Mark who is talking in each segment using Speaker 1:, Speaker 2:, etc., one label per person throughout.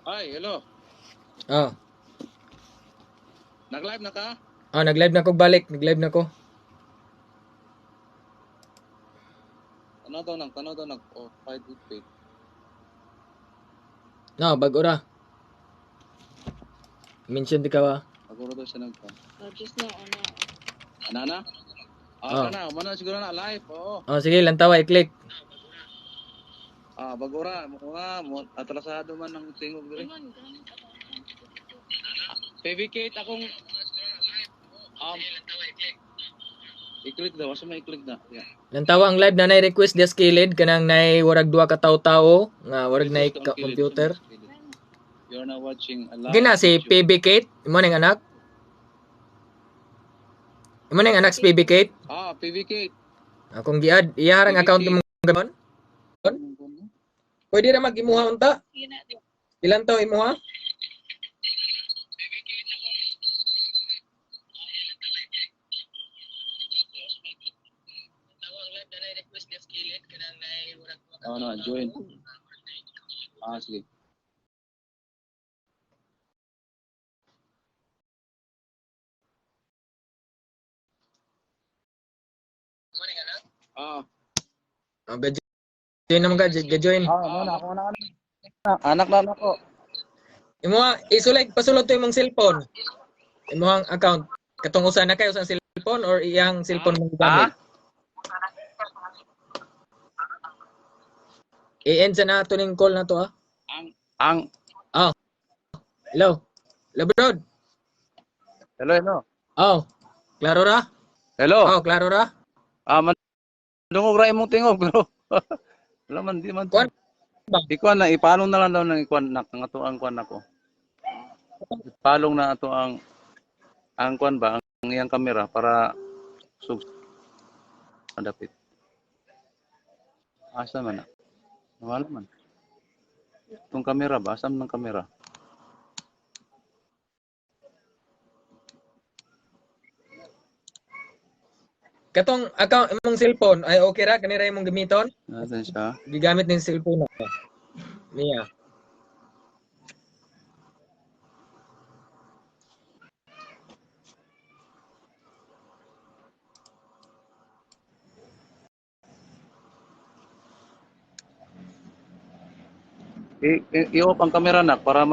Speaker 1: Ay, hello.
Speaker 2: Oh.
Speaker 1: Nag-live na ka?
Speaker 2: Oh, nag-live na ko balik. Nag-live na ko.
Speaker 1: Tanaw daw nag oh, fight with faith.
Speaker 2: No, bago ra. Mention di ka ba?
Speaker 1: Aguro daw siya nagpa.
Speaker 3: Just na, ano.
Speaker 1: Anana?
Speaker 2: Oh.
Speaker 1: Kana, mana siguro na live. Oo.
Speaker 2: Oh, sige, lantawa i-click.
Speaker 1: Bagura, mo atrasado man ng tingog diri. Favicate akong i-click daw, asa may i-click na. Yeah.
Speaker 2: Lantawa ang live na request dia skilled kanang nay warag duha ka tawo-tawo nga warag nay computer.
Speaker 1: You're now watching a live.
Speaker 2: Gina si PB Kate, imo ning anak. Imo ning anak si PB Kate.
Speaker 1: Favicate.
Speaker 2: Akong giad iharang account mo gamon. Pwede ra mag-imuha unta. Ilan taw imuha?
Speaker 1: Join. Sige.
Speaker 2: Join naman ka, join.
Speaker 1: Ako na. Anak na ako.
Speaker 2: Imuha isulay pasulod to imong cellphone. Imong account katong usa na kayo sa cellphone or iyang cellphone mo gamit. I-end sa na ning call na to Hello. Hello, bro.
Speaker 1: Hello.
Speaker 2: Oh. Klaro ra?
Speaker 1: Hello.
Speaker 2: Oh, klaro ra?
Speaker 1: Dungog ra imong tingog pero wala man di man.
Speaker 2: Kuan ba?
Speaker 1: Ikuan na ipalong na lang daw ng ikuan nak ang ato ang kuan nako. Ipalong na ato ang kuan ba ang iyang kamera para dapit. Asa man na? Wala man. Itong kamera ba? Asam ng kamera?
Speaker 2: Katong account imong cellphone ay okay ra kanira imong gamiton?
Speaker 1: Nasaan siya?
Speaker 2: Gigamit ning cellphone na. Niya.
Speaker 1: I-off ang kamera na para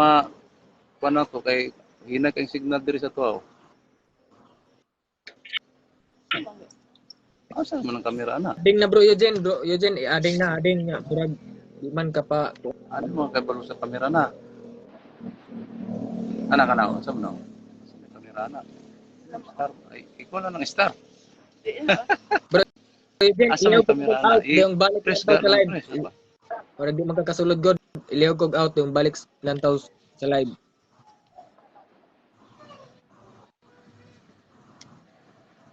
Speaker 1: kuan na to kay hina kay signal diri sa tuwa. Asa man ang kamera na?
Speaker 2: Ading na bro Eugene, ading na burag di man ka pa.
Speaker 1: Ano mo kay balo sa kamera na? Anak sa mo no? Sa kamera na. Star ay ikaw lang ng star.
Speaker 2: Bro Eugene,
Speaker 1: Asa
Speaker 2: ilaw
Speaker 1: may
Speaker 2: ko
Speaker 1: kamera
Speaker 2: out
Speaker 1: na?
Speaker 2: yung balik
Speaker 1: Press
Speaker 2: sa
Speaker 1: ka
Speaker 2: live.
Speaker 1: na.
Speaker 2: Para di magkakasulod god, ilaw ko out yung balik lantaw sa live.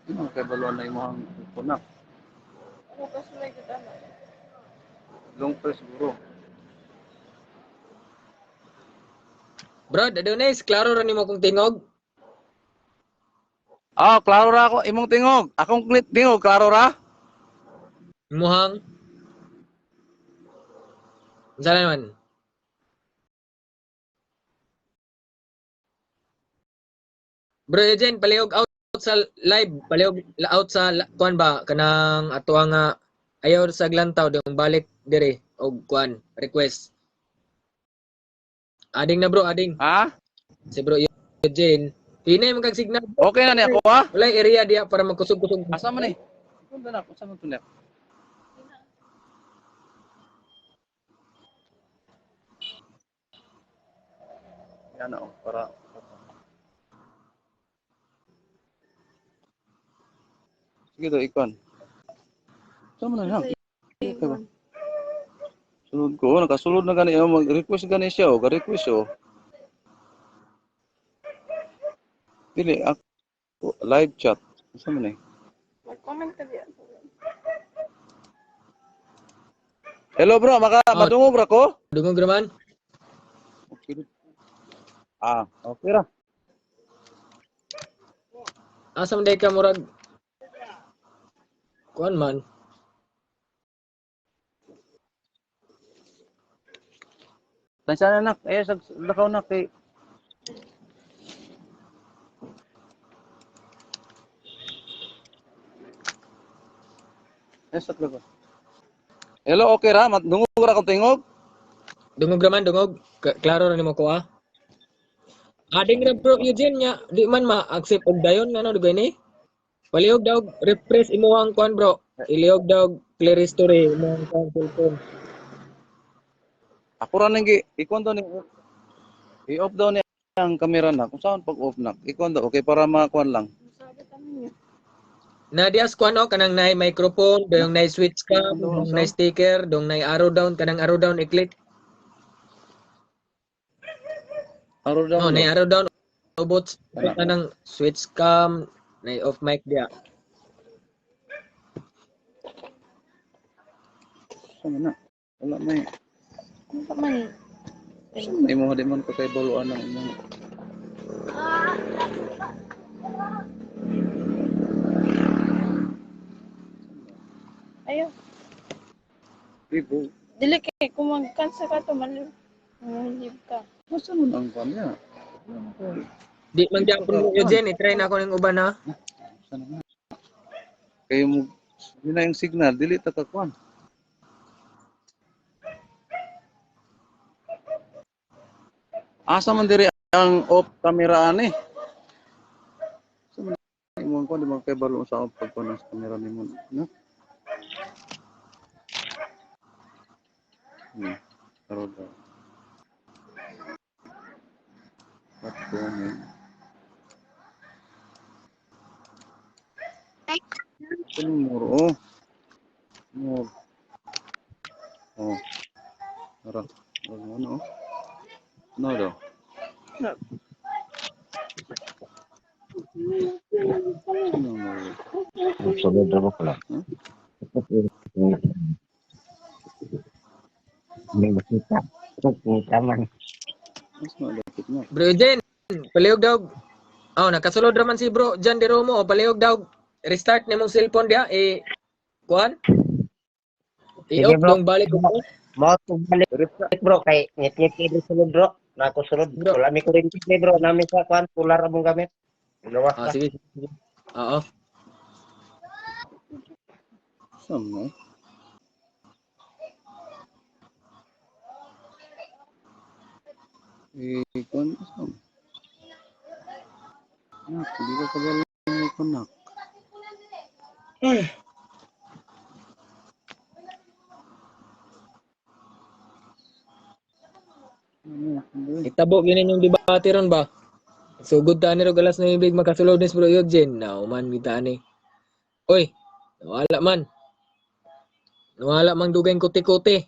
Speaker 1: Ano kay balo na imong kunak?
Speaker 3: Ako kasi may gitana.
Speaker 1: Long press siguro.
Speaker 2: Bro, Adonis, klaro ra nimo kung tingog.
Speaker 1: Klaro ra ako imong tingog. Akong tingog klaro ra?
Speaker 2: Imuhang Saan naman? Bro Eugene, palihog out sa live, palihog out sa kuan ba kanang ato nga ayaw sa glantaw yung balik dire og kuan request. Ading na bro, ading. Si bro Eugene. Hinay man kag signal.
Speaker 1: Okay na ni ako ha?
Speaker 2: Wala area diya para magkusog-kusog.
Speaker 1: Asa man ni? Punta na ako sa mo tunek. Yan o, para sige to, ikon. Saan mo na lang? Sunod ko, nakasulod na gani. Mag-request gani siya o, ka-request o. Dili, ako, live chat. Saan mo na?
Speaker 3: Mag-comment ka diyan.
Speaker 1: Hello bro, madungog ra ko?
Speaker 2: Dungog raman.
Speaker 1: Okay. Okay ra.
Speaker 2: Asa man day ka murag kuan man.
Speaker 1: Tansya na nak, lakaw nak kay sa lakaw. Hello, okay ra? Dungog ra ko tingog?
Speaker 2: Dungog raman, dungog. Klaro ra nimo ko ah. Ading ra bro Eugene nya, di man ma-accept og dayon ngano dugay ni. Palihog daw refresh imuhang kuan bro. Ilihog daw clear history imuhang kuan cellphone.
Speaker 1: Ako ra nang ikon daw ni i-off daw ni ang kamera na. Kung saan pag off na. Ikon daw okay para makuan lang.
Speaker 3: Sabi kami niya.
Speaker 2: Na dias kuan no kanang nay microphone, dong nay switch cam, dong nay sticker, dong nay arrow down, kanang arrow down i-click.
Speaker 1: Araw daw.
Speaker 2: No, nay arrow down ubot kanang switch cam, nay off mic dia.
Speaker 1: Sana na. Wala may.
Speaker 3: Ano pa man?
Speaker 1: Sana imo di man ko kay baluan ng imong.
Speaker 3: Ayaw.
Speaker 1: Ibo.
Speaker 3: Dili kay kung mag-cancel ka to, malib ka.
Speaker 1: Masa mo ang kanya?
Speaker 2: Di man gyapon bro Eugene, i-try na ako ning uban ha.
Speaker 1: Sana na. Kayo mo yun na yung signal, dili ta kakuan. Asa man diri ang off camera ani? Sa man imo ko di man kay balo sa off pagkuan sa camera nimo, no? Karon daw. Patko mo. Ano muro? Oh. Muro. Oh. Tara. Ano? Ano daw? Ano muro?
Speaker 4: Sunod na pala.
Speaker 1: Huh?
Speaker 4: May makita. Makita man.
Speaker 1: Mas malapit na.
Speaker 2: Bro Eugene, palihog daw. Oh, nakasulod raman si bro Jan De Romo, o palihog daw restart nimong cellphone dia kuan. I-off
Speaker 4: bro.
Speaker 2: dong balik ko.
Speaker 4: Mo balik bro kay ngit-ngit kay sulod bro. Na ako sulod.
Speaker 2: Bro.
Speaker 4: Wala mi kuryente bro. Nami sa kwan pular among gamit. Lawas
Speaker 2: Ah,
Speaker 4: na.
Speaker 2: sige. Oo.
Speaker 1: Sama. Kuan sama. Nak, hindi ka kabalo mo konak.
Speaker 2: Itabo gini yung debate ron ba? Sugod ta ni ro galas na ibig makasulod ni bro Eugene. Man kita ni. Oy, nawala man. Nawala mang dugay kuti-kuti.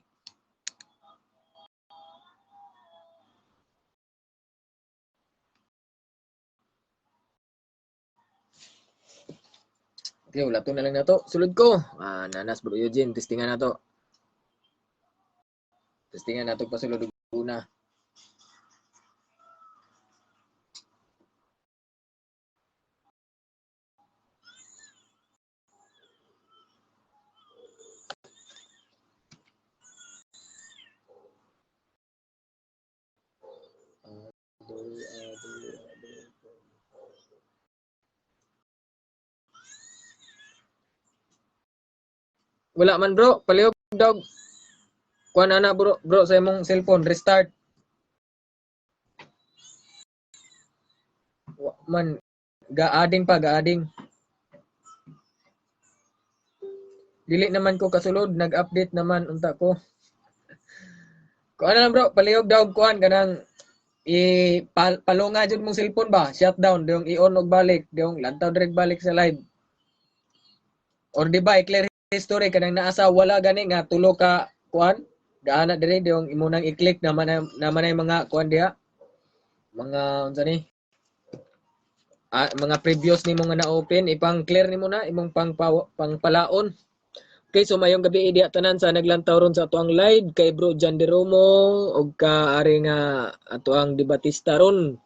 Speaker 2: Okay, wala to na lang na to. Sulod ko. Nanas bro Eugene, testingan na to. Testingan na to pasulod una. Wala man bro, palihog daw. Kuan ana bro sa imong cellphone, restart. Man, gaading pa, gaading. Dili naman ko kasulod, nag-update naman unta ko. Kuan na lang bro, palihog daw kuan kanang palunga jud mong cellphone ba, shutdown, dong i-on og balik, dong lantaw direct balik sa live. Or di ba i-clear history kanang naa sa wala gani nga tulo ka kuan, gaana diri dong imo nang i-click naman ay mga kuan diha. Mga unsa ni? Mga previous nimo nga na-open, ipang-clear nimo na imong pangpalaon. Okay, so mayong gabi idi tanan sa naglantaw ron sa atuang live kay Bro Jan De Romo og ka ari nga atuang debatista ron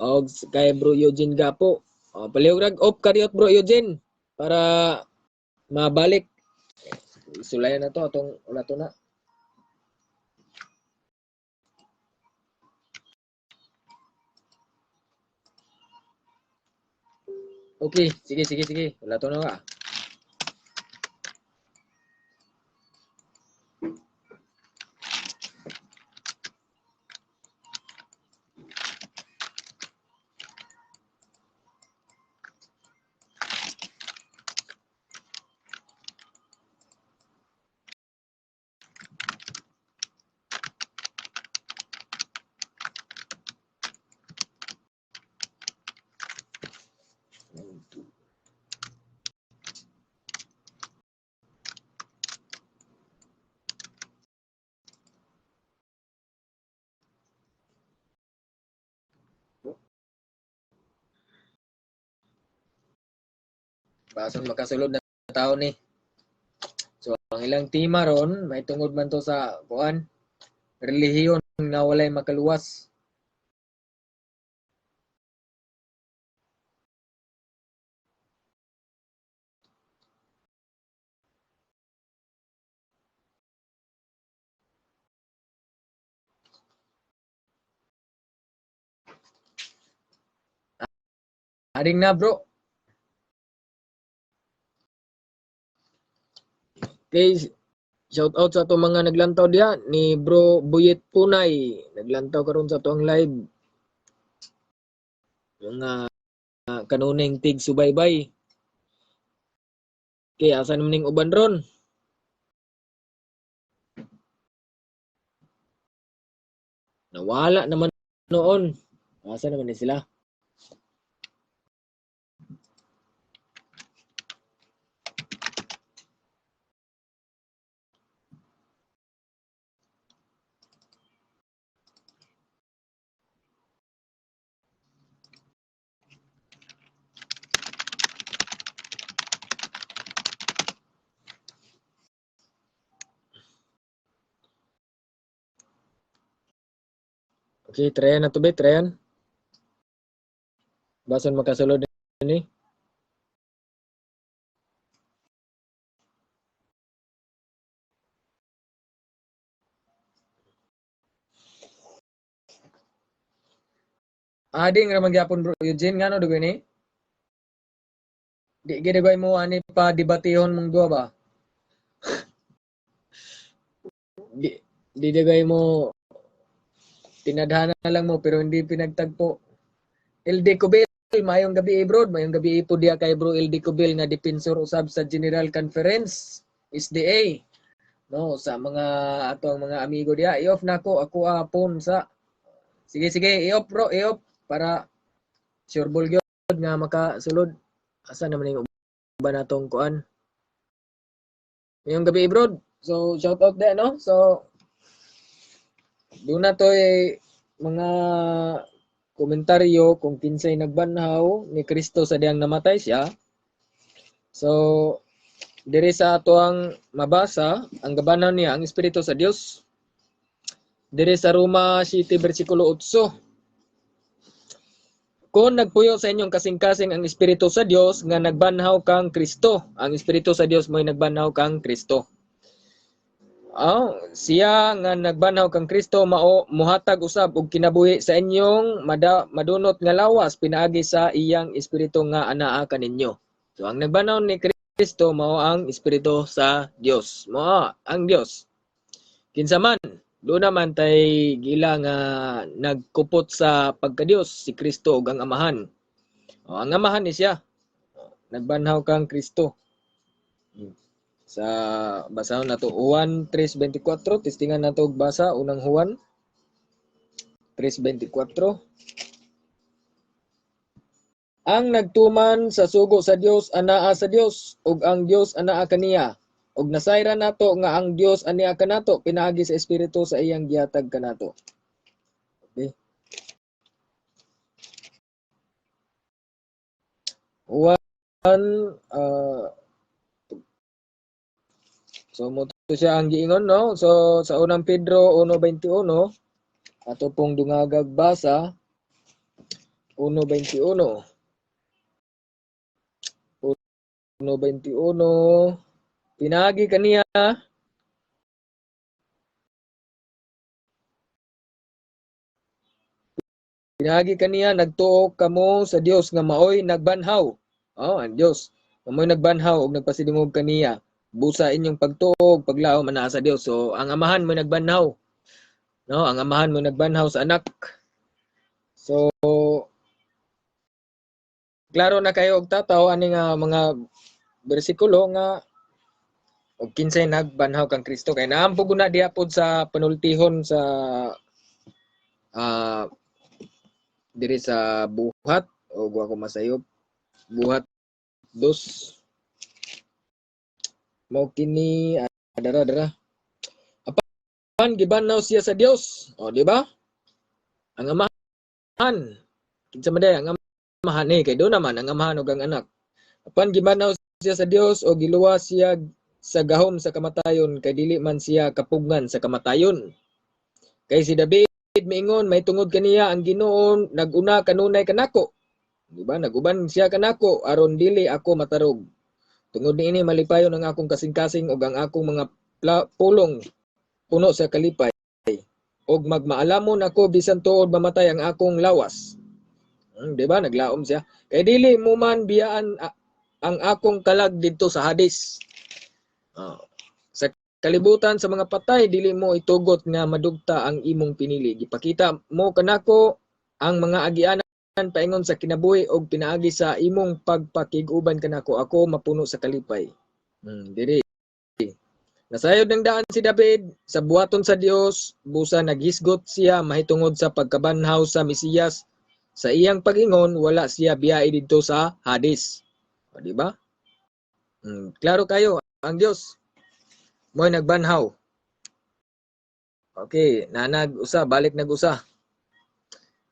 Speaker 2: og kay Bro Eugene Gapo. Palihog rag off kadiot Bro Eugene para mabalik. Sulayan na to atong wala to na. Okay, sige. Wala to na ka. Bason makasulod na tao ni. So ang ilang tema ron may tungod man to sa kuan relihiyon nga walay makaluwas. Ading na bro. Okay, shout out sa atong mga naglantaw diha ni Bro Buyet Punay. Naglantaw karon sa atong live. Mga kanuneng tig subaybay. Okay, asa naman ning uban ron? Nawala naman noon. Asa naman ni sila? Okay, tryan na to be, tryan. Bason makasulod ni. Ading ra magyapon bro Eugene ngano dugo ni? Di gid mo ani pa debatehon mong duha ba? Di di dagay mo tinadhana lang mo pero hindi pinagtagpo. LD Kubil, mayong gabi bro, mayong gabi po diya kay bro LD Kubil nga depensor usab sa General Conference SDA. No, sa mga atong mga amigo diya, i-off nako ako apon sa. Sige, i-off bro, i-off para sure ball gyud nga makasulod. Asa naman yung uban natong kuan. Mayong gabi bro. So shout out there no. So doon na to mga komentaryo kung kinsay nagbanhaw ni Kristo sa diyang namatay siya. So, diri sa ato ang mabasa, ang gabanhaw niya, ang Espiritu sa Dios. Diri sa Roma 7, versikulo 8. Kung nagpuyo sa inyong kasing-kasing ang Espiritu sa Dios, nga nagbanhaw kang Kristo. Ang Espiritu sa Dios mo'y nagbanhaw kang Kristo. Siya nga nagbanhaw kang Kristo mao muhatag usab og kinabuhi sa inyong madunot nga lawas pinaagi sa iyang espiritu nga anaa kaninyo. So ang nagbanhaw ni Kristo mao ang espiritu sa Dios. Mao ang Dios. Kinsa man do naman tay gila nga nagkupot sa pagka-Dios si Kristo ug ang Amahan. Ang Amahan ni siya. Nagbanhaw kang Kristo. Sa basahon nato Juan 3:24, testingan nato og basa unang Juan 3:24. Ang nagtuman sa sugo sa Dios anaa sa Dios ug ang Dios anaa kaniya. Ug nasayra nato nga ang Dios ania kanato pinaagi sa espiritu sa iyang gihatag kanato. Okay. Juan so mo to siya ang giingon no. So sa unang Pedro 1:21 ato pong dungagag basa 1:21. 1:21 pinagi kaniya nagtuo kamo sa Dios nga maoy nagbanhaw Oh, ang Dios. Amoy nagbanhaw og nagpasidungog kaniya. Busa inyong pagtuog, paglaom ana sa Dios. So ang amahan mo nagbanhaw, no? Ang amahan mo nagbanhaw sa anak. So klaro na kayo og tataw ani nga mga bersikulo nga og kinsay nagbanhaw kang Kristo kay naampo na diha pod sa panultihon sa ah diri sa buhat o wa ko masayop buhat 2 mao kini dara apan gibanaw siya sa Dios o di ba ang amahan kinsa man day ang amahan kay do naman ang amahan ug ang anak apan gibanaw siya sa Dios o giluwas siya sa gahom sa kamatayon kay dili man siya kapugnan sa kamatayon kay si David miingon may tungod kaniya ang Ginoo naguna kanunay kanako di ba naguban siya kanako aron dili ako matarog tungod niini malipayon ang akong kasing-kasing ug ang akong mga pulong puno sa kalipay ug magmaalamon ako bisan tuod mamatay ang akong lawas. Di ba naglaom siya kay dili mo man biyaan ang akong kalag didto sa Hades. Sa kalibutan sa mga patay dili mo itugot nga madugta ang imong pinili. Gipakita mo kanako ang mga agianan paingon sa kinabuhi og pinaagi sa imong pagpakig-uban kanako ako mapuno sa kalipay. Diri nasayod ng daan si David sa buhaton sa Dios, busa naghisgot siya mahitungod sa pagkabanhaw sa Mesiyas. Sa iyang pag-ingon, wala siya biyae didto sa Hades. O, di ba? Klaro kayo, ang Dios mo'y nagbanhaw. Okay, nag-usa, balik nag-usa.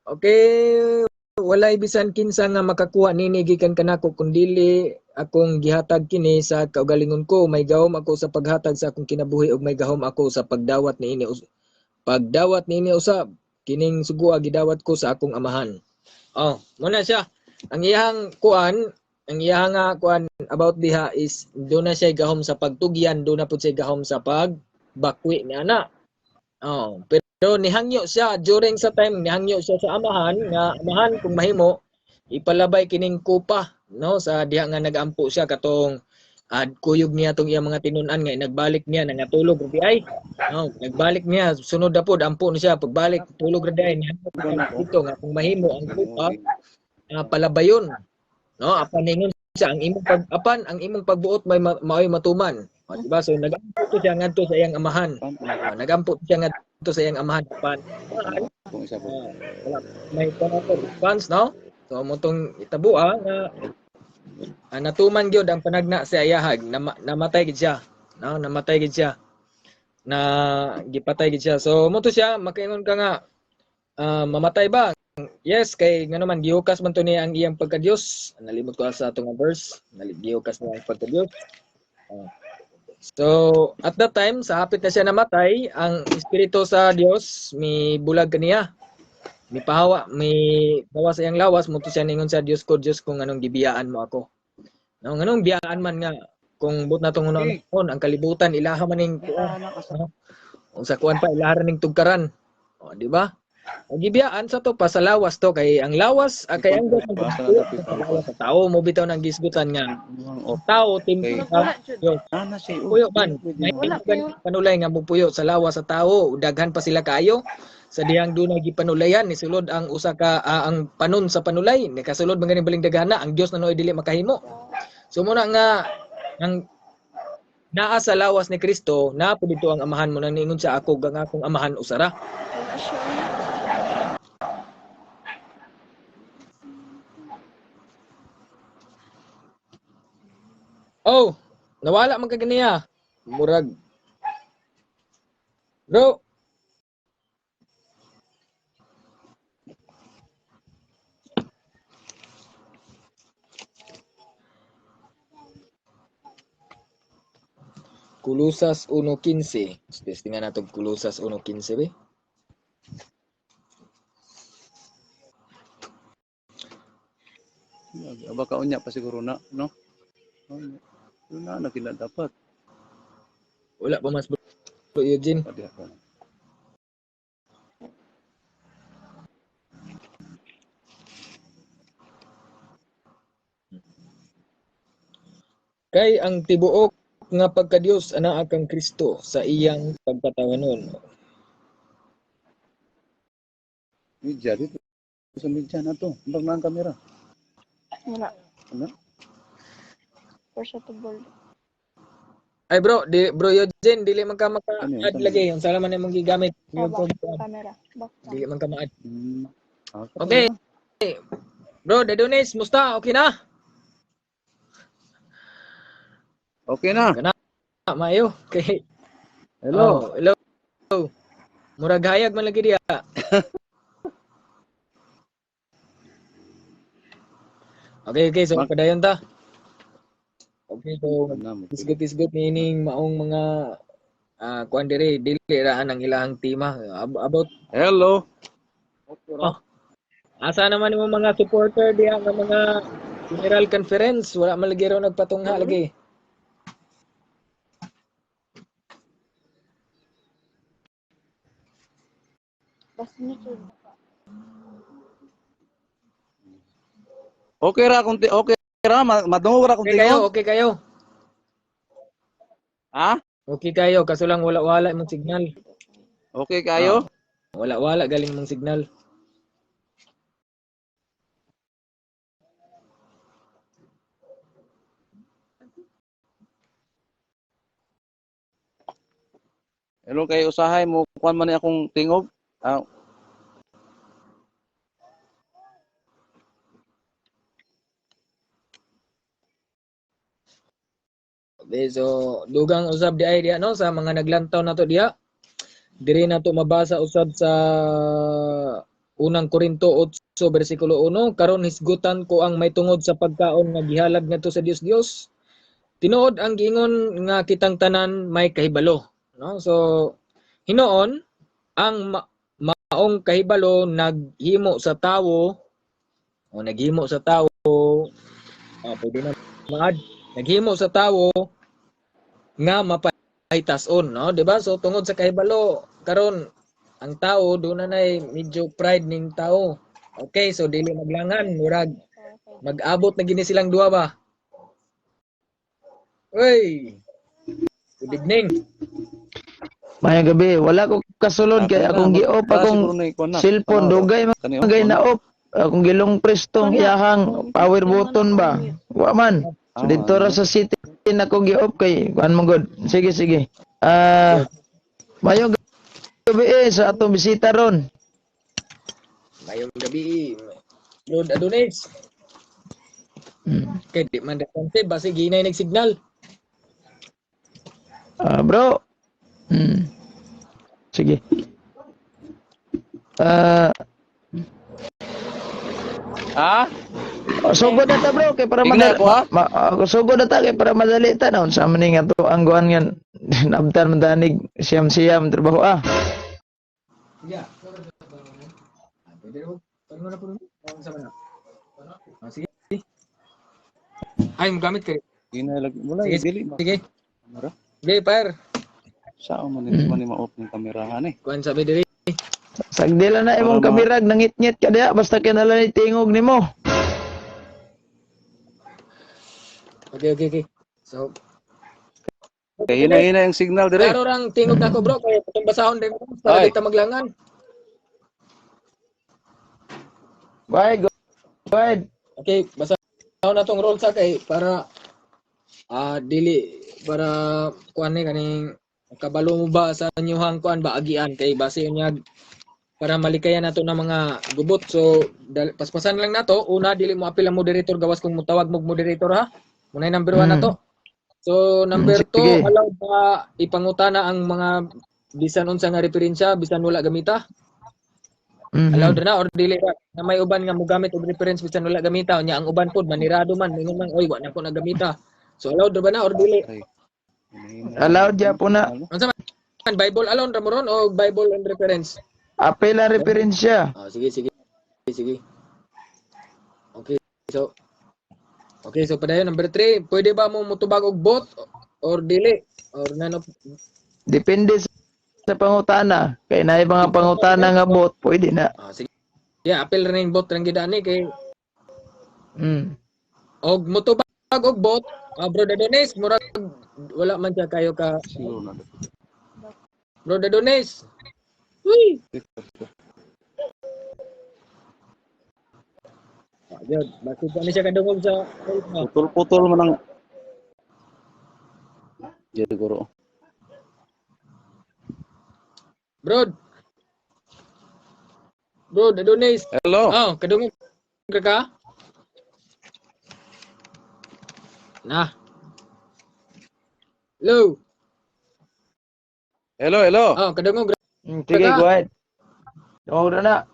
Speaker 2: Okay, walay bisan kinsa nga makakuha nini gikan kanako kun dili akong gihatag kini sa kaugalingon ko may gahom ako sa paghatag sa akong kinabuhi ug may gahom ako sa pagdawat niini usab kining sugua gidawat ko sa akong amahan. Muna siya ang iyang kuan about diha is do na siya gahom sa pagtugyan do na pud siya gahom sa pagbakwi ni ana. Pero nihangyo siya during sa time nihangyo siya sa amahan nga amahan kung mahimo ipalabay kining kupa no sa diha nga nagampo siya katong kuyog niya tong iyang mga tinun-an nga nagbalik niya nangatulog ra di ay nagbalik niya sunod na pod ampo ni siya pagbalik tulog ra di ay dito nga kung mahimo ang kupa palabayon no apan ningon siya ang imong pagbuot may matuman diba so nagampo siya ngadto sa iyang amahan nagampo siya ngadto sa iyang amahan pan wala may response no so motong itabua nga natuman gyud ang panagna sa iyahag namatay gid siya no namatay gid siya na gipatay gid siya so mo to siya makaingon ka nga mamatay ba yes kay ngano man gihukas man to ni ang iyang pagka-Dios nalimot ko sa atong verse gihukas niya ang pagka-Dios so at that time sa hapit na siya namatay ang espiritu sa Dios mi bulag kaniya mi bawas sa iyang lawas mo to siya ningon sa Dios kung anong gibiyaan mo ako no nganong biyaan man nga kung but na tong ang kalibutan ilaha man ning sa kuan pa ilaha ning tugkaran di ba ang gibiyaan sa to pa sa lawas to kay ang lawas kay ang lawas sa tao mo bitaw nang gisgutan nga tao timpo puyo man may panulay nga mupuyo sa lawas sa tao daghan pa sila kaayo sa dihang dunay gipanulayan ni sulod ang usa ka ang panon sa panulay ni kasulod man ganing baling daghana ang Dios nanoy dili makahimo so muna nga ang naa sa lawas ni Kristo na pud dito ang amahan mo nang niingon sa ako ang akong amahan usara. Nawala man ka ganiya. Murag. Bro. Kulusas 1:15. Testingan nato Kulusas 1:15 be.
Speaker 1: Baka unya pa siguro na, no? Na kila dapat.
Speaker 2: Wala pa mas bro Eugene. Kay ang tibuok nga pagka-Dios anaa kang Kristo sa iyang pagkatawanon.
Speaker 1: Media dito. Sa media na to. Ang na ang kamera.
Speaker 3: Wala.
Speaker 1: Ano?
Speaker 3: First to board.
Speaker 2: Ay bro, bro Eugene, dili man ka
Speaker 1: Ano yun?
Speaker 2: maka-add lagi. Yung sala man imong gigamit. Yung
Speaker 3: Back camera. Back
Speaker 2: dili man ka ma-add.
Speaker 1: Ah,
Speaker 2: Okay. Bro, Dedonis, musta? Okay na?
Speaker 1: Okay na.
Speaker 2: Mayo. Okay.
Speaker 1: Hello.
Speaker 2: Oh, hello. Murag hayag man lagi diya. Okay, so padayon ta. Okay, so isgot meaning maong mga kuan diri dili ra ang ilang tema about
Speaker 1: Hello.
Speaker 2: asa naman yung mga supporter diya ng mga General Conference, wala man lagi raw nagpatungha lagi.
Speaker 3: Basta nito.
Speaker 1: Okay ra kung okay ra madungog ra kung
Speaker 2: Okay kayo,
Speaker 1: tingog.
Speaker 2: okay kayo.
Speaker 1: Ha?
Speaker 2: Okay kayo, kaso lang wala imong signal.
Speaker 1: Okay kayo?
Speaker 2: Wala galing imong signal.
Speaker 1: Hello kay usahay mo kuan man ni akong tingog.
Speaker 2: Okay, so dugang usab di ay diya no sa mga naglantaw nato diya. Diri nato mabasa usab sa unang Korinto 8 bersikulo 1, karon hisgutan ko ang may tungod sa pagkaon nga gihalad ngadto sa Dios. Tinuod ang giingon nga kitang tanan may kahibalo, no? So hinoon ang maong kahibalo naghimo sa tawo o naghimo sa tawo pwede na maad naghimo sa tawo nga mapahitason, no? Diba? So tungod sa kahibalo karon ang tao doon na medyo pride ning tao. Okay, so dili maglangan murag mag-abot na gini silang duha ba? Uy. Good evening.
Speaker 5: Mayang gabi, wala ko kasulod kay akong gi-off akong cellphone dugay magay na off. Akong gilong prestong iyahang power button ba. Wa man. So dito ra sa city na ko gi-off kay kuan mo god. Sige. Mayong gabi sa atong bisita ron.
Speaker 2: Ngayong gabi, Lord Adonis. Kaya di man responsive, basi ginay nag-signal.
Speaker 5: Bro. Sige. Sugod na ta bro kay para
Speaker 1: Tingnan
Speaker 5: sugod na ta kay para madali ta na unsa man nga to ang guan nga nabtan man danig siyam trabaho
Speaker 2: Yeah. Pwede rin. Tanong na po rin. Sa mana? Sige. Ay, gamit kayo.
Speaker 1: Ginay lagi wala
Speaker 2: Sige.
Speaker 1: dili.
Speaker 2: Sige.
Speaker 1: Kamera.
Speaker 2: Sige, par.
Speaker 1: Saan man ni ma-off ng kamerahan eh.
Speaker 2: Kuan sabi diri.
Speaker 5: Sagdila na imong kamirag nangit-ngit ka diha basta kinala ni tingog nimo.
Speaker 2: Okay. So,
Speaker 1: Kay hina yung signal dire.
Speaker 2: klaro rang tingog nako bro kay patong basahon din ko para di ta maglangan.
Speaker 5: Go ahead.
Speaker 2: Okay, basahon na tong roll sa kay para dili para kuan ni kaning kabalo mo ba sa inyong kuan ba agian kay base unya para malikayan nato na mga gubot. So paspasan lang nato una dili mo apil ang moderator gawas kung mutawag mo moderator ha. Muna number 1 nato. So number 2 allow ba ipangutana ang mga bisan unsa nga referensya bisan wala gamita. Allowed na or dili ra na may uban nga mogamit og reference bisan wala gamita unya ang uban pod manirado man mingon man oy wa na ko nagamita. So allowed ba na or dili?
Speaker 5: Allowed ya po na.
Speaker 2: Unsa man Bible alone ra mo ron o Bible and reference?
Speaker 5: Apel ang referensya.
Speaker 2: Sige. Okay, so padayon number 3, pwede ba mo mutubag og bot or dili? Or nano?
Speaker 5: Depende sa pangutana. Kay naay mga pangutana nga bot, pwede na.
Speaker 2: Sige. Yeah, apel rin bot rang gidani kay
Speaker 5: Mm.
Speaker 2: og mutubag og bot, Bro Dadones, murag wala man siya kayo ka
Speaker 1: Silo na.
Speaker 2: Bro Dadones. Uy. Ayun, bakit pa siya kadungog sa
Speaker 1: Putol-putol man ang jadi guru.
Speaker 2: Bro Dadones.
Speaker 1: Hello.
Speaker 2: Oh, kadungog ka? Nah. Hello.
Speaker 1: Hello.
Speaker 2: Oh, kadungog
Speaker 5: Sige, go ahead. Dungog na.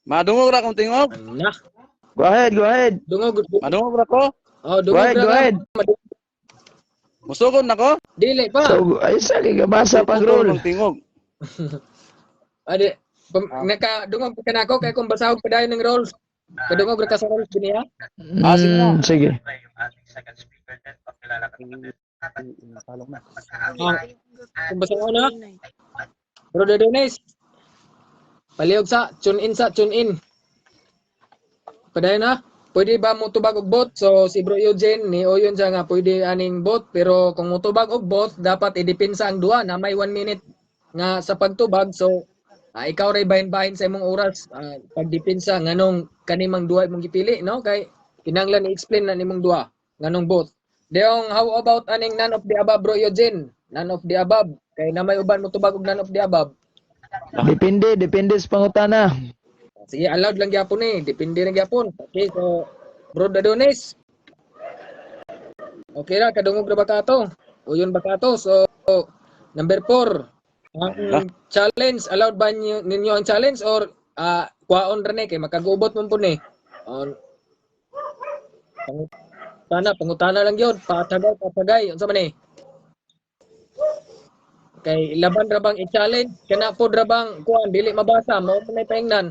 Speaker 1: Madungog ra kung tingog.
Speaker 2: Nah.
Speaker 5: Go ahead.
Speaker 2: Dungog.
Speaker 1: Madungog ra ko.
Speaker 2: Oh,
Speaker 5: Go ahead, go ahead.
Speaker 1: Musugod na ko.
Speaker 2: Dili pa.
Speaker 5: So, ay sa basa pag
Speaker 1: Putol
Speaker 5: roll.
Speaker 1: kung tingog.
Speaker 2: Adi, nakadungog ka na ako kay kung basahog pa dayon ng rolls. Kadungog ra ka sa rolls niya.
Speaker 1: Sige na.
Speaker 5: Sige.
Speaker 2: Kung basahog na. Bro Dadones. Palihog sa tune in. Padayon na. Pwede ba mo tubag og bot? So si Bro Eugene ni Oyon siya nga pwede aning bot pero kung mo tubag og bot dapat idepensa ang duha na may 1 minute nga sa pagtubag. So ikaw ray bahin-bahin sa imong oras pagdepensa nganong kanimang duha imong gipili no kay kinahanglan i-explain na nimong duha nganong bot. Deong how about aning none of the above Bro Eugene? None of the above kay na may uban mo tubag og none of the above.
Speaker 5: Depende sa pangutana.
Speaker 2: Sige, allowed lang gyapon depende lang gyapon. Okay, so Bro Dadones. Okay ra kadungog ra ba ka to? Uyon ba ka to? So number 4. Ang challenge, allowed ba ninyo ang challenge or kuhaon ra ni kay makagubot mo po ni? Pangutana lang yun, patagay, unsa man ni? Kay laban ra bang i-challenge kana pod ra bang kuan dili mabasa mao man nay paingnan.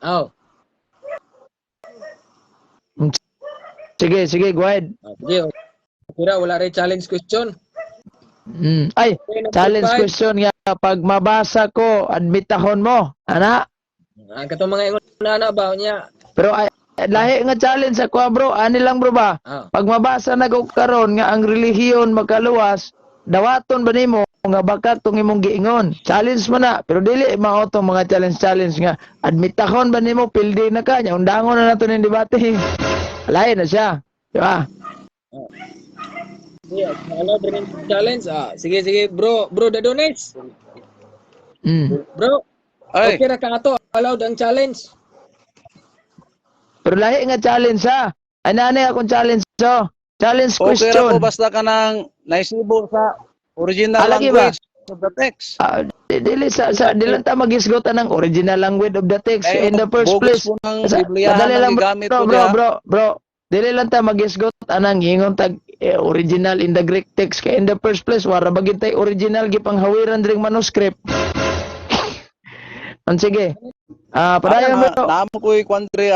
Speaker 2: Oh.
Speaker 5: Sige, go ahead.
Speaker 2: Sige. Kira wala ray challenge question.
Speaker 5: Ay,
Speaker 2: Okay, number
Speaker 5: challenge
Speaker 2: 5.
Speaker 5: question nga pag mabasa ko, admitahon mo. Ana?
Speaker 2: Katong mga ingon na ba niya?
Speaker 5: Pero ay, lahi nga challenge ako bro. Ani lang bro ba? Pag mabasa na ko karon nga ang relihiyon magkaluwas, dawaton ba nimo nga baka tong imong giingon? Challenge mo na. Pero dili mao tong mga challenge nga admitahon ba nimo pildi na ka nya undangon na nato ning debate. Lahi na siya. Di ba?
Speaker 2: Yeah, allowed rin yung challenge. Sige bro Dadones. Bro.
Speaker 1: Ay.
Speaker 2: Okay ra ka ato, allowed ang challenge.
Speaker 5: Pero lahi nga challenge ha. Anani akong challenge so. Challenge
Speaker 1: Okay ra
Speaker 5: question.
Speaker 1: ko basta ka nang naisibo sa original
Speaker 5: Lagi ba?
Speaker 1: language of the text.
Speaker 5: Dili lang ta magisgotan ng original language of the text in the first place.
Speaker 1: Bogus po ng Biblia
Speaker 5: Dali lang
Speaker 1: gamit po
Speaker 5: bro. Dili lang ta magisgot anang ingon tag original in the Greek text kay in the first place wara bagid tay original gipanghawiran dring manuscript. Sige. Padayon mo to.
Speaker 1: Namo ko'y country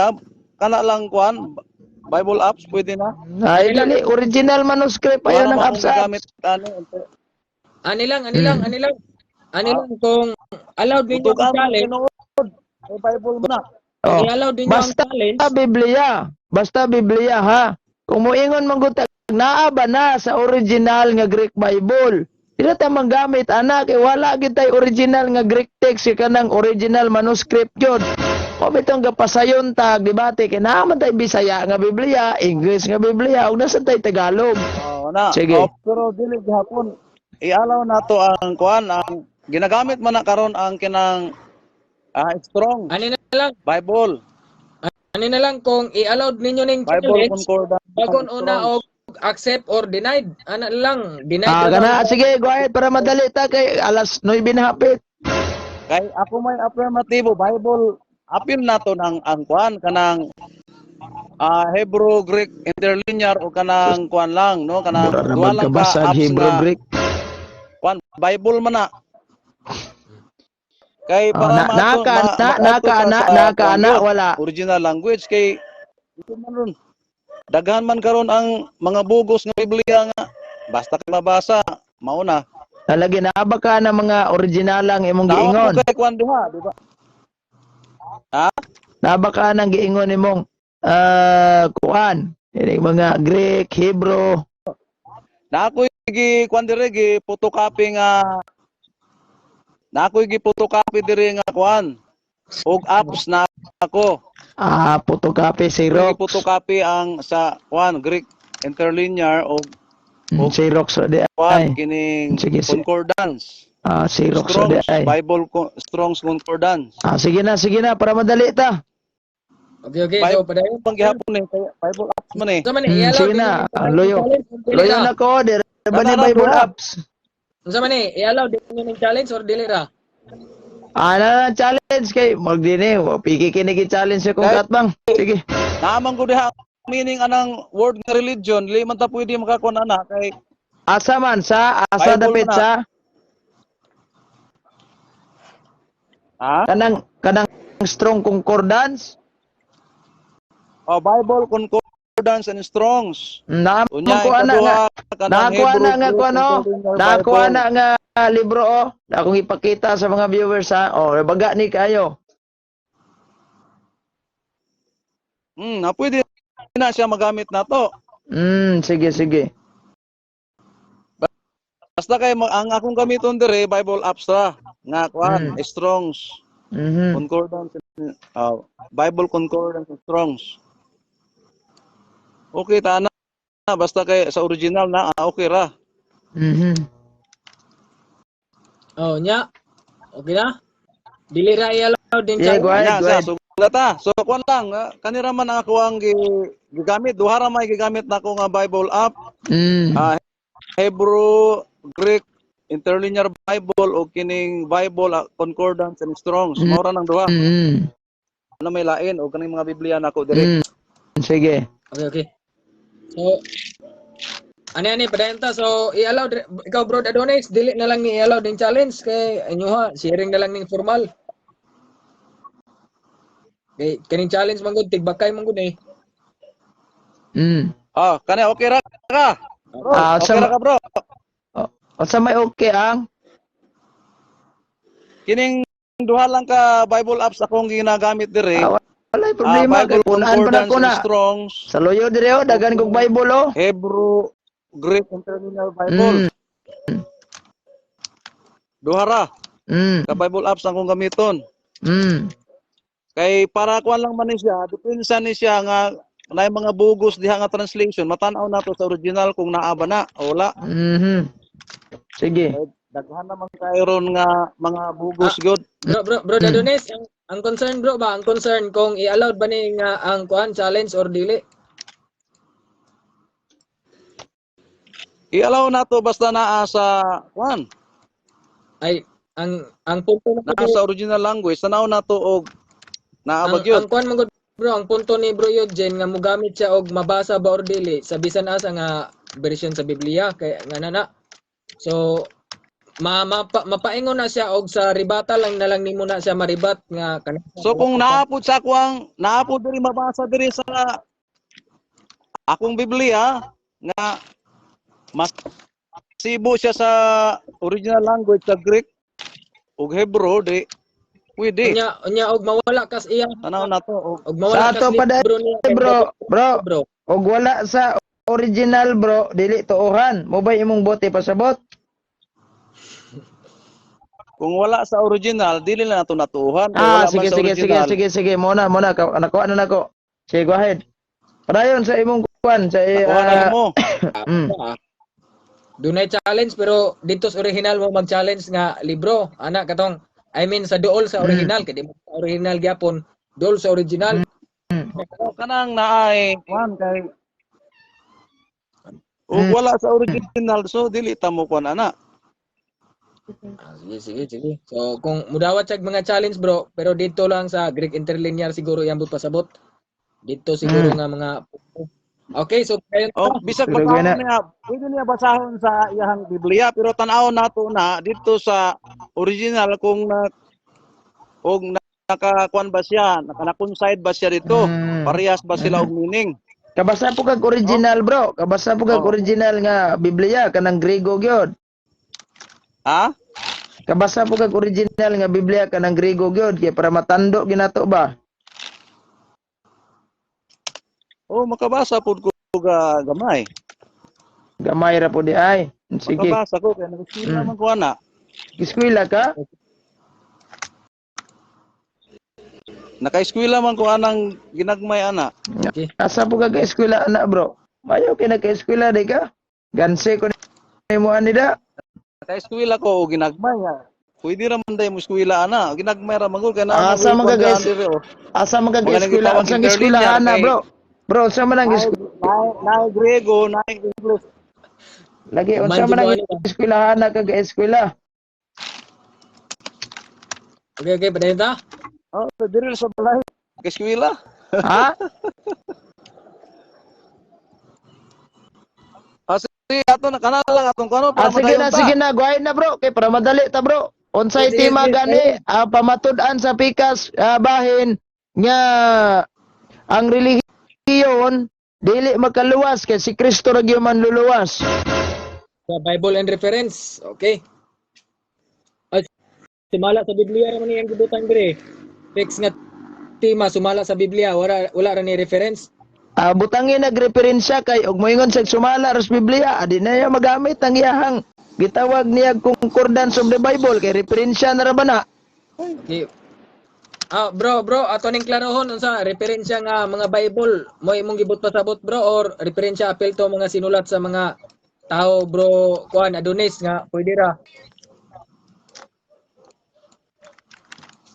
Speaker 1: kana lang kuan Bible apps pwede na.
Speaker 5: Ay dili original manuscript ayo nang apps.
Speaker 2: Ani lang kung allowed ninyo ang challenge.
Speaker 1: Bible mo na.
Speaker 2: I-allowed ninyo ang challenge.
Speaker 5: Basta Biblia ha. Kung moingon man gud naa ba na sa original nga Greek Bible. Dili ta manggamit anak kay wala gid tay original nga Greek text kanang original manuscript jud. O bitong gapasayon tag debate kay naa man tay Bisaya nga Biblia, English nga Biblia, ug nasa tay Tagalog.
Speaker 1: Na.
Speaker 5: Sige.
Speaker 1: Pero dili gihapon i-allow nato ang kuan ang ginagamit man na karon ang kinang strong
Speaker 2: Ani na lang.
Speaker 1: Bible.
Speaker 2: Ani na lang kung i-allowed ninyo ning
Speaker 1: Bible
Speaker 2: challenge.
Speaker 1: concordance.
Speaker 2: Bagon una og accept or denied. Ana lang, denied.
Speaker 5: Kana sige go ahead para madali ta kay alas 9 na hapit.
Speaker 1: Kay ako may affirmative Bible apil nato ng ang kuan kanang Hebrew Greek interlinear o kanang kuan lang no kanang
Speaker 5: Mura ra
Speaker 1: duha lang ka
Speaker 5: magkabasag
Speaker 1: apps
Speaker 5: Hebrew
Speaker 1: nga
Speaker 5: Greek.
Speaker 1: kuan Bible man na. Kay para
Speaker 5: naka wala.
Speaker 1: Original language kay ito man ron. Daghan man karon ang mga bugos nga Biblia nga basta ka mabasa mao na.
Speaker 5: Talagi na ba ka na mga original lang imong giingon?
Speaker 1: Tawag ko kay kuan diha, di ba? Ha?
Speaker 5: Na ba ka nang giingon imong kuan, ini mga Greek, Hebrew.
Speaker 1: Na ako gi kwan dire gi photocopy nga na ako gi photocopy dire nga kwan. Og apps na ako.
Speaker 5: Photocopy,
Speaker 1: Gi
Speaker 5: Xerox.
Speaker 1: photocopy ang sa kwan Greek interlinear og
Speaker 5: Xerox o di
Speaker 1: kwan
Speaker 5: ay.
Speaker 1: kining
Speaker 5: Sige,
Speaker 1: concordance.
Speaker 5: Xerox o di
Speaker 1: Strong's
Speaker 5: ay.
Speaker 1: Strong's concordance.
Speaker 5: Sige na, para madali ta.
Speaker 2: Okay,
Speaker 1: Bible
Speaker 2: so padayon.
Speaker 1: pang gihapon eh, kaya Bible apps man eh.
Speaker 2: Sa man i-allow
Speaker 5: Sige
Speaker 2: din
Speaker 5: na,
Speaker 2: yung
Speaker 5: loyo.
Speaker 2: challenge or dili
Speaker 5: Loyo
Speaker 2: ra?
Speaker 5: na ko, di ba ni
Speaker 1: Nanara
Speaker 5: Bible
Speaker 1: to,
Speaker 5: apps?
Speaker 2: Sa man i-allow din yung challenge or dili ra?
Speaker 5: Na challenge kay magdini, piki kini challenge kung
Speaker 1: Kahit-
Speaker 5: katbang. Sige.
Speaker 1: Naamang ko diha meaning anang word nga religion, li man ta pwede makakuan ana kay
Speaker 5: Asa
Speaker 1: Bible
Speaker 5: dapit
Speaker 1: na.
Speaker 5: sa
Speaker 1: ha?
Speaker 5: kanang strong concordance.
Speaker 1: Bible concordance and Strong's.
Speaker 5: Naman
Speaker 1: Unya
Speaker 5: ko ana nga.
Speaker 1: kanang
Speaker 5: Nakuha
Speaker 1: Hebrew
Speaker 5: na nga
Speaker 1: Greek
Speaker 5: ko ano.
Speaker 1: Interlinear
Speaker 5: Nakuha
Speaker 1: Bible.
Speaker 5: na nga libro akong ipakita sa mga viewers ha. Baga ni kayo.
Speaker 1: Na pwede na siya magamit na to.
Speaker 5: Sige.
Speaker 1: Basta kay ang akong gamiton dire Bible apps ra nga kuan Strong's concordance Bible concordance and Strong's. Okay ta na basta kay sa original na okay ra.
Speaker 2: Oh, nya. Okay na? Dili ra i-allow din
Speaker 5: Yeah,
Speaker 2: challenge.
Speaker 5: go ahead.
Speaker 1: Anya sa sugata. So kuan lang kanira man ako ang gigamit duha ra may gigamit nako nga Bible app. Hebrew, Greek, Interlinear Bible o kining Bible Concordance and Strong's. Mao ra nang duha. Ano may lain o kaning mga Biblia nako dire.
Speaker 5: Sige.
Speaker 2: Okay. So, ani padayon ta. So, i-allow ikaw bro Adonis, dili na lang ni i-allow din challenge kay inyo ha, sharing na lang ning formal. Kay kaning challenge man gud tigbakay man gud eh.
Speaker 1: Kani okay ra ka? Bro, okay ra ka bro.
Speaker 5: Sa may okay ang
Speaker 1: Kining duha lang ka Bible apps akong ginagamit dire.
Speaker 5: wala problema kay
Speaker 1: Bible
Speaker 5: punaan pa na
Speaker 1: Concordance
Speaker 5: ko
Speaker 1: and
Speaker 5: na.
Speaker 1: Strong's,
Speaker 5: Sa loyo dire dagan kog Bible
Speaker 1: Hebrew, Greek Interlinear Bible. Duha ra ka Bible apps akong gamiton. Kay para kuan lang man ni siya, depensa ni siya nga nay mga bugos diha nga translation, matan-aw nato sa original kung naa ba na o wala.
Speaker 5: Sige.
Speaker 1: Daghan naman kayron nga mga bugos gyud.
Speaker 2: Bro Adonis, ang concern bro ba, ang concern kung i-allowed ba ni nga ang kuan challenge or dili?
Speaker 1: I-allow nato basta naa sa kuan,
Speaker 2: Ay ang punto na
Speaker 1: naa sa original language, tanaw nato og naa ba gyud.
Speaker 2: ang kuan man gud bro, ang punto ni Bro Eugene nga mogamit siya og mabasa ba or dili sa bisan asa nga version sa Biblia kay nga nana. So mapaingon na siya og sa ribata lang na lang nimo na siya maribat nga
Speaker 1: So kung naapod sa akong naapod diri mabasa diri sa akong Biblia nga mas sibo siya sa original language sa Greek ug Hebrew di pwede.
Speaker 2: unya og mawala kas iya
Speaker 1: Tanaw nato og
Speaker 2: og mawala
Speaker 5: Sa ato
Speaker 2: kas
Speaker 5: pa dahil,
Speaker 2: libro niya
Speaker 5: bro. Og wala sa original bro, dili tuohan. Mo ba imong bote pasabot?
Speaker 1: kung wala sa original dili na nato natuhan. Kung wala man
Speaker 5: Sige,
Speaker 1: sa original.
Speaker 5: sige. Muna, nakuha na nako. Sige, go ahead. Padayon sa imong kuan sa
Speaker 1: Nakuha na mo.
Speaker 2: Dunay challenge pero dito sa original mo mag-challenge nga libro. Ana katong I mean sa duol sa original kay di mo sa original gyapon, duol sa original.
Speaker 1: Kanang naay kuan kay ug wala sa original so dili ta mo kuan ana.
Speaker 2: Sige. So kung mudawat sa mga challenge bro, pero dito lang sa Greek Interlinear siguro yan pasabot. Dito siguro nga mga okay, so kayo
Speaker 1: Bisag
Speaker 5: Sige,
Speaker 1: basahon
Speaker 5: na.
Speaker 1: niya, pwede niya basahon sa iyang Biblia pero tan-aw nato na dito sa original kung nakakuan ba siya, nakonside ba siya dito, parehas ba sila og meaning.
Speaker 5: kabasa po kag original bro. Kabasa po kag original nga Biblia kanang Grego gyud.
Speaker 1: Ha?
Speaker 5: Kabasa po kag original nga Biblia kanang Grego gyud kay para matando ginato ba.
Speaker 1: Oh, makabasa pud ko ga gamay.
Speaker 5: Gamay ra po di ay. Sige.
Speaker 1: Makabasa ko kay nag-eskwela man ko ana.
Speaker 5: Eskwela ka?
Speaker 1: Naka-eskwela man ko anang ginagmay ana.
Speaker 2: Okay.
Speaker 5: Asa po ka eskwela anak bro? Mayo kay naka-eskwela di ka? Ganse ko ni mo anida.
Speaker 1: Naka-eskwela ko o ginagmay nga. Pwede ra man day mo eskwela ana. Ginagmay ra man ko kay na
Speaker 5: Asa man ka guys? Asa man ka eskwela? Unsang eskwela ana bro? Bro, sa man ang
Speaker 1: na Grego, na English.
Speaker 5: lagi unsa man ang eskwelahan na kag eskwela?
Speaker 2: Okay, padayon ta.
Speaker 1: Oh, diri sa balay. Eskwela.
Speaker 5: Ha?
Speaker 1: Sige, ato na kanala lang atong kuno para
Speaker 5: Sige na, guwain na bro. Kay para madali ta bro. Unsay
Speaker 2: Sige,
Speaker 5: tema
Speaker 2: sige,
Speaker 5: gani pamatud-an sa pikas bahin nga ang relihiyon dili makaluwas kay si Kristo ra gyud man luluwas.
Speaker 2: Sa Bible and reference. Okay. Ay, sumala sa Biblia naman niyang gibutan dire. Fix nga tema sumala sa Biblia, wala ra ni reference.
Speaker 5: Butangin nagreferensya kay og moingon sa sumala ras Biblia, adi na niya magamit ang iyahang gitawag niya concordance of the Bible kay referensya na ra ba na?
Speaker 2: Okay. Bro, ato ning klarohon unsa referensya nga mga Bible mo imong gibot pasabot bro or referensya apel to mga sinulat sa mga tao bro kuan Adonis nga pwede ra.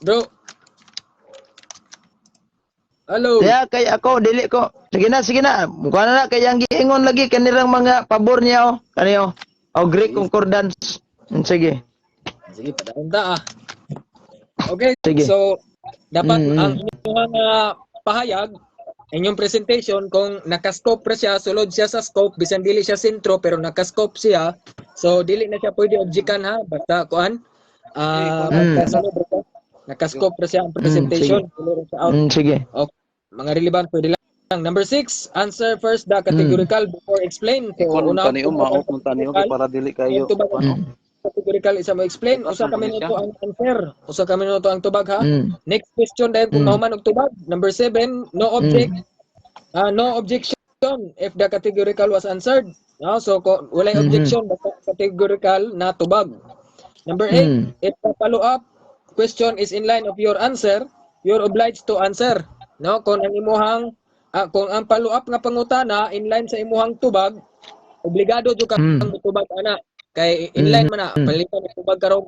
Speaker 2: Bro. Hello.
Speaker 5: Kaya kay ako dili ko. Sige na. Mukha na kay ang giingon lagi kanirang mga pabor niya Kaniyo. Greek concordance. Sige.
Speaker 2: Sige, padayon ta Okay,
Speaker 5: Sige.
Speaker 2: so dapat ang inyong pahayag, inyong presentation kung nakascope ra siya, sulod siya sa scope, bisan dili siya sentro pero nakascope siya, so dili na siya pwede objekan ha, basta kuan. Nakascope ra siya ang presentation, sulod siya out.
Speaker 5: Sige.
Speaker 2: Okay. Mga relevant pwede lang. Number 6, answer first the categorical before explain. So,
Speaker 1: Kon
Speaker 2: una,
Speaker 1: taniyo maot mo taniyo para dili kayo.
Speaker 2: categorical isa mo explain usa ka minuto ang answer, usa ka minuto ang tubag ha. Next question dahil kung mahuman og tubag. Number 7, no objection if the categorical was answered. No, so walay objection basta categorical na tubag. Number 8, if the follow-up question is in line of your answer, you're obliged to answer. No, kung ang imuhang kung ang follow-up nga pangutana in line sa imuhang tubag, obligado jud ka ang tubag ana. Kay in line man na palitan ng tubag karon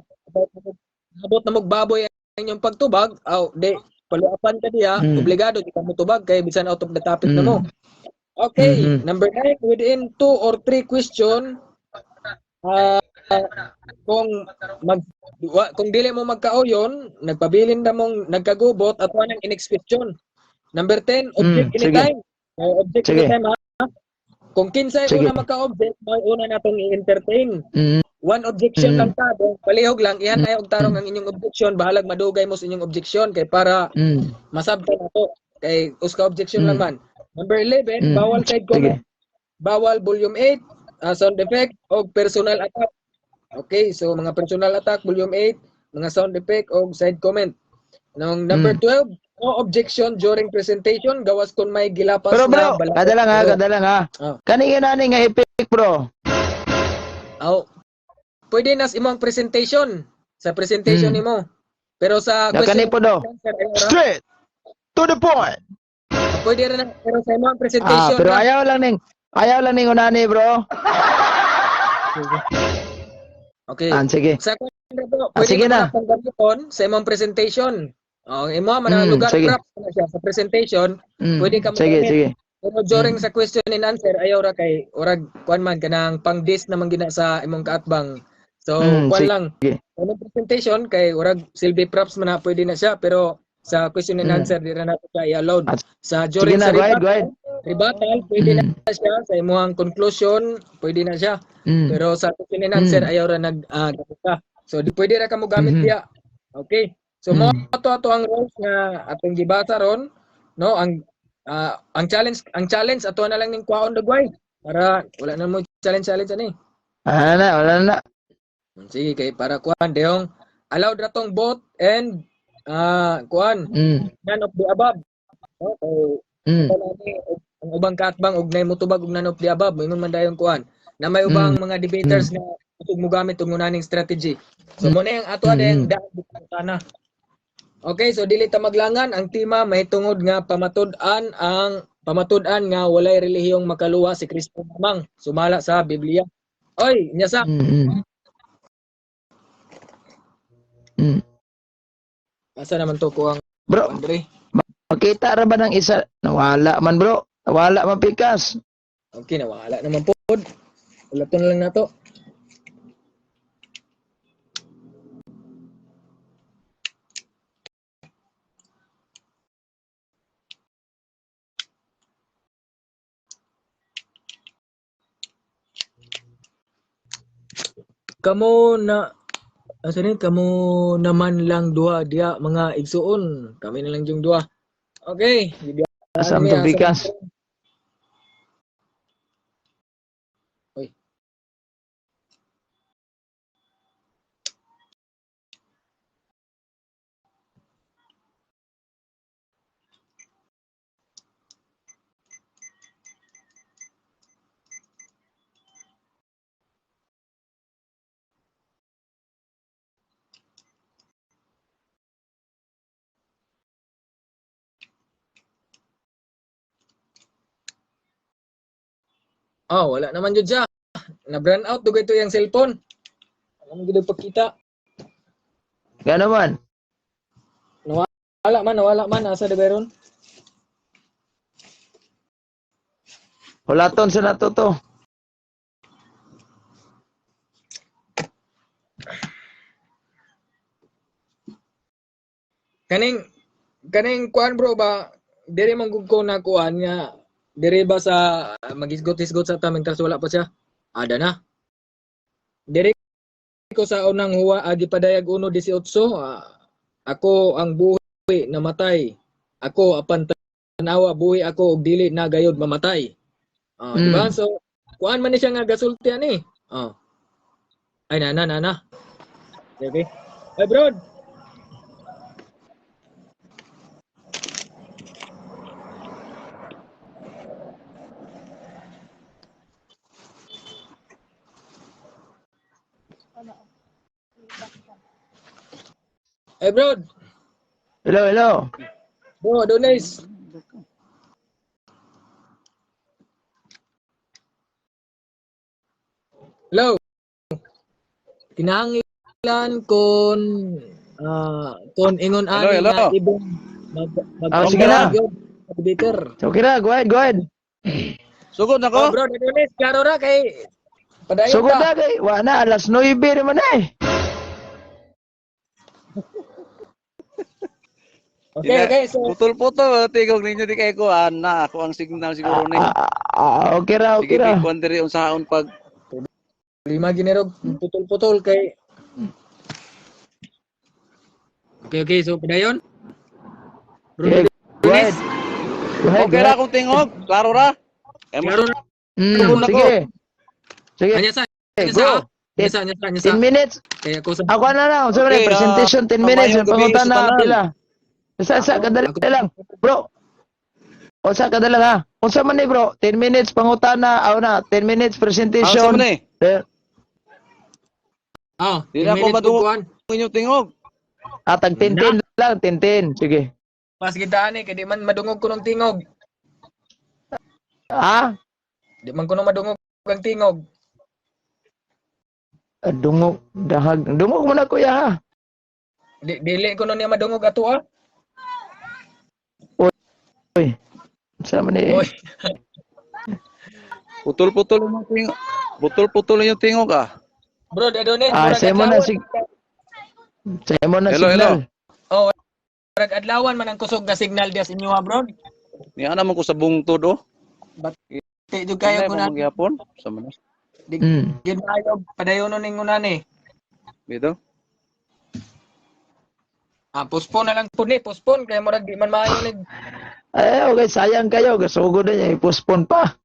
Speaker 2: abot na magbaboy ang inyong pagtubag, di follow-upan ka diya, obligado jud ka mo tubag kay bisan out of the topic na mo. Okay, number 9, within 2 or 3 question kung dili mo magkaoyon, nagpabilin na mong nagkagubot at wanang next question. Number 10, object anytime. Object anytime ha. Kung kinsay una magka-object, may una natong i-entertain. One objection lang ta, palihog lang, iyan ay og tarong ang inyong objection, bahalag madugay mo sa inyong objection kay para masabtan nato. Kay uska objection lang man. Number 11, bawal side comment. Bawal volume 8, sound effect o personal attack. Okay, so mga personal attack, volume 8, mga sound effect o side comment. Number 12, no objection during presentation, gawas kung may gilapas
Speaker 5: Pero bro,
Speaker 2: na
Speaker 5: kada lang ha. Kani nani nga epic bro.
Speaker 2: Pwede nas imong presentation sa presentation nimo. Pero sa question
Speaker 5: po do. Straight to the point.
Speaker 2: Pwede rin pero sa imong presentation.
Speaker 5: Pero ayaw lang ning unani bro.
Speaker 2: Okay.
Speaker 5: Sige.
Speaker 2: Sa question bro, pwede
Speaker 5: sige na.
Speaker 2: Gamiton sa imong presentation. Imo man lugar props na siya sa presentation, pwede ka mo
Speaker 5: Sige.
Speaker 2: Pero during sa question and answer ayaw ra kay orag kuan man kanang pang-dis naman gina sa imong kaatbang. So kuan lang. Ano presentation kay orag silbi props man na pwede na siya pero sa question and answer di ra nato siya i-allowed. Sa during sa rebuttal pwede na siya sa imong conclusion pwede na siya. Pero sa question and answer ayaw ra nag so di pwede ra ka mo gamit diya. Okay. So mo ato ang rules nga atong gibasa ron, no? Ang challenge ato na lang ning kwaon dagway para wala na mo challenge ani.
Speaker 5: Wala na.
Speaker 2: Sige kay para kuan deyong allowed ra tong both and kuan none of the above. Okay. ang ubang kaatbang og nay motubag og nanop di abab moingon man dayon kuan na may ubang mga debaters nga usog mo gamit og munaning strategy. So mo na yung ato adayang daan sana. Okay, so dili ta maglangan ang tema mahitungod nga pamatud-an nga walay relihiyong makaluwa si Kristo lamang sumala sa Biblia. Oy, nyasa. Asa naman to ko ang
Speaker 5: Bro,
Speaker 2: Andre?
Speaker 5: makita ra ba ng isa? Nawala man bro. Nawala man pikas.
Speaker 2: Okay, nawala naman pod. Ulaton lang nato. Kamo naman lang duha diya mga igsuon. Kami na lang yung duha. Okay,
Speaker 5: Asam to pikas.
Speaker 2: Oy. Oh, wala naman jud siya. Na-brand out dugay to yung cellphone. Alam mo gid pagkita.
Speaker 5: Gano man?
Speaker 2: Nawala man asa de bayron.
Speaker 5: Hulaton sa nato to.
Speaker 2: Kaning kuan bro ba diri man gud ko na kuan nga diri ba sa magisgot-isgot sa tamin tas wala pa siya. Ada na. Diri ko sa unang huwa agi padayag 1:18 ako ang buhi namatay. Ako apan tanawa buhi ako og dili na gayud mamatay. Di ba? So kuan man ni siya nga gasulti ani. Ay na. Okay. Hey bro. Hey bro.
Speaker 5: Hello.
Speaker 2: Bro, Adonis. Hello. Kinahanglan kon ingon ani
Speaker 1: Hello.
Speaker 2: nga ibong
Speaker 5: Sige na.
Speaker 2: Debater.
Speaker 5: Okay na, go ahead.
Speaker 1: Sugod na ko?
Speaker 2: Bro, Adonis, klaro ra kay padayon
Speaker 5: Sugod
Speaker 2: ta.
Speaker 5: na kay wa na alas 9 naman eh.
Speaker 2: Okay, so
Speaker 1: Putol-putol tigog ninyo di kay ko na ako ang signal siguro ni.
Speaker 5: Okay ra.
Speaker 1: Sige, kuan diri unsaon pag
Speaker 2: lima ginerog putol-putol kay Okay, so padayon. Bro,
Speaker 5: Okay, go
Speaker 2: Adonis.
Speaker 5: ahead.
Speaker 1: okay ra akong tingog, klaro ra.
Speaker 2: Klaro ra.
Speaker 5: Sige.
Speaker 2: Anya sa
Speaker 5: Go.
Speaker 2: Anya
Speaker 5: 10 minutes.
Speaker 2: Kaya ko sa
Speaker 5: Ako na lang. Sa
Speaker 1: Okay,
Speaker 5: presentation 10 minutes.
Speaker 1: mamayong gabi
Speaker 5: Pangutan
Speaker 1: sa
Speaker 5: na
Speaker 1: tanan.
Speaker 5: pila. Sa kadali lang. Bro. O sa kadali lang ha. Unsa man ni bro? 10 minutes pangutana. Aw na. 10 minutes
Speaker 1: Ang
Speaker 5: presentation.
Speaker 1: sa man eh. Di na ako
Speaker 2: minutes
Speaker 1: madungog
Speaker 2: kuan.
Speaker 1: inyong tingog.
Speaker 5: Tag 10 lang. 10. Sige.
Speaker 2: Pas gitaan kay di man madungog ko ng tingog.
Speaker 5: Ha?
Speaker 2: Di man ko na madungog ang tingog.
Speaker 5: Dungog. Dahag. Dungog mo na kuya ha.
Speaker 2: Dili ko na niya madungog ato
Speaker 5: Uy. Sa man ni.
Speaker 2: Oy.
Speaker 1: Putol-putol inyong tingog. Putol-putol inyong tingog
Speaker 2: Bro, Adonis,
Speaker 5: Sa mo na Sa mo na
Speaker 1: Hello.
Speaker 5: signal.
Speaker 2: Oh, murag adlawan man ang kusog nga signal dias inyo bro.
Speaker 1: Ni ana man ko sa bungtod
Speaker 2: Ti jud kayo ko na.
Speaker 1: Magyapon sa man.
Speaker 2: Gid maayo padayon ning unani.
Speaker 1: Dito.
Speaker 2: Postpone na lang po ni, postpone kay murag di man maayo ni.
Speaker 5: Okay, sayang kayo. Gasugod na niya. I-postpone pa.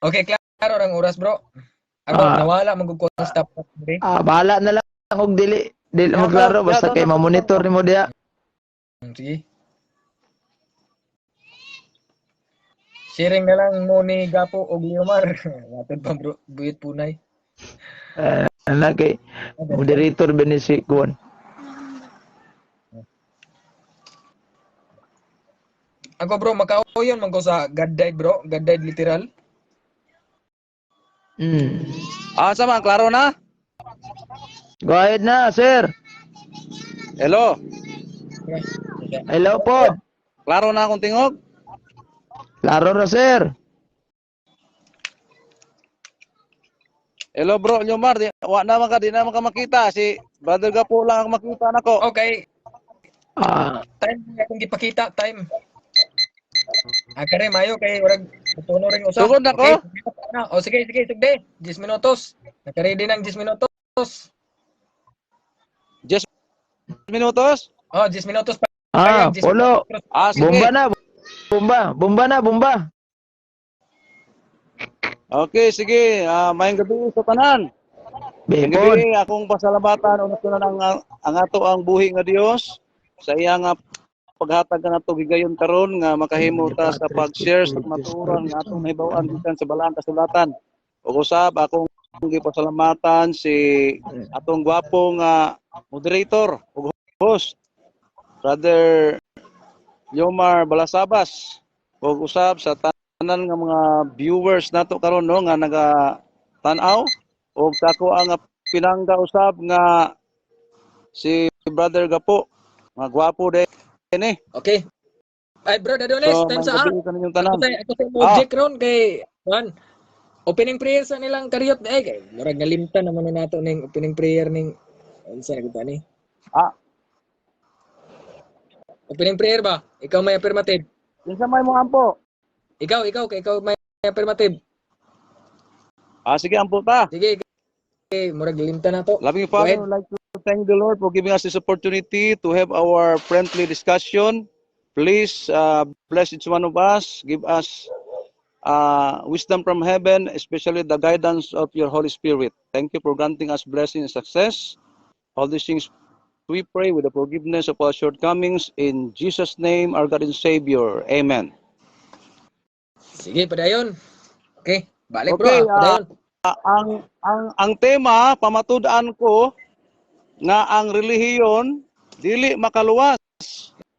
Speaker 2: Okay, klaro rang oras bro. Ako nawala magugko sa stop diri.
Speaker 5: Bahala na lang og dili mo klaro basta kay ma-monitor nimo diha.
Speaker 2: Sige. Sharing na lang mo ni Gapo o Guiomar. Matod pa bro, buhit punay.
Speaker 5: Anak kay moderator ba ni si Kuan?
Speaker 2: Ako bro, Macau yun man ko sa God died bro, God died literal.
Speaker 1: Sama, klaro na?
Speaker 5: Go ahead na, sir.
Speaker 1: Hello.
Speaker 5: Hello po.
Speaker 1: Klaro na akong tingog?
Speaker 5: Klaro na, sir.
Speaker 1: Hello bro, Yomar, wa naman ka, di naman ka makita. Si Brother Gapo lang ang makita nako.
Speaker 2: Okay,
Speaker 5: Ah,
Speaker 2: time akong gipakita, time. Kare mayo kay urag tuno ring usa.
Speaker 1: Sugod na ko?
Speaker 2: Okay. O sige, sugde. 10 minutos. Naka-ready ng 10 minutos.
Speaker 1: 10 minutos?
Speaker 2: Oh, 10 minutos pa. yan, 10
Speaker 5: Polo.
Speaker 2: minutos.
Speaker 1: Sige.
Speaker 5: Bomba na.
Speaker 1: Okay, sige. Mayang gabi sa tanan. Mayang
Speaker 5: Bepod.
Speaker 1: gabi, akong pasalamatan unastunan ang ato ang buhi nga Dios sa iya nga paghatag nga nato gigayon karon nga makahimo ta sa pag-share sa maturon nga atong nahibaw-an gikan sa balaang kasulatan. Ug usab akong gipasalamatan si atong gwapong moderator ug host Brother Yomar Balasabas ug usab sa tanan nga mga viewers nato karon no nga naga tan-aw ug ako ang pinangga usab nga si Brother Gapo nga gwapo din
Speaker 2: Okay. Ay bro, Dadones, time sa
Speaker 1: gabi ka ninyong tanan.
Speaker 2: Ako sa object ron kay Juan. Opening prayer sa nilang karyot kay murag nalimtan naman na nato ning opening prayer ning unsa na ni?
Speaker 1: Ah,
Speaker 2: Opening prayer ba? Ikaw may affirmative.
Speaker 1: kinsa may mo ampo?
Speaker 2: Ikaw may affirmative.
Speaker 1: Sige ampo ta.
Speaker 2: Sige, murag limtan na to.
Speaker 1: Loving
Speaker 2: Go
Speaker 1: Father,
Speaker 2: ahead.
Speaker 1: I'd like to thank the Lord for giving us this opportunity to have our friendly discussion. Please bless each one of us. Give us wisdom from heaven, especially the guidance of your Holy Spirit. Thank you for granting us blessing and success. All these things we pray with the forgiveness of our shortcomings. In Jesus' name, our God and Savior. Amen.
Speaker 2: Sige, padayon. Okay, balik
Speaker 1: Okay,
Speaker 2: bro. Padayon.
Speaker 1: ang tema pamatud-an ko nga ang relihiyon dili makaluwas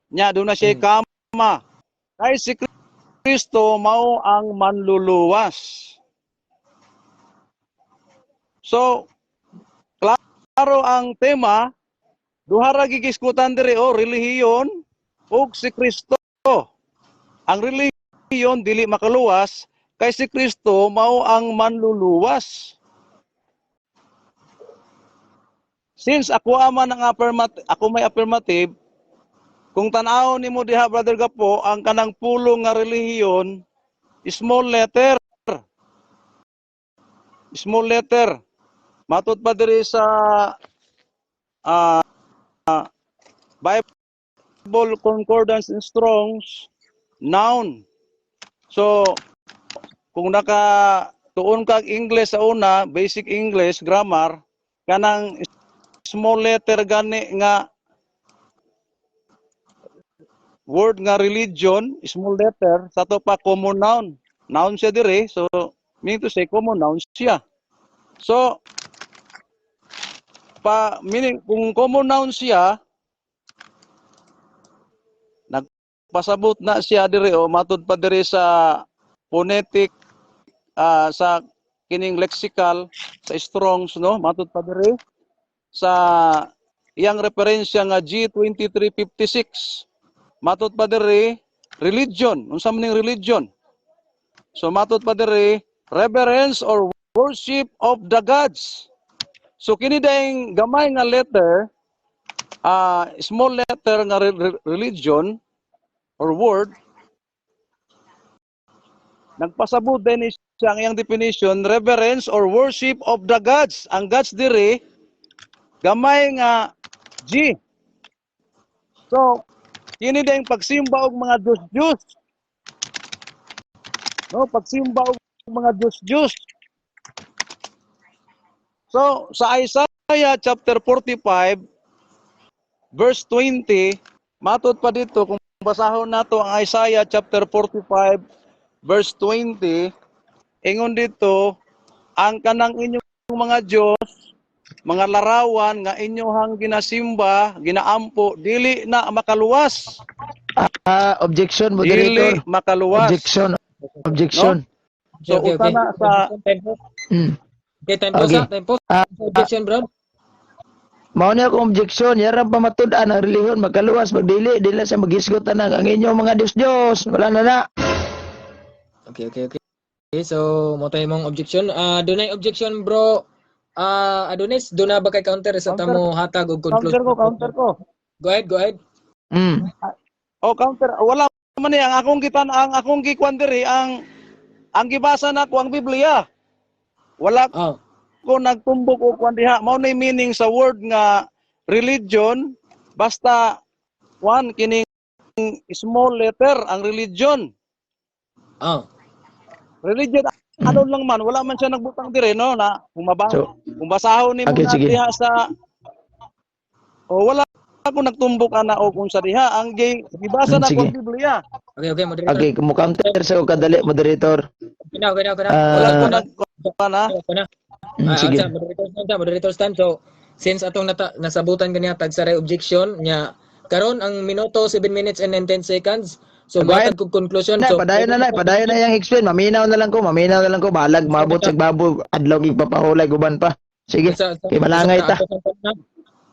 Speaker 1: nya do na siya kama kay si Kristo mao ang manluluwas. So klaro ang tema, duha ra gigiskutan diri relihiyon ug si Kristo. Ang relihiyon dili makaluwas kay si Kristo mao ang manluluwas. Since ako may affirmative, kung tan-aw nimo diha Brother Gapo, ang kanang pulong nga relihiyon, small letter. Small letter. Matud pa diri sa Bible Concordance in Strong's, noun. So, kung tuon kag English sa una, basic English, grammar, kanang small letter gani nga word nga religion, small letter, sa to pa common noun. Noun siya dire, so meaning to say common noun siya. So, meaning kung common noun siya, nagpasabot na siya dire matud pa dire sa phonetic sa kining lexical sa Strong's no, matud pa dire sa iyang referensya nga G2356. Matud pa diri religion, unsa man ning religion? So matud pa diri reverence or worship of the gods. So kini daing gamay nga letter, small letter nga religion or word, nagpasabot din siya ang iyang definition, reverence or worship of the gods. Ang gods diri gamay nga G. So, kini dayang pagsimba og mga Diyos-Diyos. No, pagsimba og mga Diyos-Diyos. So, sa Isaiah chapter 45 verse 20, matud pa dito kung basahon nato ang Isaiah chapter 45 verse 20, ingon dito, ang kanang inyong mga Diyos, mga larawan nga inyohang ginasimba, ginaampo, dili na makaluwas.
Speaker 5: Objection,
Speaker 1: Dili
Speaker 5: moderator.
Speaker 1: makaluwas.
Speaker 5: Objection.
Speaker 1: No?
Speaker 5: Objection.
Speaker 1: So,
Speaker 2: Okay.
Speaker 1: usa na sa...
Speaker 5: Mm.
Speaker 2: Okay, time pause
Speaker 5: Okay.
Speaker 2: ha. Time pause.
Speaker 5: Ah,
Speaker 2: Objection, bro.
Speaker 5: Mao ni akong objection, yara pa matud-an ang relihiyon magkaluwas magdili dili sa magisgot na ang inyong mga Dios. Wala na na.
Speaker 2: Okay. Okay, so mo tayo mong objection. Dunay objection, bro. Adonis, doon na ba kay counter sa
Speaker 1: Counter.
Speaker 2: tamo hatag og conclusion?
Speaker 1: Counter ko.
Speaker 2: Go ahead.
Speaker 5: Mm.
Speaker 1: Counter. Wala man ang akong gikuan diri, ang gibasa na ko ang Biblia. Wala
Speaker 2: Oh.
Speaker 1: ko nagtumbok og kuan diha. Mao nay meaning sa word nga religion, basta kuan kining small letter ang religion.
Speaker 2: Oh.
Speaker 1: Religion ano lang man, wala man siya nagbutang dire no na
Speaker 5: So,
Speaker 1: kung basahon nimo
Speaker 5: okay,
Speaker 1: na
Speaker 5: sige.
Speaker 1: diha sa wala ako nagtumbok ana o kung sa diha ang gibasa na ko ang
Speaker 5: Sige.
Speaker 1: Biblia.
Speaker 2: Okay, moderator.
Speaker 5: Okay, mo counter sa kadali moderator.
Speaker 2: Okay na.
Speaker 1: Wala ko
Speaker 5: Ah,
Speaker 1: nagkuan na.
Speaker 5: sige.
Speaker 2: Moderator's time. So, since atong nasabutan ganiya tag sa objection nya karon ang minuto 7 minutes and 10 seconds. So,
Speaker 5: Go ahead.
Speaker 2: matag kog conclusion.
Speaker 5: Na,
Speaker 2: So,
Speaker 5: padayon na yang explain. Maminaw na lang ko. Balag, mabot sa babo. Adlaw igpapahulay, guban pa. Sige. Kay malangay ta.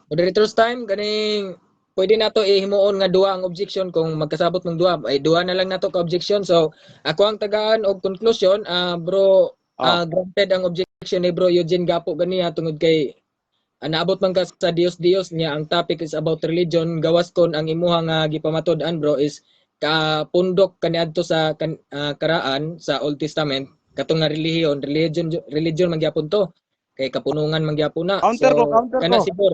Speaker 2: Moderator's time, ganing pwede nato ihimuon nga duha ang objection kung magkasabot ng duha. Ay duha na lang nato ka objection. So, ako ang tagaan og conclusion, bro, granted ang objection ni bro Eugene Gapo ganiya tungod kay naabot man ka sa Dios niya. Ang topic is about religion. Gawas kon ang imuha nga gipamatud-an bro is pundok kaniadto sa karaan sa Old Testament katong nga religion man gyapon to kay kapunungan man gyapon na.
Speaker 1: Counter ko.
Speaker 2: Kana siguro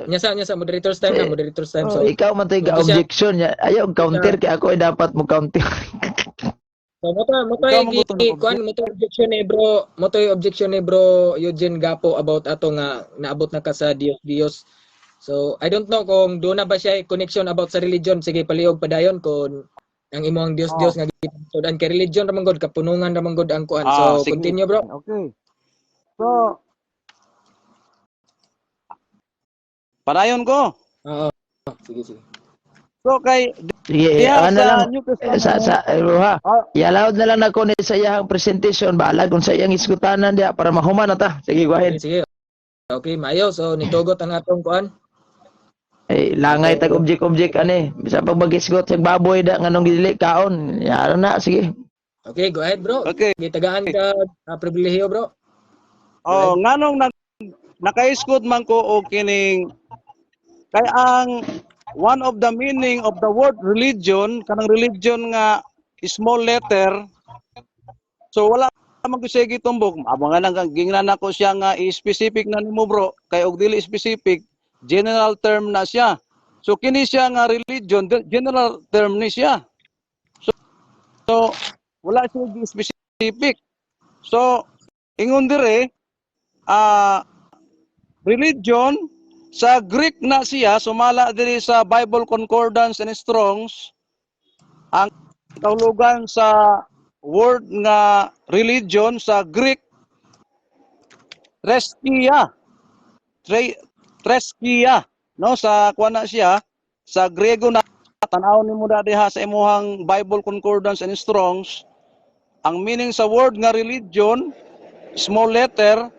Speaker 2: nya sa moderator's time na moderator's time. So
Speaker 5: Ikaw man tayo objection niya. Ayaw counter kay ako ay dapat mo counter.
Speaker 2: So mo
Speaker 1: Ikaw ang butang ng
Speaker 2: kuan mo objection ni bro Eugene Gapo about ato nga naabot na ka sa Dios. So I don't know kung doon na ba siya connection about sa religion. Sige palihog padayon kung ang imong Dios nga gipamatud-an kay religion ra man gud kapunungan ra man gud ang kuan. So
Speaker 1: sige.
Speaker 2: continue bro.
Speaker 1: Okay. So padayon ko.
Speaker 2: Oo. Sige.
Speaker 1: So kay
Speaker 5: Sige,
Speaker 1: diha
Speaker 5: ano lang.
Speaker 1: sa New Testament.
Speaker 5: Ruha.
Speaker 1: Ah,
Speaker 5: I-allowed na lang ako ni sa iyang presentation. Balag kung sa iyang iskutanan diya para mahuman na ta. Sige, go ahead.
Speaker 2: Sige. Okay, mayo. So nitugot ang atong kuan.
Speaker 5: Langay tag object ani. Bisa pag magisgot sa baboy da nganong dili kaon. Yara na, sige.
Speaker 2: Okay, go ahead bro.
Speaker 1: Okay.
Speaker 2: Gitagaan ka pribilehiyo bro.
Speaker 1: nganong nakaiskot man ko og kining kay ang one of the meaning of the word religion kanang religion nga small letter. So wala man ko siya gitumbok. Amo nga nang gingnan ako siya nga i-specific na nimo bro kay og dili specific. General term na siya. So kini siya nga religion, general term ni siya. So wala siya specific. So ingon dire religion sa Greek na siya sumala diri sa Bible Concordance and Strong's ang kahulugan sa word nga religion sa Greek Treskia, no, sa kuan na siya sa Grego na tan-aw nimo diha sa imuhang Bible Concordance and Strong's ang meaning sa word nga religion small letter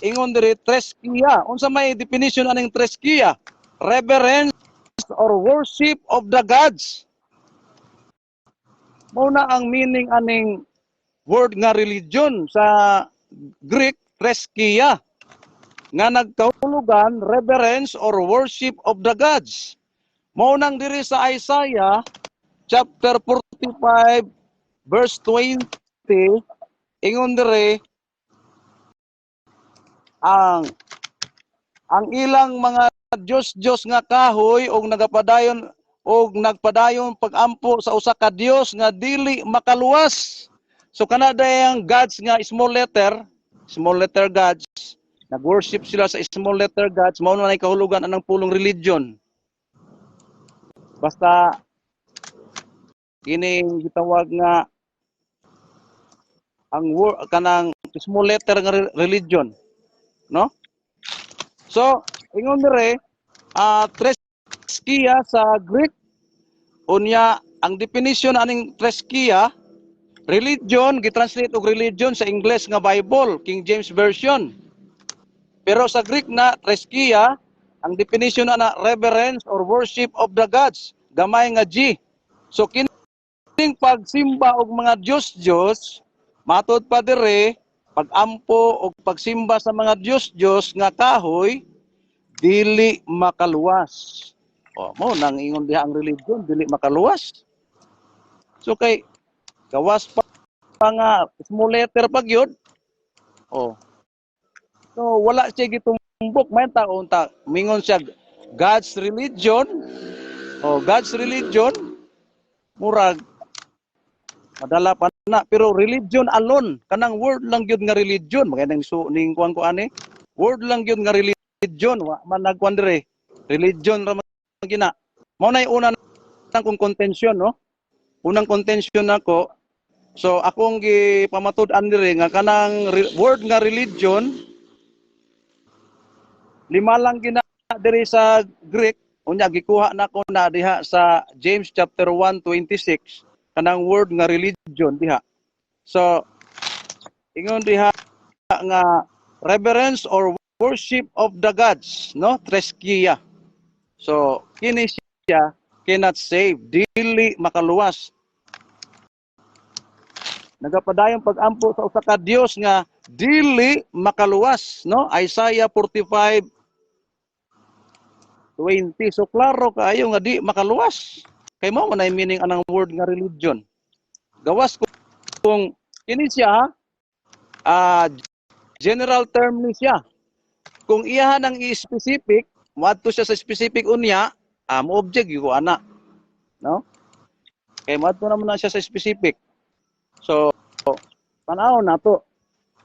Speaker 1: ingon diri treskia. Unsa may definition aning treskia? Reverence or worship of the gods. Mao na ang meaning aning word nga religion sa Greek treskia nga nagkahulugan reverence or worship of the gods. Mao nang diri sa Isaiah chapter 45 verse 20 ingon diri ang ilang mga Diyos nga kahoy og nagpadayon pagampo sa usa ka Dios nga dili makaluwas. So kanada ang gods nga small letter gods. Nag-worship sila sa small letter gods, mao na kahulugan anang pulong religion. Basta kining gitawag nga ang kanang small letter nga religion, no? So ingon dire treskia sa Greek unya ang definition aning treskia religion gitranslate og religion sa English nga Bible King James version. Pero sa Greek na treskia ang definition na reverence or worship of the gods, gamay nga G. So kining pagsimba og mga Diyos matod pa dire pagampo og pagsimba sa mga Diyos nga kahoy dili makaluwas. Mo nang ingon diha ang religion dili makaluwas. So kay gawas pa nga small letter pa gyud. So wala siya gitumbok may taon ta mingon siya God's religion. God's religion murag madala pa na pero religion alone kanang word lang gyud nga religion magandang ning kuan ko ani word lang gyud nga religion wa man nagkuan dire religion ra gina. Mao nay una nang kong contention no. Unang contention nako. So akong gipamatud-an dire nga kanang word nga religion lima lang gina diri sa Greek unya gikuha nako na diha sa James chapter 1:26 kanang word nga religion diha. So ingon diha nga reverence or worship of the gods no treskia. So kini siya cannot save dili makaluwas. Nagapadayon pagampo sa usa ka Dios nga dili makaluwas no Isaiah 45:20. So klaro kaayo nga di makaluwas. Kay mao man ay meaning anang word nga religion. Gawas kung kini siya general term ni siya. Kung iyahan ang i-specific, moadto siya sa specific unya, mo object gyud ana. No? Kay moadto naman na siya sa specific. So tanaw nato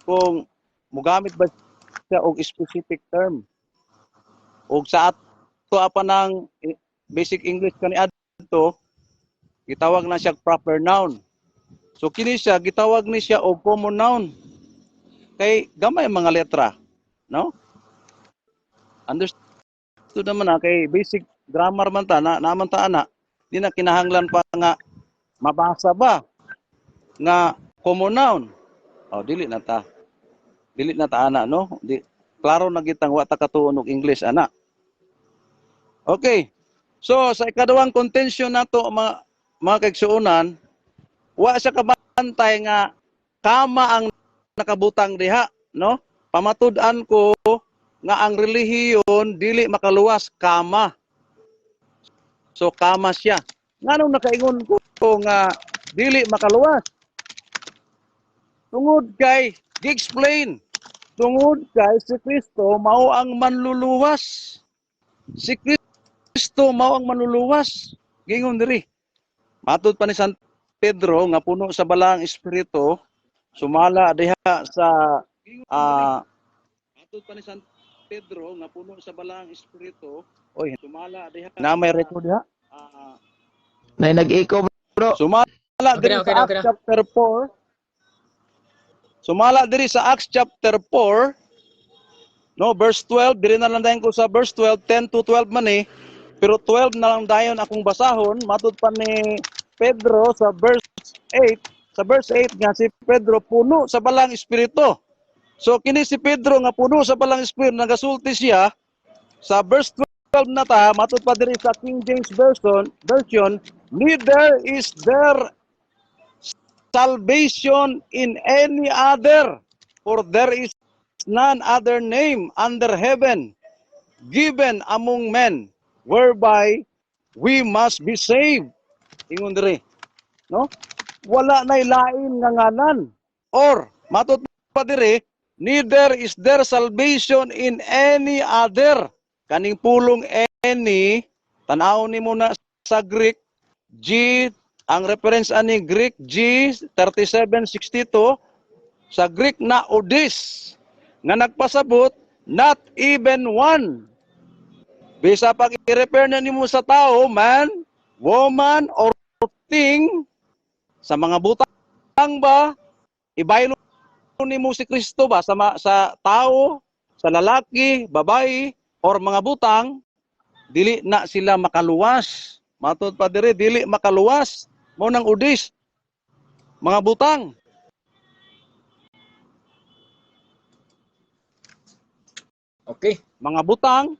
Speaker 1: kung mogamit ba siya og specific term. Og sa ato apa ng basic English kani adto gitawag na siya proper noun. So kini siya gitawag ni siya og common noun. Kay gamay mga letra, no? Understood naman na kay basic grammar man ta naman ta ana. Di na kinahanglan pa nga mabasa ba nga common noun. Dili na ta. Dili na ta ana no? Klaro na gitang wa ta katuon og English ana. Okay. So sa ikaduhang contention nato mga kaigsuonan, wa siya kabantay nga kama ang nakabutang diha, no? Pamatud-an ko nga ang relihiyon dili makaluwas kama. So kama siya. Nganong nakaingon ko nga dili makaluwas? Tungod kay gi-explain. Tungod kay si Kristo mao ang manluluwas. Si Kristo mao ang manluluwas. Gingon diri. Matud pa ni San Pedro nga puno sa balang espiritu sumala diha sa matud pa ni San Pedro nga puno sa balang espiritu sumala diha na may record diha
Speaker 5: Nay nag-echo bro.
Speaker 1: Sumala diri sa Acts chapter 4. Sumala diri sa Acts chapter 4 no verse 12 diri na lang dayon ko sa verse 12 10 to 12 man pero 12 na lang dayon akong basahon matud pa ni Pedro sa verse 8 nga si Pedro puno sa balang espiritu. So kini si Pedro nga puno sa balang espiritu nagasulti siya sa verse 12 na ta matud pa diri sa King James version neither is there salvation in any other, for there is none other name under heaven given among men whereby we must be saved. Ingon diri, no? Wala nay lain nga ngalan or matud pa diri neither is there salvation in any other. Kaning pulong any tan-aw nimo na sa Greek G. Ang reference ani Greek G 3762 sa Greek na odis nga nagpasabot not even one. Bisa pag i-refer na nimo sa tao, man, woman or thing sa mga butang ba ibaylo nimo si Kristo ba sa tao, sa lalaki, babae or mga butang dili na sila makaluwas. Matod pa diri dili makaluwas mo nang udis mga butang.
Speaker 2: Okay.
Speaker 1: Mga butang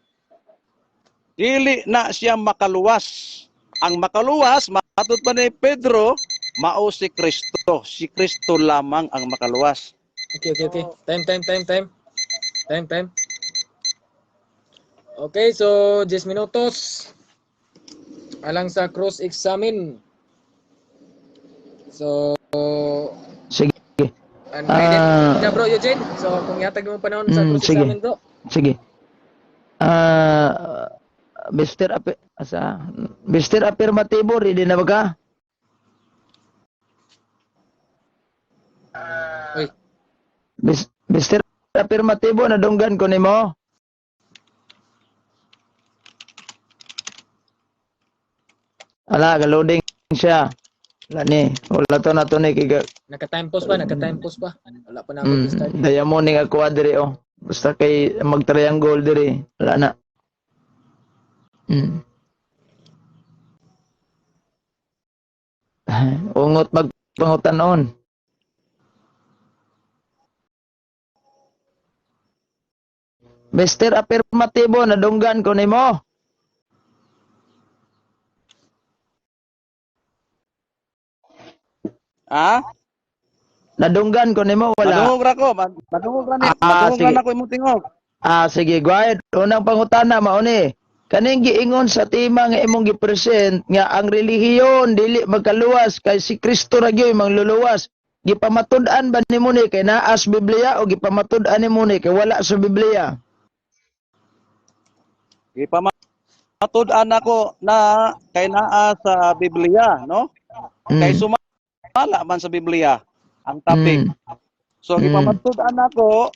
Speaker 1: dili na siya makaluwas. Ang makaluwas matod pa ni Pedro mao si Kristo. Si Kristo lamang ang makaluwas.
Speaker 2: Okay. Time. Okay, so 10 minutos. Alang sa cross-examine. So,
Speaker 5: Sige.
Speaker 2: ready na bro, Eugene? So, kung yatag mo panahon sa
Speaker 5: sige.
Speaker 2: cross-examine bro.
Speaker 5: Sige. Mr. Affirmativo, ready na ba ka?
Speaker 2: Uy,
Speaker 5: Mr. Affirmativo, nadunggan ko nimo. Ala, loading siya. Wala ni. Wala to na to ni.
Speaker 2: naka-time pause pa? Wala pa na ako start.
Speaker 5: Diamond nga kuha diri oh. Basta kay mag-triangle diri. Wala na. Ungot magpangutanon. Mr. Affirmativo, nadunggan ko nimo.
Speaker 1: Ha?
Speaker 5: Nadunggan ko nimo wala.
Speaker 1: Madungog ra ko. Madungog ra ni. Madungog
Speaker 5: sige.
Speaker 1: ra ko imong tingog.
Speaker 5: Sige, go ahead. Unang pangutana mao ni. Kaning giingon sa tema nga imong gipresent nga ang relihiyon dili magkaluwas kay si Kristo ra gyud mangluluwas. Gipamatud-an ba nimo ni kay naa sa Biblia o gipamatud-an nimo ni kay wala sa Biblia?
Speaker 1: Ipamatud-an ako na kay naa sa Biblia, no? Kay sumala man sa Biblia ang topic. So gipamatud-an ako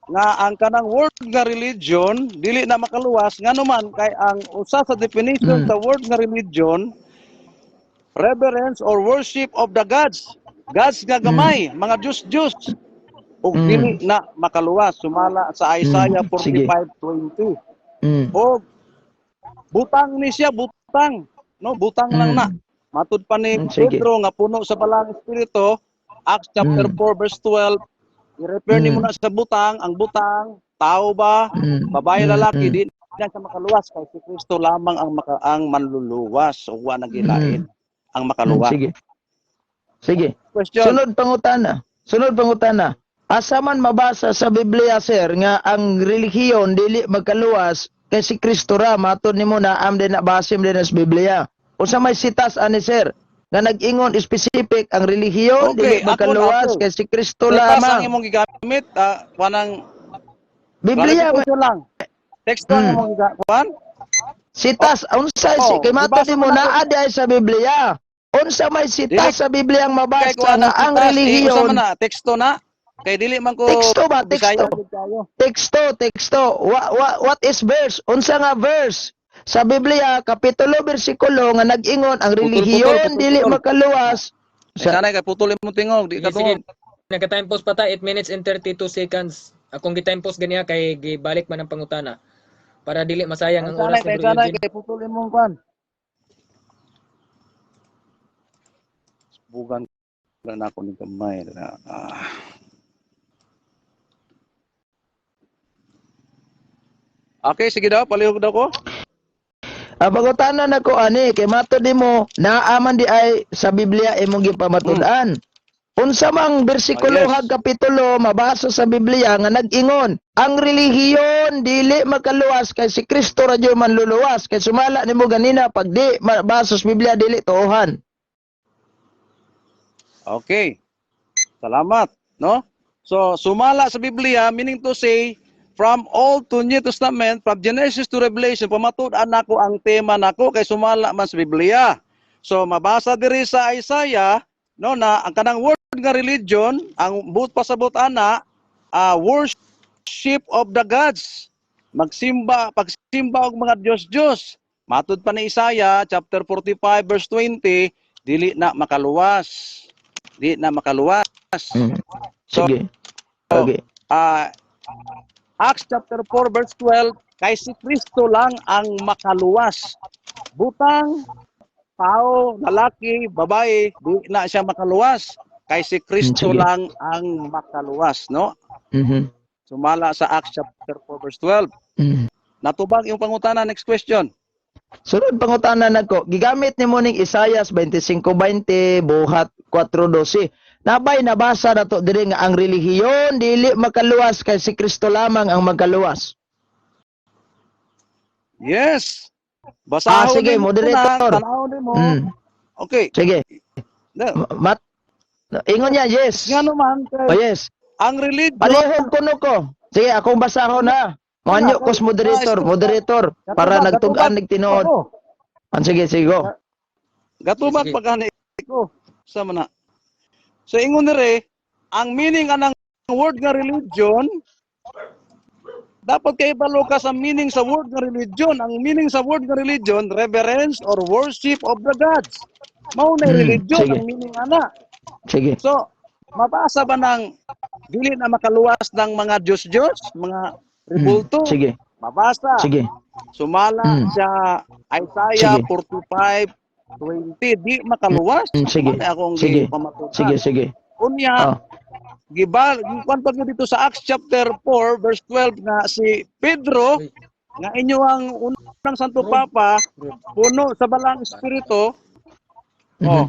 Speaker 1: nga ang kanang word nga religion dili na makaluwas nganuman kay ang usa sa definition sa word nga religion reverence or worship of the gods nga gamay mga Diyos ug dili na makaluwas sumala sa Isaiah 45:20 o butang ni siya butang lang na matud pa ni Pedro nga puno sa balang espiritu Acts chapter 4 verse 12 i-refer ni mo na sa butang, ang butang, tao ba, babae, lalaki, di na siya makaluwas kay si Kristo lamang ang manluluwas o wa nagilain ang makaluwas.
Speaker 5: Sige.
Speaker 1: Question.
Speaker 5: Sunod pangutana. Asa man mabasa sa Biblia sir nga ang relihiyon dili magkaluwas kay si Kristo ra matud nimo na am din na basim din sa Biblia. Usa may sitas ani sir nga nag-ingon specific ang relihiyon dili magkaluwas kay si Kristo lamang.
Speaker 1: Ang imong gigamit kanang
Speaker 5: Biblia
Speaker 1: lang. Teksto ang imong gigamit.
Speaker 5: Sitas unsay kay matud nimo naa diay sa Biblia. Unsa may sitas sa Biblia ang mabasa nga ang relihiyon
Speaker 1: teksto na kay dili man ko
Speaker 5: teksto ba teksto what is verse unsa nga verse sa Biblia kapitulo bersikulo nga nag-ingon ang relihiyon dili makaluwas
Speaker 1: sana kay putol imong tingog di ka tungod.
Speaker 2: Naka-time pause pa ta 8 minutes and 32 seconds. Akong gi-time pause ganiya kay gibalik man ang pangutana para dili masayang ang oras ni Bro Eugene.
Speaker 1: Kay putol imong kwan. Bugan na ako ni kamay na. Okay, sige daw, palihog daw ko.
Speaker 5: Pangutanan nako ani kay matud nimo naaman di ay sa Biblia imong gipamatud-an. Unsa mang bersikulo hag kapitulo mabasa sa Biblia nga nag-ingon ang relihiyon dili makaluwas kay si Kristo ra gyud manluluwas kay sumala nimo ganina pag di mabasa sa Biblia dili tuohan.
Speaker 1: Okay. Salamat, no? So, sumala sa Biblia meaning to say from Old to New Testament, from Genesis to Revelation, pamatud-an nako ang tema nako kay sumala man sa Biblia. So, mabasa diri sa Isaiah, no, na ang kanang word nga religion, ang pasabot ana, worship of the gods. Pagsimba og mga Diyos. Matud pa ni Isaiah, chapter 45, verse 20, dili na makaluwas. di na makaluwas.
Speaker 5: Mm.
Speaker 1: So,
Speaker 5: Sige. Okay.
Speaker 1: Acts chapter 4 verse 12, kay si Kristo lang ang makaluwas. Butang, tao, lalaki, babae, di na siya makaluwas. Kay si Kristo
Speaker 5: Sige.
Speaker 1: lang ang makaluwas, no?
Speaker 5: Mhm.
Speaker 1: Sumala sa Acts chapter 4 verse 12.
Speaker 5: Mm.
Speaker 1: Natubag yung pangutana. Next question.
Speaker 5: Sunod pangutanan nako, gigamit ni mo ning Isaias 25:20 buhat 4:12. Nabay nabasa nato diri nga ang relihiyon dili makaluwas kay si Kristo lamang ang magkaluwas.
Speaker 1: Yes. Basahon
Speaker 5: Sige,
Speaker 1: din mo
Speaker 5: moderator.
Speaker 1: na, tanawon din mo.
Speaker 5: Mm.
Speaker 1: Okay.
Speaker 5: Sige.
Speaker 1: Na-
Speaker 5: Mat ingon niya, yes.
Speaker 1: Nga naman,
Speaker 5: Oh, yes.
Speaker 1: ang religion,
Speaker 5: Palihog kuno ko. Sige, akong basahon na. Manyo kos moderator para nagtug-an nig tinuod. Sige, sige go.
Speaker 1: Gatubag
Speaker 2: Sige.
Speaker 1: pagkani ko. Sa mana. So ingon nire, ang meaning anang word nga religion, dapat kay balo ka sa meaning sa word nga religion. Ang meaning sa word nga religion, reverence or worship of the gods. Mao na religion
Speaker 5: sige.
Speaker 1: ang meaning ana.
Speaker 5: Sige.
Speaker 1: So, mabasa ba ng dili na makaluwas ng mga Diyos-Diyos, mga rebulto?
Speaker 5: Sige.
Speaker 1: Mabasa.
Speaker 5: Sige.
Speaker 1: Sumala sa Isaiah
Speaker 5: Sige.
Speaker 1: 45:20, di makaluwas.
Speaker 5: Sige.
Speaker 1: Mali akong
Speaker 5: Sige.
Speaker 1: gipamatukan.
Speaker 5: Sige, sige.
Speaker 1: Unya,
Speaker 5: Oh.
Speaker 1: gikwento nyo dito sa Acts chapter 4 verse 12 nga si Pedro nga inyo ang unang Santo Papa puno sa balang espiritu. Oh.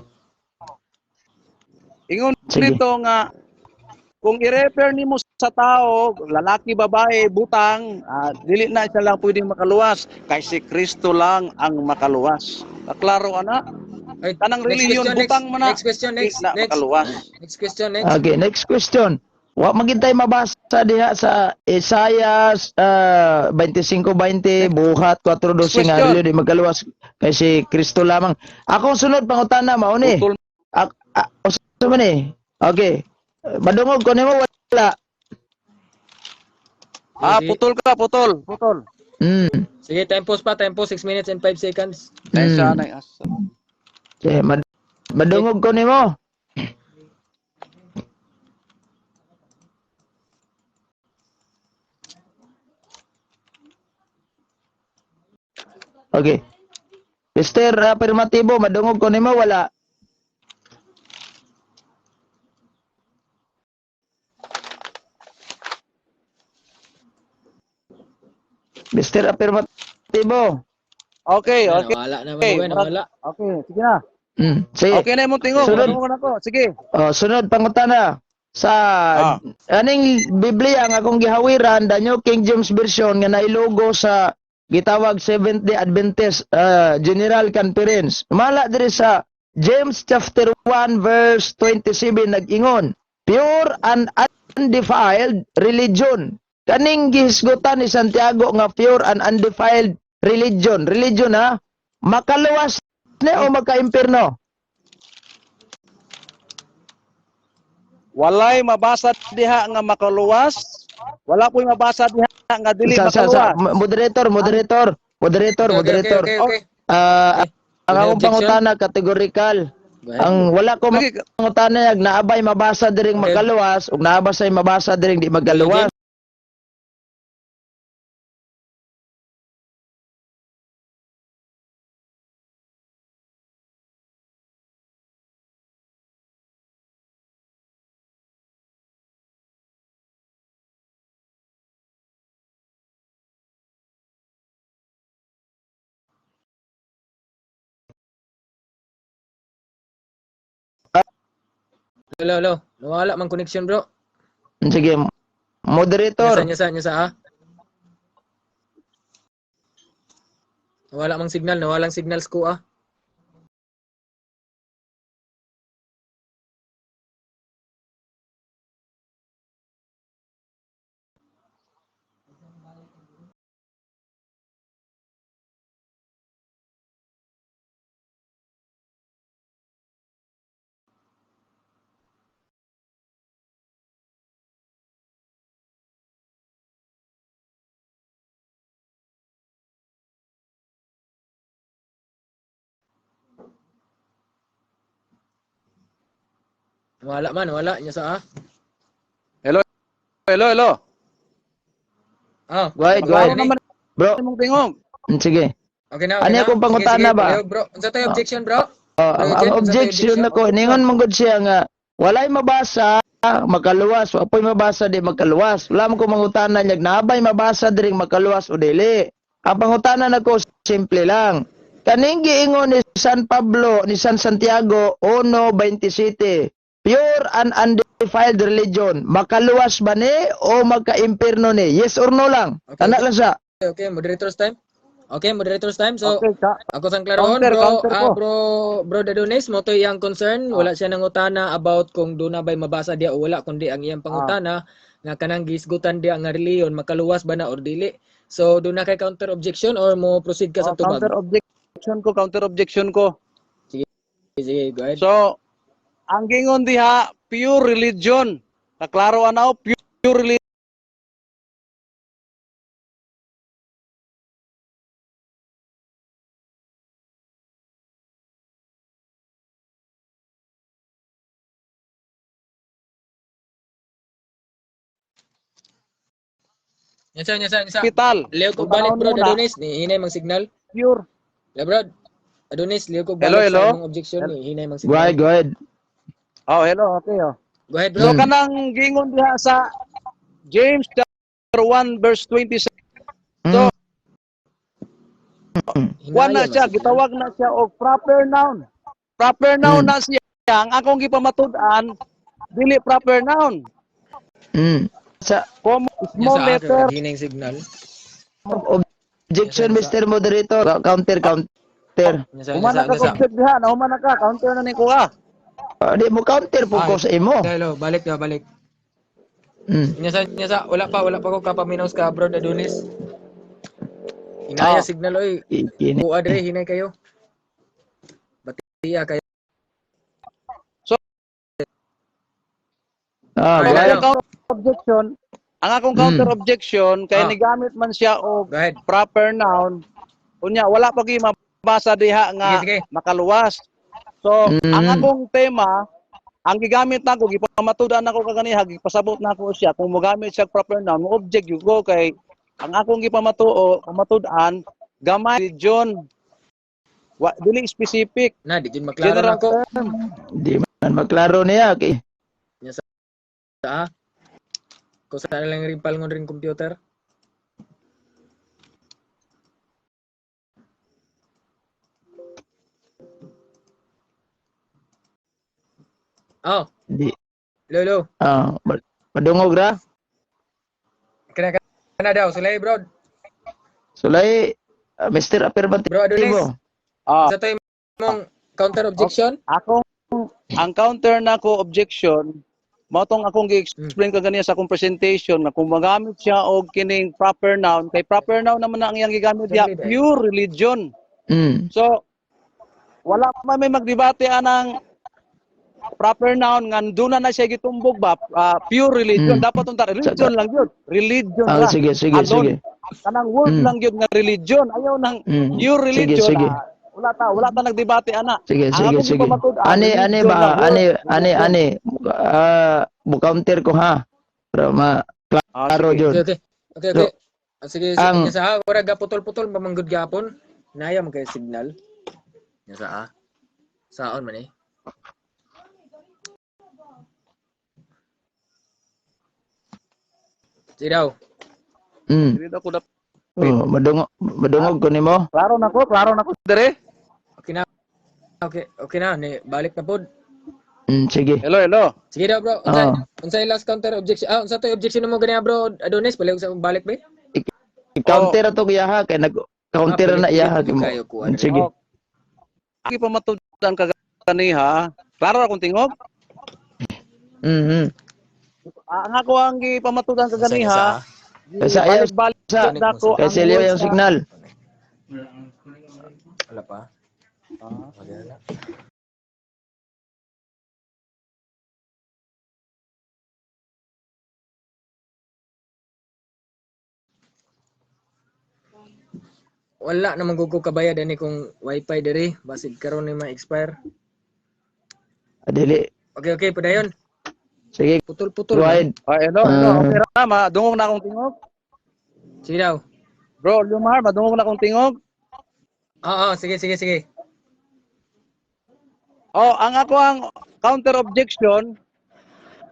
Speaker 1: Ingon
Speaker 5: Sige.
Speaker 1: dito nga kung i-refer nimo sa tao, lalaki, babae, butang, dili na siya lang pwedeng makaluwas kay si Kristo lang ang makaluwas. Klaro ana?
Speaker 2: Ay,
Speaker 1: Tanang
Speaker 2: next
Speaker 1: reliyon
Speaker 2: question,
Speaker 1: butang man na.
Speaker 2: next question, next,
Speaker 1: Na
Speaker 2: next.
Speaker 1: makaluwas.
Speaker 2: Next question, next.
Speaker 5: Okay, next question. Wa magintay mabasa diha sa Isaiah 25:20 buhat 4:12 nga
Speaker 1: Question.
Speaker 5: dili di magkaluwas kay si Kristo lamang. Akong sunod pangutana mao ni.
Speaker 1: Putol.
Speaker 5: Usa man ni. Okay. Madungog ko nimo wala.
Speaker 1: Putol ka, putol. Putol.
Speaker 2: Sige, time pause pa, time pause, 6 minutes and 5 seconds.
Speaker 1: Ay, sana asa.
Speaker 5: Okay, madungog ko nimo. Okay. Mr. Afirmatibo, madungog ko nimo wala. Mr. Afirmatibo.
Speaker 1: Okay,
Speaker 2: Ay,
Speaker 1: okay.
Speaker 2: nawala naman,
Speaker 1: Okay,
Speaker 2: nawala.
Speaker 1: Okay, sige na.
Speaker 5: Sige.
Speaker 1: Okay na mo tingog.
Speaker 5: Sunod.
Speaker 1: Ano na ko? Sige.
Speaker 5: Sunod pangutana. Sa aning Biblia nga akong gihawiran, the New King James Version nga nailogo sa gitawag Seventh-day Adventist General Conference. Mala diri sa James chapter 1 verse 27 nag-ingon, pure and undefiled religion. Kaning gihisgutan ni Santiago nga pure and undefiled religion. Religion ha, makaluwas ni o magka-impierno?
Speaker 1: Walay mabasa diha nga makaluwas. Wala po'y mabasa diha nga dili makaluwas.
Speaker 5: Moderator.
Speaker 2: Okay.
Speaker 5: Ang akong pangutana kategorikal. Ang wala ko pangutana yag naabay mabasa diring
Speaker 2: Okay.
Speaker 5: makaluwas ug naabasay mabasa diring di magaluwas.
Speaker 2: Hello. Nawala man connection, bro.
Speaker 5: Sige, moderator.
Speaker 2: Nyasa ha. Nawala mang signal, nawalang signals ko ah. Wala nya sa
Speaker 1: Hello, hello.
Speaker 2: Ah.
Speaker 5: Go ahead, go
Speaker 1: Klaro
Speaker 5: ahead.
Speaker 1: naman
Speaker 5: Bro,
Speaker 1: imong tingog.
Speaker 5: sige.
Speaker 2: Okay na,
Speaker 5: Ano
Speaker 2: okay na.
Speaker 5: akong pangutana
Speaker 2: Sige,
Speaker 5: ba?
Speaker 2: palihog, bro. Unsa tay objection, bro?
Speaker 5: Ang
Speaker 2: Eugene, unsa tay
Speaker 5: objection
Speaker 2: objection?
Speaker 5: nako ningon man gud siya nga walay mabasa makaluwas, wa po'y mabasa di makaluwas. Wala man ko mangutana niya nabay mabasa diri makaluwas o dili. Ang pangutana nako simple lang. Kaning giingon ni San Pablo, ni San Santiago 1:27, pure and undefiled religion, makaluwas ba ni o magka-impierno ni? Yes or no lang?
Speaker 2: Okay,
Speaker 5: Ana lang siya.
Speaker 2: Okay, moderator's time. Okay, moderator's time. So,
Speaker 1: Okay,
Speaker 2: ako sang klarohon,
Speaker 1: counter ko.
Speaker 2: bro Dadonis, mo to iyang concern, wala siya nangutana about kung doon na ba'y mabasa diya o wala, kundi ang iyang pangutana nga kanang gisgutan diya nga reliyon, makaluwas ba na or dili. So, doon na kay counter objection or mo proceed ka sa tubag?
Speaker 1: Counter objection ko.
Speaker 2: Sige, go ahead.
Speaker 1: So, ang gingon diha pure religion. Naklaro ana pure religion.
Speaker 2: Nyasa.
Speaker 1: Hospital.
Speaker 2: Leo ko balik bro Dadonis, ni hinay mang signal.
Speaker 1: Pure.
Speaker 2: Le bro, Adonis, leo ko
Speaker 1: Hello,
Speaker 2: balik
Speaker 1: hello?
Speaker 2: sa imong objection, ni hinay mang
Speaker 5: Go ahead,
Speaker 2: signal.
Speaker 5: go ahead.
Speaker 1: Oh, hello. Okay, oh.
Speaker 2: Go ahead,
Speaker 1: So
Speaker 2: bro.
Speaker 1: kanang gingon diha sa James chapter 1 verse 27. So, na siya, gitawag na siya og proper noun. Proper noun na siya. Ang akong gipamatud-an dili proper noun.
Speaker 5: Sa
Speaker 1: Small letter.
Speaker 2: Hinay signal.
Speaker 5: objection, Mr. Moderator. Counter.
Speaker 1: Humana ka object diha, na humana ka, counter na ni kuha.
Speaker 5: Di mo counter po ko sa imo.
Speaker 2: Hello, balik. Nyasa, wala pa ko kapaminaws ka bro Adonis. Hinaya signal oy.
Speaker 5: Kini.
Speaker 2: Kuha dire hinay kayo. Batiya kayo.
Speaker 5: Go
Speaker 1: Ang
Speaker 5: ahead.
Speaker 1: akong objection, kay nigamit man siya og
Speaker 2: Go ahead.
Speaker 1: proper noun. Unya wala pa gyud mabasa diha nga
Speaker 2: Sige.
Speaker 1: makaluwas. So, ang akong tema, ang gigamit nako gipamatudan nako kaganiha, gipasabot nako siya kung mogamit siya proper noun, mo object gyud ko kay ang akong pamatud-an gamay religion. Dili specific.
Speaker 2: Na di jud maklaro
Speaker 1: General
Speaker 2: nako.
Speaker 1: term.
Speaker 5: Di man maklaro niya. Okay.
Speaker 2: Sa ko sa lang rimpal ngon ring computer. Oh,
Speaker 5: Di.
Speaker 2: lolo.
Speaker 5: Madungog ra.
Speaker 2: Kana daw sulay bro.
Speaker 5: Sulay, Mr.
Speaker 2: Bro Adonis.
Speaker 5: Affirmativo.
Speaker 2: Sa tayo mong counter objection?
Speaker 1: Ang counter nako objection, mao tong akong gi-explain kaganiya sa akong presentation na kung magamit siya og kining proper noun, kay proper noun naman na ang iyang gigamit diha pure religion. So wala pa may magdebate anang proper noun nga doon na siya gitumbog ba pure religion dapat unta religion lang yun religion ra
Speaker 5: Sige.
Speaker 1: kanang word lang yun nga religion ayaw nang pure religion
Speaker 5: Sige.
Speaker 1: wala ta nagdebate ana
Speaker 5: Sige.
Speaker 1: Ani
Speaker 5: Ani. Bu counter ko ha. Para klaro jud.
Speaker 2: Okay. Sige, sa ora gaputol-putol mamanggod gapon. Naya man kay signal. Nya sa saon man eh. Sige daw.
Speaker 1: Dili na ko na
Speaker 5: Madungog ko nimo.
Speaker 1: klaro nako dire.
Speaker 2: Okay na, ni balik na pod.
Speaker 5: Sige.
Speaker 1: Hello.
Speaker 2: Sige daw bro. Unsay last counter objection? Unsa tay objection mo ganiya bro Adonis? Palihog sa balik ba?
Speaker 5: I-counter ato iya ha kay nag-counter na iya ha. Sige.
Speaker 1: Aki pamatudan ka kaniha. Klaro ra kung tingog. Ang ako ang gipamatudan ka kaniha.
Speaker 5: Kasi ayaw
Speaker 1: Balik nako
Speaker 5: kasi liyo yung signal.
Speaker 2: Wala pa. Wala. Wala naman gugo kabayad ani kung wifi diri basig karon ni ma-expire.
Speaker 5: Dili
Speaker 2: Okay, padayon.
Speaker 5: Sige,
Speaker 2: Putol-putol.
Speaker 5: go ahead.
Speaker 1: Hello, okay ra, madungog na akong tingog.
Speaker 2: Sige daw.
Speaker 1: Bro, Lumar, madungog na akong tingog.
Speaker 2: Oo, sige.
Speaker 1: Ang ako ang counter objection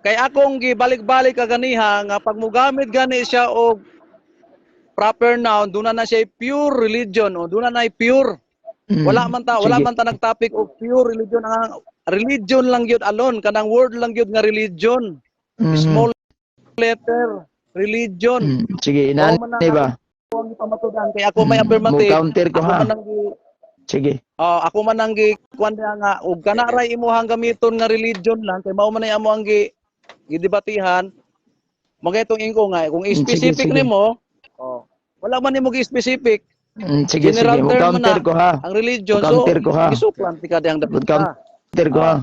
Speaker 1: kay akong gibalik-balik kaganiha nga pag mugamit gani siya og proper noun, duna na siya pure religion o duna na pure. Wala man ta nagtopic og pure religion. Ang religion lang gyud alone, kanang word lang gyud nga religion. Small letter religion.
Speaker 5: Sige, inani ba?
Speaker 1: Ako ang ipamatudan kay ako may affirmative.
Speaker 5: Mo counter ko ha. Sige.
Speaker 1: Ako man ang kuan nga ug kana ray imuhang gamiton nga religion lang kay mao man ay amo ang gidebatihan. Magay itong ingko nga kung specific
Speaker 5: sige.
Speaker 1: nimo, wala man nimo gi-specific.
Speaker 5: Sige,
Speaker 1: General
Speaker 5: mo
Speaker 1: term
Speaker 5: counter
Speaker 1: na
Speaker 5: ko ha.
Speaker 1: ang religion,
Speaker 5: Counter ko ha.
Speaker 1: isuklan ti kada ang dapat.
Speaker 5: Counter ko ha.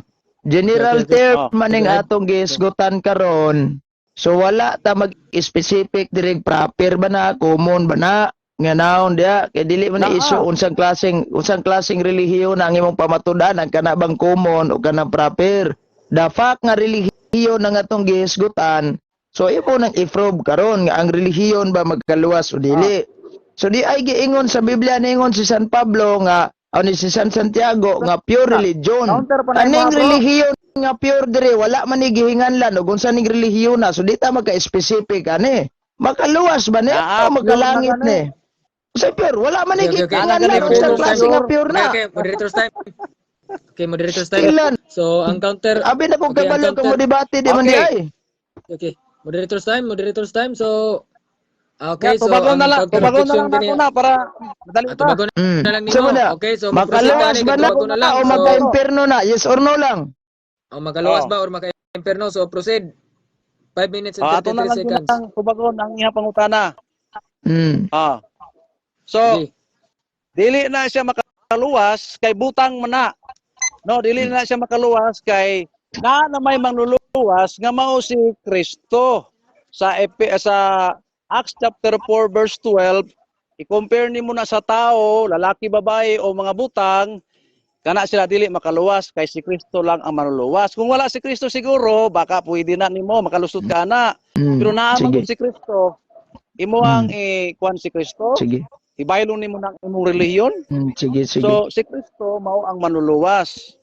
Speaker 5: General term maning atong giisgutan karon. So wala ta mag-specific direct proper ba na, common ba na, nga naon dia kay dili man ni isu unsang klaseng relihiyon ang imong pamatudanan kana bang common o kana proper. The fact nga relihiyon ang atong gihisgutan, so imo nang i-prove karon nga ang relihiyon ba magkaluwas o dili. So di ay giingon sa Biblia ningon si San Pablo nga o ni si San Santiago nga pure religion. Kaning relihiyon nga pure dire wala man ni gihinganlan ug unsa ning relihiyon na, so di ta magka-specific ani. Makaluwas ba ni o magkalangit ni? Sa pure wala man ni gihinganlan unsa klase nga pure na.
Speaker 2: Okay, moderator's time. Okay, moderator's time.
Speaker 5: Ilan?
Speaker 2: So, ang counter...
Speaker 5: Abi na kung
Speaker 2: Okay, ang
Speaker 5: kabalo kung mo
Speaker 2: counter-
Speaker 5: debate di man di ay.
Speaker 2: Okay, moderator's time. So, okay, so
Speaker 1: tubagon
Speaker 2: ang
Speaker 1: na lang
Speaker 2: counter-objection
Speaker 1: ako
Speaker 2: kaniya-
Speaker 1: na para madali pa.
Speaker 2: tubagon na lang
Speaker 5: So,
Speaker 2: nimo.
Speaker 5: na,
Speaker 2: Okay, so
Speaker 5: makaluwas ba na
Speaker 2: tubagon na lang.
Speaker 5: o
Speaker 2: So,
Speaker 5: magka-imperno na? Yes or no lang?
Speaker 2: makaluwas ba or maka-imperno? So, proceed. 5 minutes and
Speaker 1: Ato na
Speaker 2: 33
Speaker 1: lang
Speaker 2: seconds.
Speaker 1: lang tubagon ang iya pangutana. So,
Speaker 2: Sige.
Speaker 1: dili na siya makaluwas kay butang man na. No, dili na siya makaluwas kay na may mangluluwas nga mao si Kristo. Sa Acts chapter 4 verse 12, i-compare nimo na sa tao, lalaki, babae o mga butang, kana sila dili makaluwas kay si Kristo lang ang manluluwas. Kung wala si Kristo siguro, baka pwede na nimo makalusot ka na. Pero naaman si Kristo, imo ang kuan si Kristo.
Speaker 5: Sige.
Speaker 1: Ibaylo nimo ng imong relihiyon.
Speaker 5: Sige.
Speaker 1: So si Kristo mao ang manluluwas.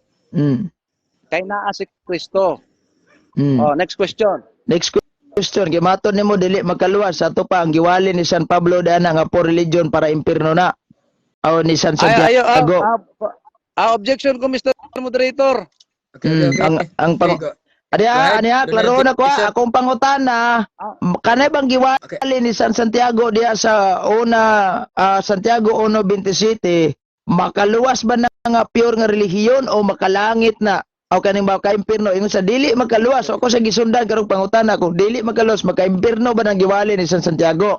Speaker 1: Kay naa si Kristo. Next question.
Speaker 5: Next question, kay maton nimo dili magkaluwas ato pa ang giwali ni San Pablo dana nga for religion para impierno na. O ni San Santiago.
Speaker 1: Objection ko, Mr. Moderator.
Speaker 2: Okay.
Speaker 5: Ang pang
Speaker 2: Okay, go.
Speaker 5: Aniya, klaro na ko
Speaker 2: Isa-
Speaker 5: akong pangutana. Kanay bang giwali ni San Santiago diya sa Santiago 1:27, makaluwas ba na nga pure nga relihiyon o makalangit na? O kaning maka-impierno ingon sa dili makaluwas. Ako sa gisundan karong pangutana kung dili makaluwas maka-impierno ba nang giwali ni San Santiago?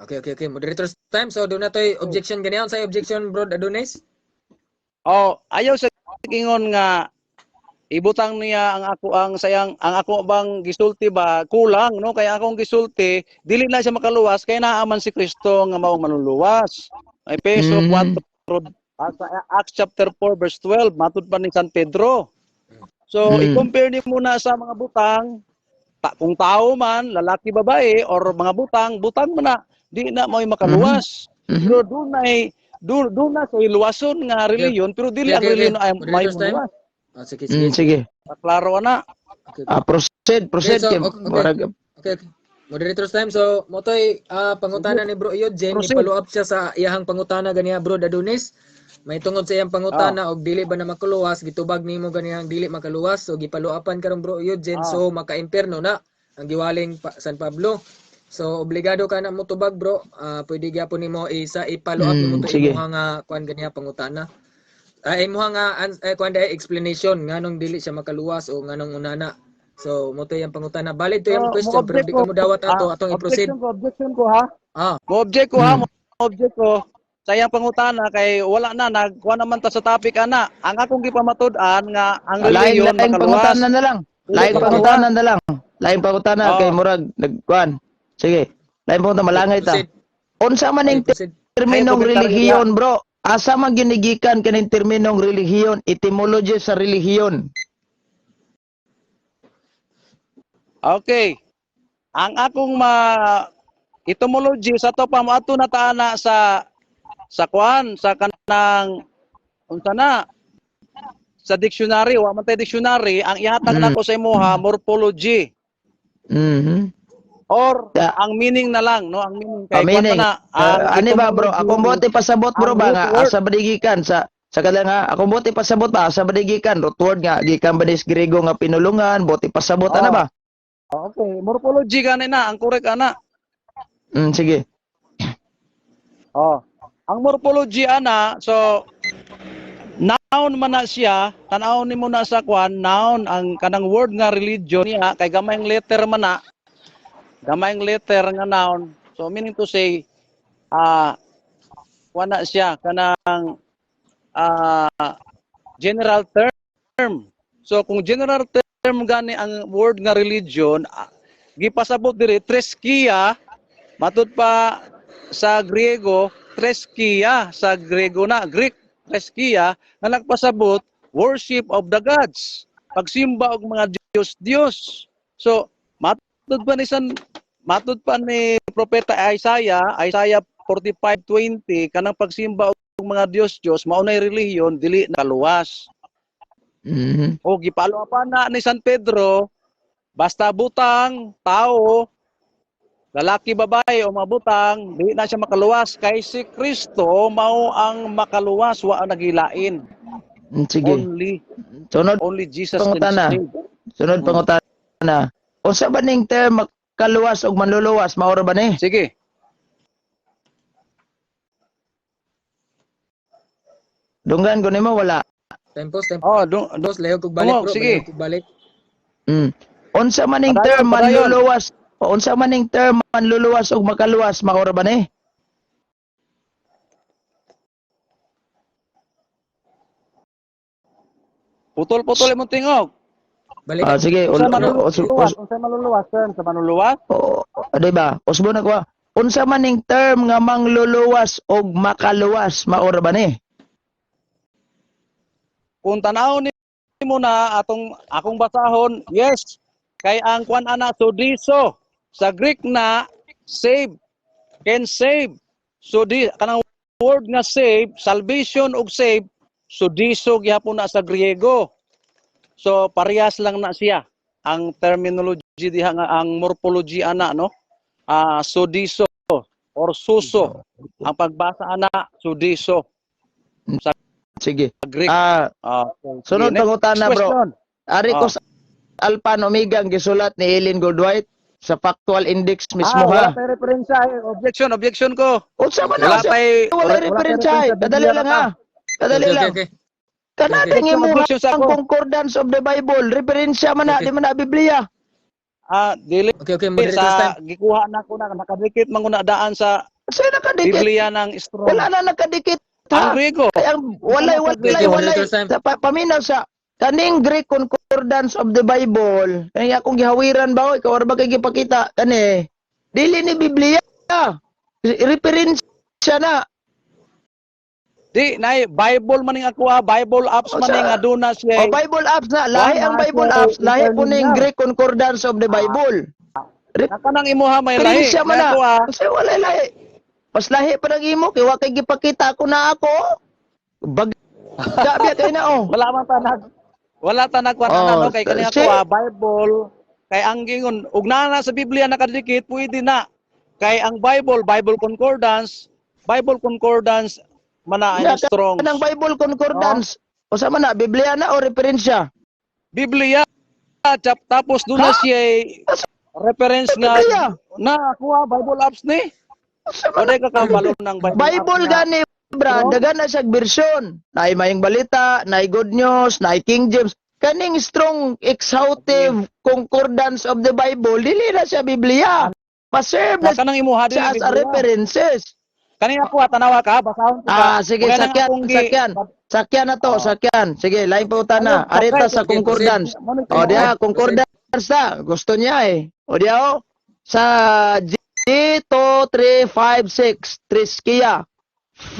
Speaker 2: Okay. Moderator's time. So, doon na to'y objection ganyan. Sa'yo objection, Bro Adonis?
Speaker 1: Ayaw sa ingon nga ibutang niya ang ako bang gisulti ba kulang, no? Kaya akong gisulti dili na siya makaluwas kay naaman si Kristo nga maong manluluwas. Efeso 4 sa Acts chapter 4 verse 12 matud pa ni San Pedro. So i-compare ni muna sa mga butang, kung tao man, lalaki, babae or mga butang man na di na mo'y makaluwas. Pero doon na sa iluwason nga reliyon, pero dili ang reliyon ay may maluwas.
Speaker 2: Sige.
Speaker 1: Klaro na.
Speaker 2: Okay.
Speaker 5: Proceed
Speaker 2: So,
Speaker 5: kay
Speaker 2: okay. Moderator's time. So, motoy pangutana ni Bro Eugene,
Speaker 1: Proceed.
Speaker 2: i-follow up siya sa iyahang pangutana ganiya Bro Adonis. May tungod sa iyang pangutana og dili ba na makaluwas, gitubag nimo ganiyang dili makaluwas, so gipalo upan karong Bro Eugene, so maka-impierno na ang giwaling San Pablo. So obligado ka na mo tubag, bro. Pwede gyapon nimo i-follow up nimo to imong nga kuan ganiya pangutana. Imong nga kuan day explanation nganong dili siya makaluwas o nganong unana. So mo to yang pangutana. Valid to yung question pero di ka mo dawat atong i-proceed.
Speaker 1: Objection ko ha. Mo-object ko sa iyang pangutana kay wala na nagkuha naman ta sa topic ana. Ang akong gipamatud-an nga ang reliyon
Speaker 5: lain
Speaker 1: makaluwas.
Speaker 5: pangutana na lang. Lain pangutana kay murag nagkuan. Sige. Lain pangutana malangay ta. Unsa man ning terminong relihiyon, bro? Asa man ginigikan kaning terminong relihiyon, etymology sa relihiyon?
Speaker 1: Okay. Ang akong etymology sa to pa mo ato na taana sa kwan sa kanang unsa na sa dictionary wa man tay dictionary ang ihatag nako sa imuha morphology
Speaker 5: Mhm.
Speaker 1: or
Speaker 5: Yeah.
Speaker 1: ang meaning na lang no ang meaning kay
Speaker 5: Meaning,
Speaker 1: kwan na
Speaker 5: ani ba bro, akong bote pasabot bro
Speaker 1: ang
Speaker 5: ba
Speaker 1: root
Speaker 5: nga
Speaker 1: word.
Speaker 5: asa badigikan sa kada nga akong bote pasabot ba asa badigikan root word nga gikan ba dis Grego nga pinulungan, bote pasabot ana ba?
Speaker 1: Okay, morphology gani na ang correct ana.
Speaker 5: Sige.
Speaker 1: Oh. Ang morphology ana so noun man na siya, tan-aw nimo na sa kwan, noun ang kanang word nga religion niya kay gamayng letter man na. Gamayng letter nga noun. So meaning to say wala siya kanang general term. So kung general term gani ang word nga religion, gipasabot diri treskia matud pa sa Griego, treskia sa Griego na, Greek treskia nga nagpasabot worship of the gods. Pagsimba og mga Diyos. So matud pa ni propeta Isaiah 45:20 kanang pagsimba og mga Diyos maunay relihiyon dili na kaluwas.
Speaker 5: Mhm.
Speaker 1: O gipalo pa na ni San Pedro basta butang tao lalaki babae o mabutang dili na siya makaluwas kay si Kristo mao ang makaluwas wa ang nagilain.
Speaker 5: Sige.
Speaker 1: Only Jesus
Speaker 5: Pangutana.
Speaker 1: can save.
Speaker 5: Sunod pangutana. Unsa ba ning term makaluwas ug manluluwas mao ra ba ni?
Speaker 1: Sige.
Speaker 5: Dunggan ko nimo wala.
Speaker 2: Tempos,
Speaker 1: Oh,
Speaker 2: layo kog balik bro,
Speaker 1: sige.
Speaker 2: layo kog balik.
Speaker 5: Unsa man ning term manluluwas? Unsa man ning term manluluwas ug makaluwas mao ra ba ni?
Speaker 1: Putol-putol imong tingog.
Speaker 2: Balik.
Speaker 5: Sige,
Speaker 1: Unsa maluluwas term sa manluluwas?
Speaker 5: di ba? Usbo na ko. Unsa man ning term nga mangluluwas ug makaluwas mao ra ba ni?
Speaker 1: Kung tanaw nimo na akong basahon, yes. Kay ang kwan ana sodiso sa Greek na save, can save. So kanang word nga save, salvation ug save, sodiso gyapon na sa Griego. So parehas lang na siya. Ang terminology diha nga ang morphology ana no. Sodiso or suso. Ang pagbasa ana sodiso.
Speaker 5: Sige.
Speaker 1: Greek.
Speaker 5: Sunod pangutana bro. Ari ko sa Alpha and Omega ang gisulat ni Ellen Goldwhite sa factual index mismo
Speaker 1: wala
Speaker 5: ha.
Speaker 1: tayo referensya. Objection ko.
Speaker 5: Unsa man
Speaker 1: Wala tayo
Speaker 5: referensya. Kadali lang ha. Kadali lang.
Speaker 2: Okay.
Speaker 5: Kanading imo
Speaker 1: Objection sa
Speaker 5: ang
Speaker 1: ako.
Speaker 5: concordance of the Bible, referensya man na,
Speaker 2: Okay.
Speaker 5: di man na Biblia.
Speaker 1: Dili
Speaker 2: Okay, moderator's
Speaker 1: sa
Speaker 2: time.
Speaker 1: gikuha na ko na nakadikit man ko na daan sa
Speaker 5: Sa nakadikit.
Speaker 1: Biblia ng strong.
Speaker 5: Wala na nakadikit
Speaker 1: Ang
Speaker 5: ha.
Speaker 1: Griego.
Speaker 5: Kaya ang walay
Speaker 2: Moderator's time.
Speaker 5: sa paminaw sa kaning Greek concordance of the Bible. Kaya akong gihawiran ba ikaw ra ba kay gipakita kani? Dili ni Biblia. Referensya na.
Speaker 1: Di nay Bible maning ako Bible apps maning aduna siya.
Speaker 5: Bible apps na, lahi ang Bible apps, lahi po ning Greek concordance of the Bible.
Speaker 1: Kanang imuha may lahi.
Speaker 5: Referensya man na.
Speaker 1: Ako
Speaker 5: Kasi wala lahi. Mas lahi pa ng imo kay wa kay gipakita ko na ako. Gabi kay na oh.
Speaker 1: wala tanag kwan no kay kani ako Bible kay ang gingon ug naa sa Biblia nakadikit pwede na. Kay ang Bible concordance mana ang strong.
Speaker 5: Kanang Bible concordance. O sa man na Biblia na o referensya?
Speaker 1: Biblia tapos doon na siya reference nga na kuha Bible apps ni. O day ka kabalo ng
Speaker 5: Bible gani bra, dagan na siyang version. Naay mayong balita, naay good news, naay King James. Kaning strong exhaustive concordance of the Bible, dili na siya Biblia. Maserve na
Speaker 1: kanang imuha
Speaker 5: siya as a references.
Speaker 1: Kani ako tanawa ka basahon ko ka.
Speaker 5: Sige, sakyan na to, sakyan. Sige, lain pa utana. Arita sa concordance. O diya, concordance na. Gusto niya eh. O diya sa G2356, Triskia.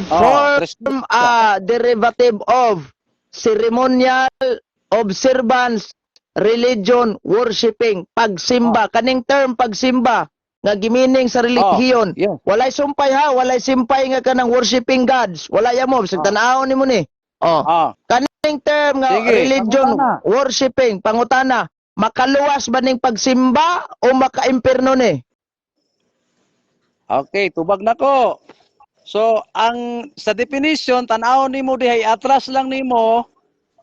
Speaker 5: Form a derivative of ceremonial observance religion worshiping, pagsimba, kaning term pagsimba nga gimining sa relihiyon.
Speaker 1: Yeah.
Speaker 5: Walay sumpay ha, walay simpay nga kanang worshiping gods. Wala ya mo bisag tan-aw nimo ni. Oh. Kaning term nga
Speaker 1: Sige,
Speaker 5: religion
Speaker 1: pangutana.
Speaker 5: worshiping, pangutana, makaluwas ba ning pagsimba o maka-impierno ni?
Speaker 1: Okay, tubag na ko. So, sa definition, tanaw nimo dihay atras lang nimo,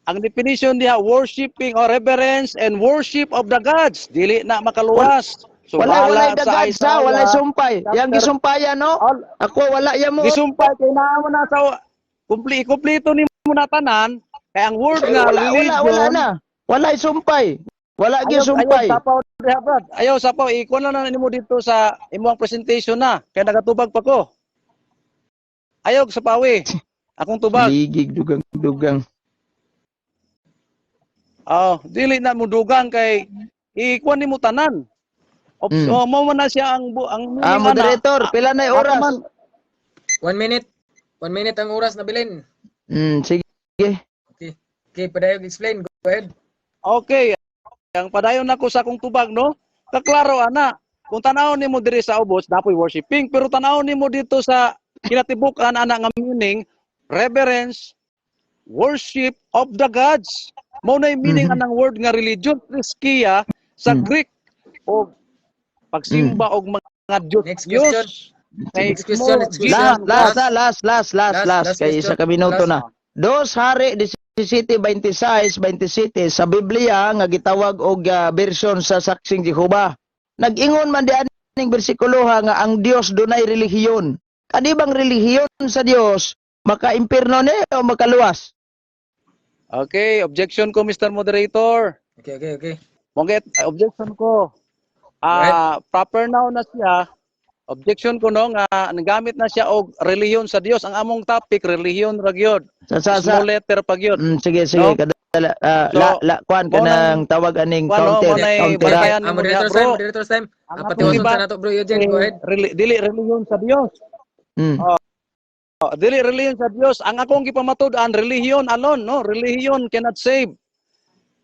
Speaker 1: ang definition diha worshiping or reverence and worship of the gods. Dili na makaluwas. So,
Speaker 5: Walay
Speaker 1: bahala
Speaker 5: dagad sa,
Speaker 1: Isaiah,
Speaker 5: walay sumpay. Yang
Speaker 1: chapter-
Speaker 5: gisumpayan no?
Speaker 1: All-
Speaker 5: Ako wala ya mo.
Speaker 1: Gisumpay kay naa mo na sa kumplito nimo na tanan, kay ang word nga religion.
Speaker 5: Wala na. Walay sumpay. Wala
Speaker 1: Ayaw
Speaker 5: gisumpay.
Speaker 1: sapaw diha, Brad. Ayaw sapaw ikuan lang na nimo dito sa imong presentation na, kay nagatubag pa ko. Ayaw sa pawi. Akong tubag.
Speaker 5: Ligig dugang.
Speaker 1: Dili na mo dugang kay ikuan nimo tanan. Mo man na siya ang meaning
Speaker 5: Moderator, pila na
Speaker 1: Ako
Speaker 5: oras?
Speaker 1: man,
Speaker 2: 1 minute. 1 minute ang oras na bilin.
Speaker 5: Sige.
Speaker 2: Okay, padayog explain. Go ahead.
Speaker 1: Okay. Ang padayon nako sa akong tubag no. Kaklaro ana. Kung tanaw nimo diri sa ubos, dapoy worshiping, pero tanaw nimo dito sa kinatibukan ana nga meaning reverence, worship of the gods. Mao na yung meaning anang word nga religion, Chriskia sa Greek o pagsimba og mga Diyos.
Speaker 2: Next question. Next question.
Speaker 5: Last. Kay isa ka minuto na. 2 Hari 17:26-27 sa Biblia nga gitawag og version sa Saksing Jehova. Nag-ingon man di aning bersikulo nga ang Dios dunay relihiyon. Kani bang relihiyon sa Dios maka-impierno ni o makaluwas?
Speaker 1: Okay, objection ko Mr. Moderator.
Speaker 2: Okay.
Speaker 1: Mongget objection ko. Proper noun na siya. Objection ko no nga nagamit na siya og relihiyon sa Dios. Ang among topic relihiyon ra gyud. Small letter pa gyud.
Speaker 5: Sige.
Speaker 1: No?
Speaker 5: Kadala,
Speaker 1: So,
Speaker 5: kuan kanang tawag aning counter.
Speaker 1: bantayan mo niya, bro.
Speaker 2: Moderator's time.
Speaker 1: Ang
Speaker 2: Patiwason
Speaker 1: atong
Speaker 2: sa nato, bro Eugene. Go ahead.
Speaker 1: Dili relihiyon sa Dios. Dili relihiyon sa Dios. Ang akong gipamatud-an relihiyon alone, no? Relihiyon cannot save.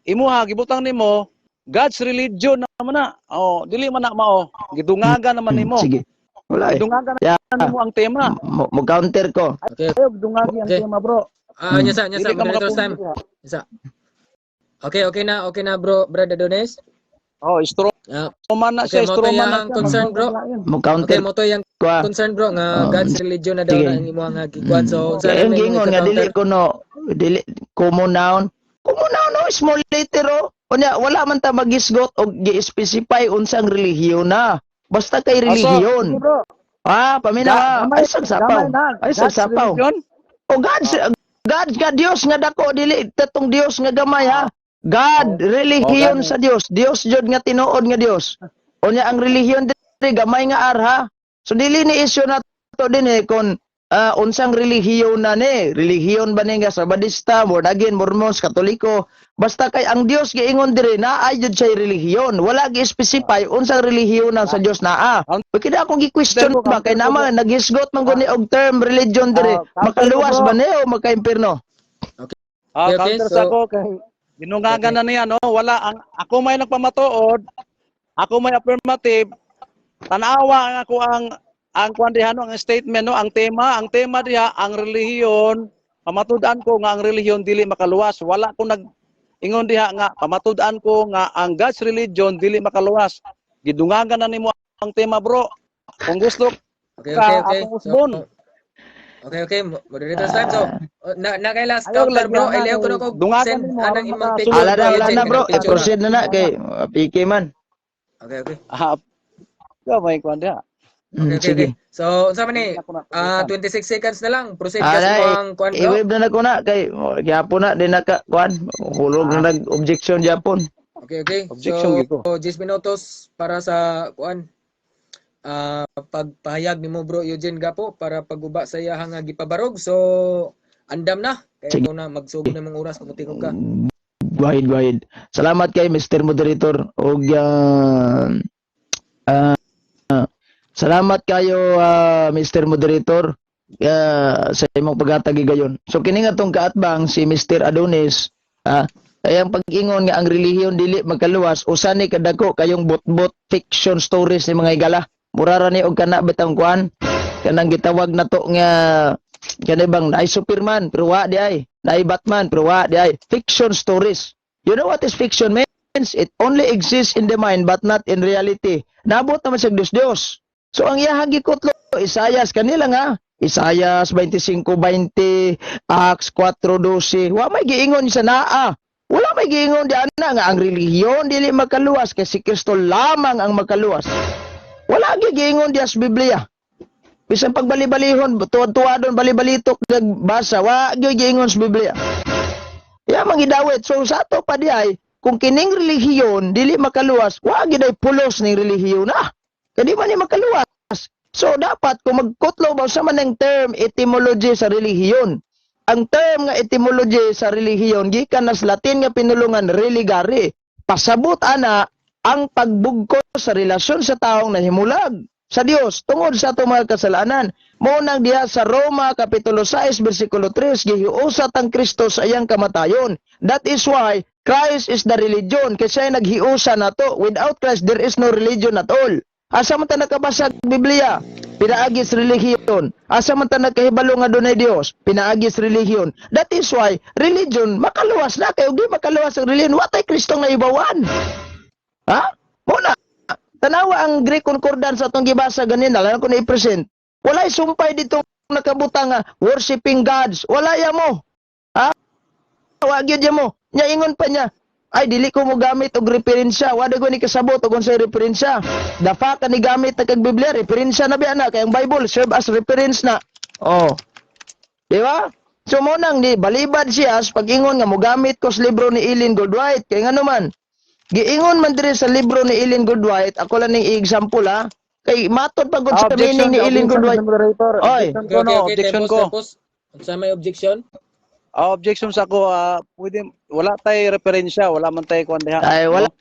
Speaker 1: Imuha gibutang nimo God's religion naman na. Dili man na mao. Gidungaga naman nimo.
Speaker 5: Sige. Wala eh.
Speaker 1: Gidungaga naman nimo ang tema.
Speaker 5: Mo counter ko.
Speaker 2: Okay.
Speaker 1: Ayaw dungagi ang
Speaker 2: Okay.
Speaker 1: tema, bro.
Speaker 2: Nyasa,
Speaker 1: Dili ka
Speaker 2: moderator's time.
Speaker 1: makapundo.
Speaker 2: Nyasa. Okay na bro, Brother Adonis.
Speaker 1: Straw
Speaker 2: Ah,
Speaker 1: man na
Speaker 2: Okay,
Speaker 1: siya,
Speaker 2: mo to
Speaker 1: straw man na
Speaker 2: yung
Speaker 1: siya.
Speaker 2: concern, bro.
Speaker 5: Mo
Speaker 2: okay
Speaker 5: counter
Speaker 2: mo to yung
Speaker 5: ko.
Speaker 2: concern bro nga God's religion na daw
Speaker 5: Sige.
Speaker 2: na imo nga gikuan. So unsa
Speaker 5: Kaya
Speaker 2: na
Speaker 5: yung gingon nga dili
Speaker 2: counter?
Speaker 5: ko no dili common noun no small letter o. Unya wala man ta magisgot og gi-specify unsang relihiyon na. Basta kay relihiyon.
Speaker 1: Bro.
Speaker 5: Paminaw. Ay sagsapaw. Ay sagsapaw. O God's nga Dios nga dako dili tatong Dios nga gamay ha. God, relihiyon sa Dios. Dios jud nga tinuod nga Dios. Unya ang relihiyon diri gamay nga arha. So dili ni issue na to din kon unsang relihiyon na ni. Relihiyon ba ni nga Sabadista, born again, Mormons, Katoliko. Basta kay ang Dios giingon diri na ay jud siya relihiyon. Wala gi-specify unsang relihiyon na sa Dios naa. Pwede ako gi-question ba kay naman naghisgot man guni og term religion diri. Makaluwas ba ni o maka-impierno?
Speaker 2: Okay,
Speaker 1: Counter
Speaker 2: so-
Speaker 1: sa ko kay ginungaga na niya, no? Wala ako may nagpamatuod. Ako may affirmative. Tanawa ako ang kuan diha no, ang statement no, ang tema diha ang relihiyon. Pamatud-an ko nga ang relihiyon dili makaluwas. Wala ko ingon diha nga pamatud-an ko nga ang God's religion dili makaluwas. Gidungagan na nimo ang tema, bro. Kung gusto
Speaker 2: Okay.
Speaker 1: akong usbon.
Speaker 2: Okay. Moderator's time. So, na kay last
Speaker 1: Ayaw
Speaker 2: counter bro.
Speaker 1: lagyan na,
Speaker 2: Ilaw ko na ko
Speaker 1: dungagan
Speaker 2: send
Speaker 1: mo,
Speaker 2: anang
Speaker 1: aron
Speaker 2: imong
Speaker 1: makasunod.
Speaker 2: picture.
Speaker 5: Wala na bro.
Speaker 2: Picture.
Speaker 5: Proceed na kay PK man.
Speaker 2: Okay.
Speaker 1: May kuan diha.
Speaker 2: Okay. So, unsa man ni? 26 seconds na lang. Proceed ka sa
Speaker 5: Alay,
Speaker 2: imong kuan bro.
Speaker 5: i-wave na ko na kay gyapon na din naka kuan. Hulog na nag-objection gyapon.
Speaker 2: Okay.
Speaker 1: Objection gito.
Speaker 2: So, 10 minutos para sa kuan. Pagpahayag nimo bro Eugene Gapo para paguba sa iyang nga gipabarog. So, andam na. Kaya
Speaker 5: Sige.
Speaker 2: ko na magsugod na mga oras kung tingog ka.
Speaker 5: Wahid. Salamat kay Mr. Moderator og salamat kayo Mr. Moderator sa imong paghatag gayon. So kini nga tong kaatbang si Mr. Adonis Kaya ang pag-ingon nga ang relihiyon dili magkaluwas, usa ni kadako kayong bot-bot fiction stories ni mga igala. Murara ni og kana bitang kuan. Kanang gitawag na to nga kanay bang naay Superman pero wa di ay. Naay Batman pero wa di ay. Fiction stories. You know what is fiction means? It only exists in the mind but not in reality. Nabot naman sa Dios. So ang iyahang gikutlo Isayas kanila nga Isayas 25:20, Acts 4:12. Wa may giingon sa naa. Wala may giingon di ana nga ang relihiyon dili makaluwas kay si Kristo lamang ang makaluwas. Wala giingon di sa Biblia. Bisan pagbali-balihon, tuwad-tuwadon bali-balitok nagbasa, wa giingon sa Biblia. Ya mangidawit. So sa ato pa di ay kung kining relihiyon dili makaluwas, wa giday pulos ning relihiyon na. Kadi man ni makaluwas. So dapat kung magkutlo ba sa man ang term etymology sa relihiyon. Ang term nga etymology sa relihiyon gikan nas Latin nga pinulungan religare. Pasabot ana ang pagbugko sa relasyon sa taong nahimulag sa Dios tungod sa atong mga kasalanan. Mao nang diha sa Roma kapitulo 6 bersikulo 3 gihiusat ang Kristo sa iyang kamatayon. That is why Christ is the religion kasi naghiusa nato. Without Christ there is no religion at all. Asa man ta nakabasa Biblia? Pinaagis relihiyon. Asa man ta nakahibalo nga dunay Dios? Pinaagis relihiyon. That is why religion makaluwas na kay ug di makaluwas ang relihiyon watay Kristong naibawan. Ha? Muna tanawa ang Greek concordance sa atong gibasa ganina lang ko na i-present. Walay sumpay dito nakabutang nga worshiping gods. Wala ya mo. Ha? Wa gyud ya mo. Nya ingon pa niya, ay dili ko mo gamit og referensya. Wa ko ni kasabot og unsay referensya. Dafa ka ni gamit kag Biblia, referensya na biya na kay ang Bible serve as reference na. Oh. Di ba? So mo nang ni balibad siya sa pag-ingon nga mo gamit ko sa libro ni Ellen Goodwhite kay ngano man. Giingon man diri sa libro ni Ellen Goodwhite, ako lang ning example ha. Kay matod pag sa meaning ni Ellen Goodwhite. Oy,
Speaker 1: Objection ko.
Speaker 2: Sa may objection?
Speaker 1: Objection sa ako, pwede, wala tay referensya, wala man tay kuan diha.
Speaker 5: Ay wala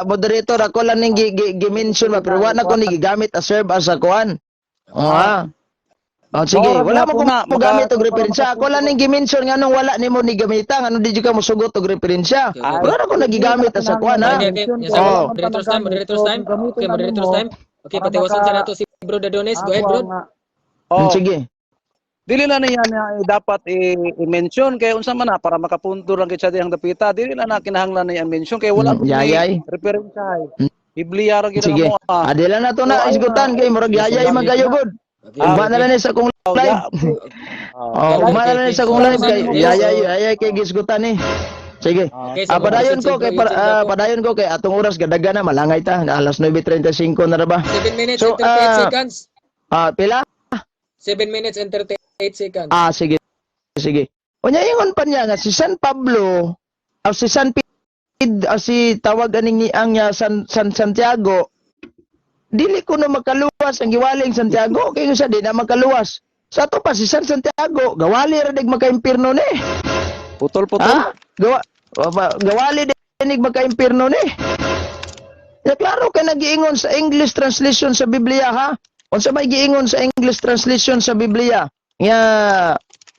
Speaker 5: moderator ako lang ning gi-mention pero wa na ko ni gigamit as serve as a kuan. Sige, wala mo ko gamit og referensya. Ako lang ning gi-mention nganong wala nimo ni gamita ngano di ka mo sugot og referensya. Wala na ko nagigamit as a kuan ha.
Speaker 2: Moderator's time. Okay, moderator's time. Okay, patiwasan sa nato si Bro Dadones. Go ahead, bro.
Speaker 5: Sige.
Speaker 1: Dili na niya dapat i-mention kay unsa man na para makapunto lang kitsa dihang dapita. Dili na kinahanglan na i-mention kay wala ko
Speaker 5: yayay
Speaker 1: referensya. Biblia ra gid
Speaker 5: sige
Speaker 1: mo.
Speaker 5: Adila na to na isgutan kay murag yayay magayugod. Ugma na lang sa kong live. Ugma na lang sa kong live kay yayay kay gisgutan ni. Sige. Padayon ko kay atong oras gadaga na malangay ta. Alas 9:35 na ra ba?
Speaker 2: 7 minutes and 38 seconds.
Speaker 5: Pila?
Speaker 2: 7 minutes and 38 seconds.
Speaker 5: Sige. Unya ingon pa niya nga si San Pablo o si San si tawag aning niang niya San Santiago dili ko na makaluwas ang giwaling Santiago kay sa di na makaluwas. Sa to pa si San Santiago gawali ra dig maka-impierno ni.
Speaker 1: Putol.
Speaker 5: Gawali dig maka-impierno ni. Ya klaro kay nagiingon sa English translation sa Biblia ha. Unsa may giingon sa English translation sa Biblia? Nga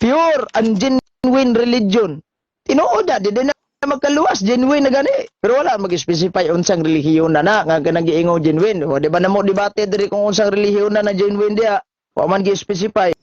Speaker 5: pure and genuine religion. Tinuod di na magkaluwas genuine na gani. Pero wala mag-specify unsang relihiyon na nga kanang giingon genuine. O di ba namo debate diri kung unsang relihiyon na genuine dia? Wa man gi-specify.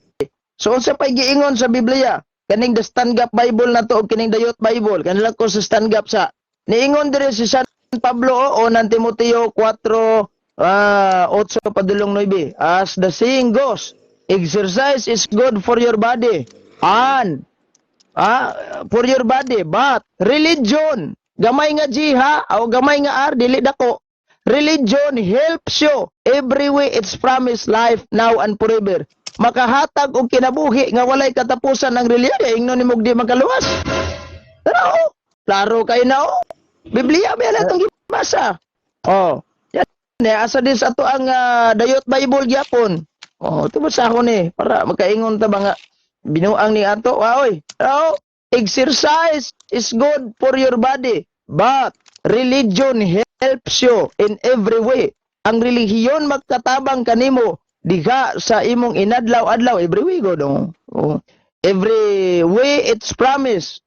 Speaker 5: So unsa pay giingon sa Biblia? Kaning the stand gap Bible na to o kining dayot Bible. Kanila ko sa stand gap sa. Niingon diri si San Pablo o nan Timoteo 4 8:9. As the saying goes, exercise is good for your body and for your body, but religion, gamay nga jiha o gamay nga dili dako. Religion helps you every way it's promised life now and forever. Makahatag og kinabuhi nga walay katapusan ang relihiyon ingnon nimo di makaluwas. Pero klaro kay na Biblia ba na tong gibasa. Asa din sa ato ang dayot Bible gyapon. Ito basa ko ni para makaingon ta ba nga binuang ni ato. Exercise is good for your body, but religion helps you in every way. Ang relihiyon magkatabang kanimo diha sa imong inadlaw-adlaw every way go dong. Every way it's promised.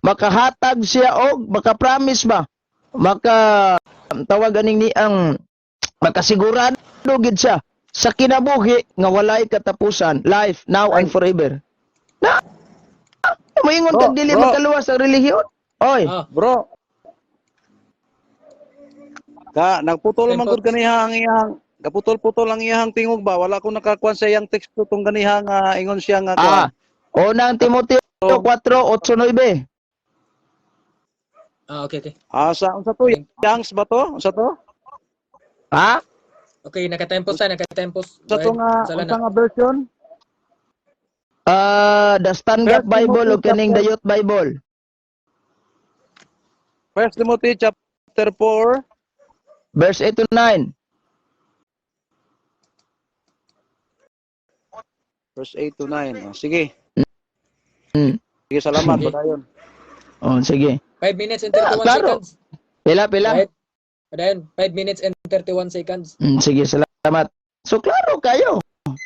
Speaker 5: makahatag siya og makapromise ba, maka tawag aning ni ang makasigurado gid siya sa kinabuhi nga walay katapusan, life now and forever. Na moingon
Speaker 1: Bro,
Speaker 5: kag dili
Speaker 1: bro.
Speaker 5: makaluwas ang relihiyon. Oy,
Speaker 2: Ah,
Speaker 1: Bro. Nagputol man gud kaniha ang iyang kaputol-putol ang iyang tingog ba? Wala ko nakakuan sa iyang teksto tong kaniha nga ingon siya nga kuan.
Speaker 5: unang Timoteo 4:8-9.
Speaker 2: okay.
Speaker 1: Sa unsa to? Yangs ba to? Unsa to?
Speaker 5: Ha?
Speaker 2: Okay, nakatempos tayo, nakatempos.
Speaker 1: Unsa to nga
Speaker 2: Sala
Speaker 1: unsa
Speaker 2: na.
Speaker 1: nga version?
Speaker 5: The Standard
Speaker 1: First
Speaker 5: Bible o
Speaker 1: Timothy
Speaker 5: kaning
Speaker 1: chapter-
Speaker 5: the Youth Bible.
Speaker 1: 1 Timothy chapter 4
Speaker 5: Verse 8-9.
Speaker 1: verse 8 to 9. Sige.
Speaker 5: Hmm.
Speaker 1: Sige, salamat
Speaker 2: Sige.
Speaker 1: padayon.
Speaker 5: Oh, sige.
Speaker 2: 5 minutes and 31
Speaker 5: klaro.
Speaker 2: seconds.
Speaker 5: Pila.
Speaker 2: Right? Padayon, 5 minutes and 31 seconds.
Speaker 5: Sige, salamat. So klaro kayo.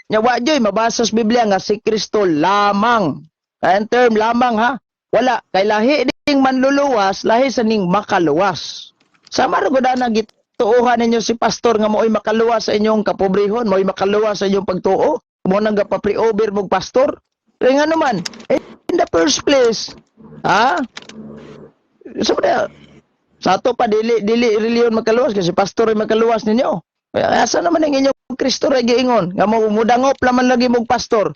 Speaker 5: Nya wa joy mabasa sa Biblia nga si Kristo lamang. Ang term lamang ha. Wala kay lahi ding manluluwas, lahi sa ning makaluwas. Sama ra gud na gituohan ninyo si pastor nga mo'y makaluwas sa inyong kapobrehon, mo'y makaluwas sa inyong pagtuo. Mo nang gapa-pre-over mong pastor. Kaya nga naman, in the first place, ha? Sabi sa ato pa dili reliyon makaluwas kasi pastor ay makaluwas ninyo. Kaya asa naman ang inyong Kristo ra giingon nga mo mudangop laman lagi mong pastor.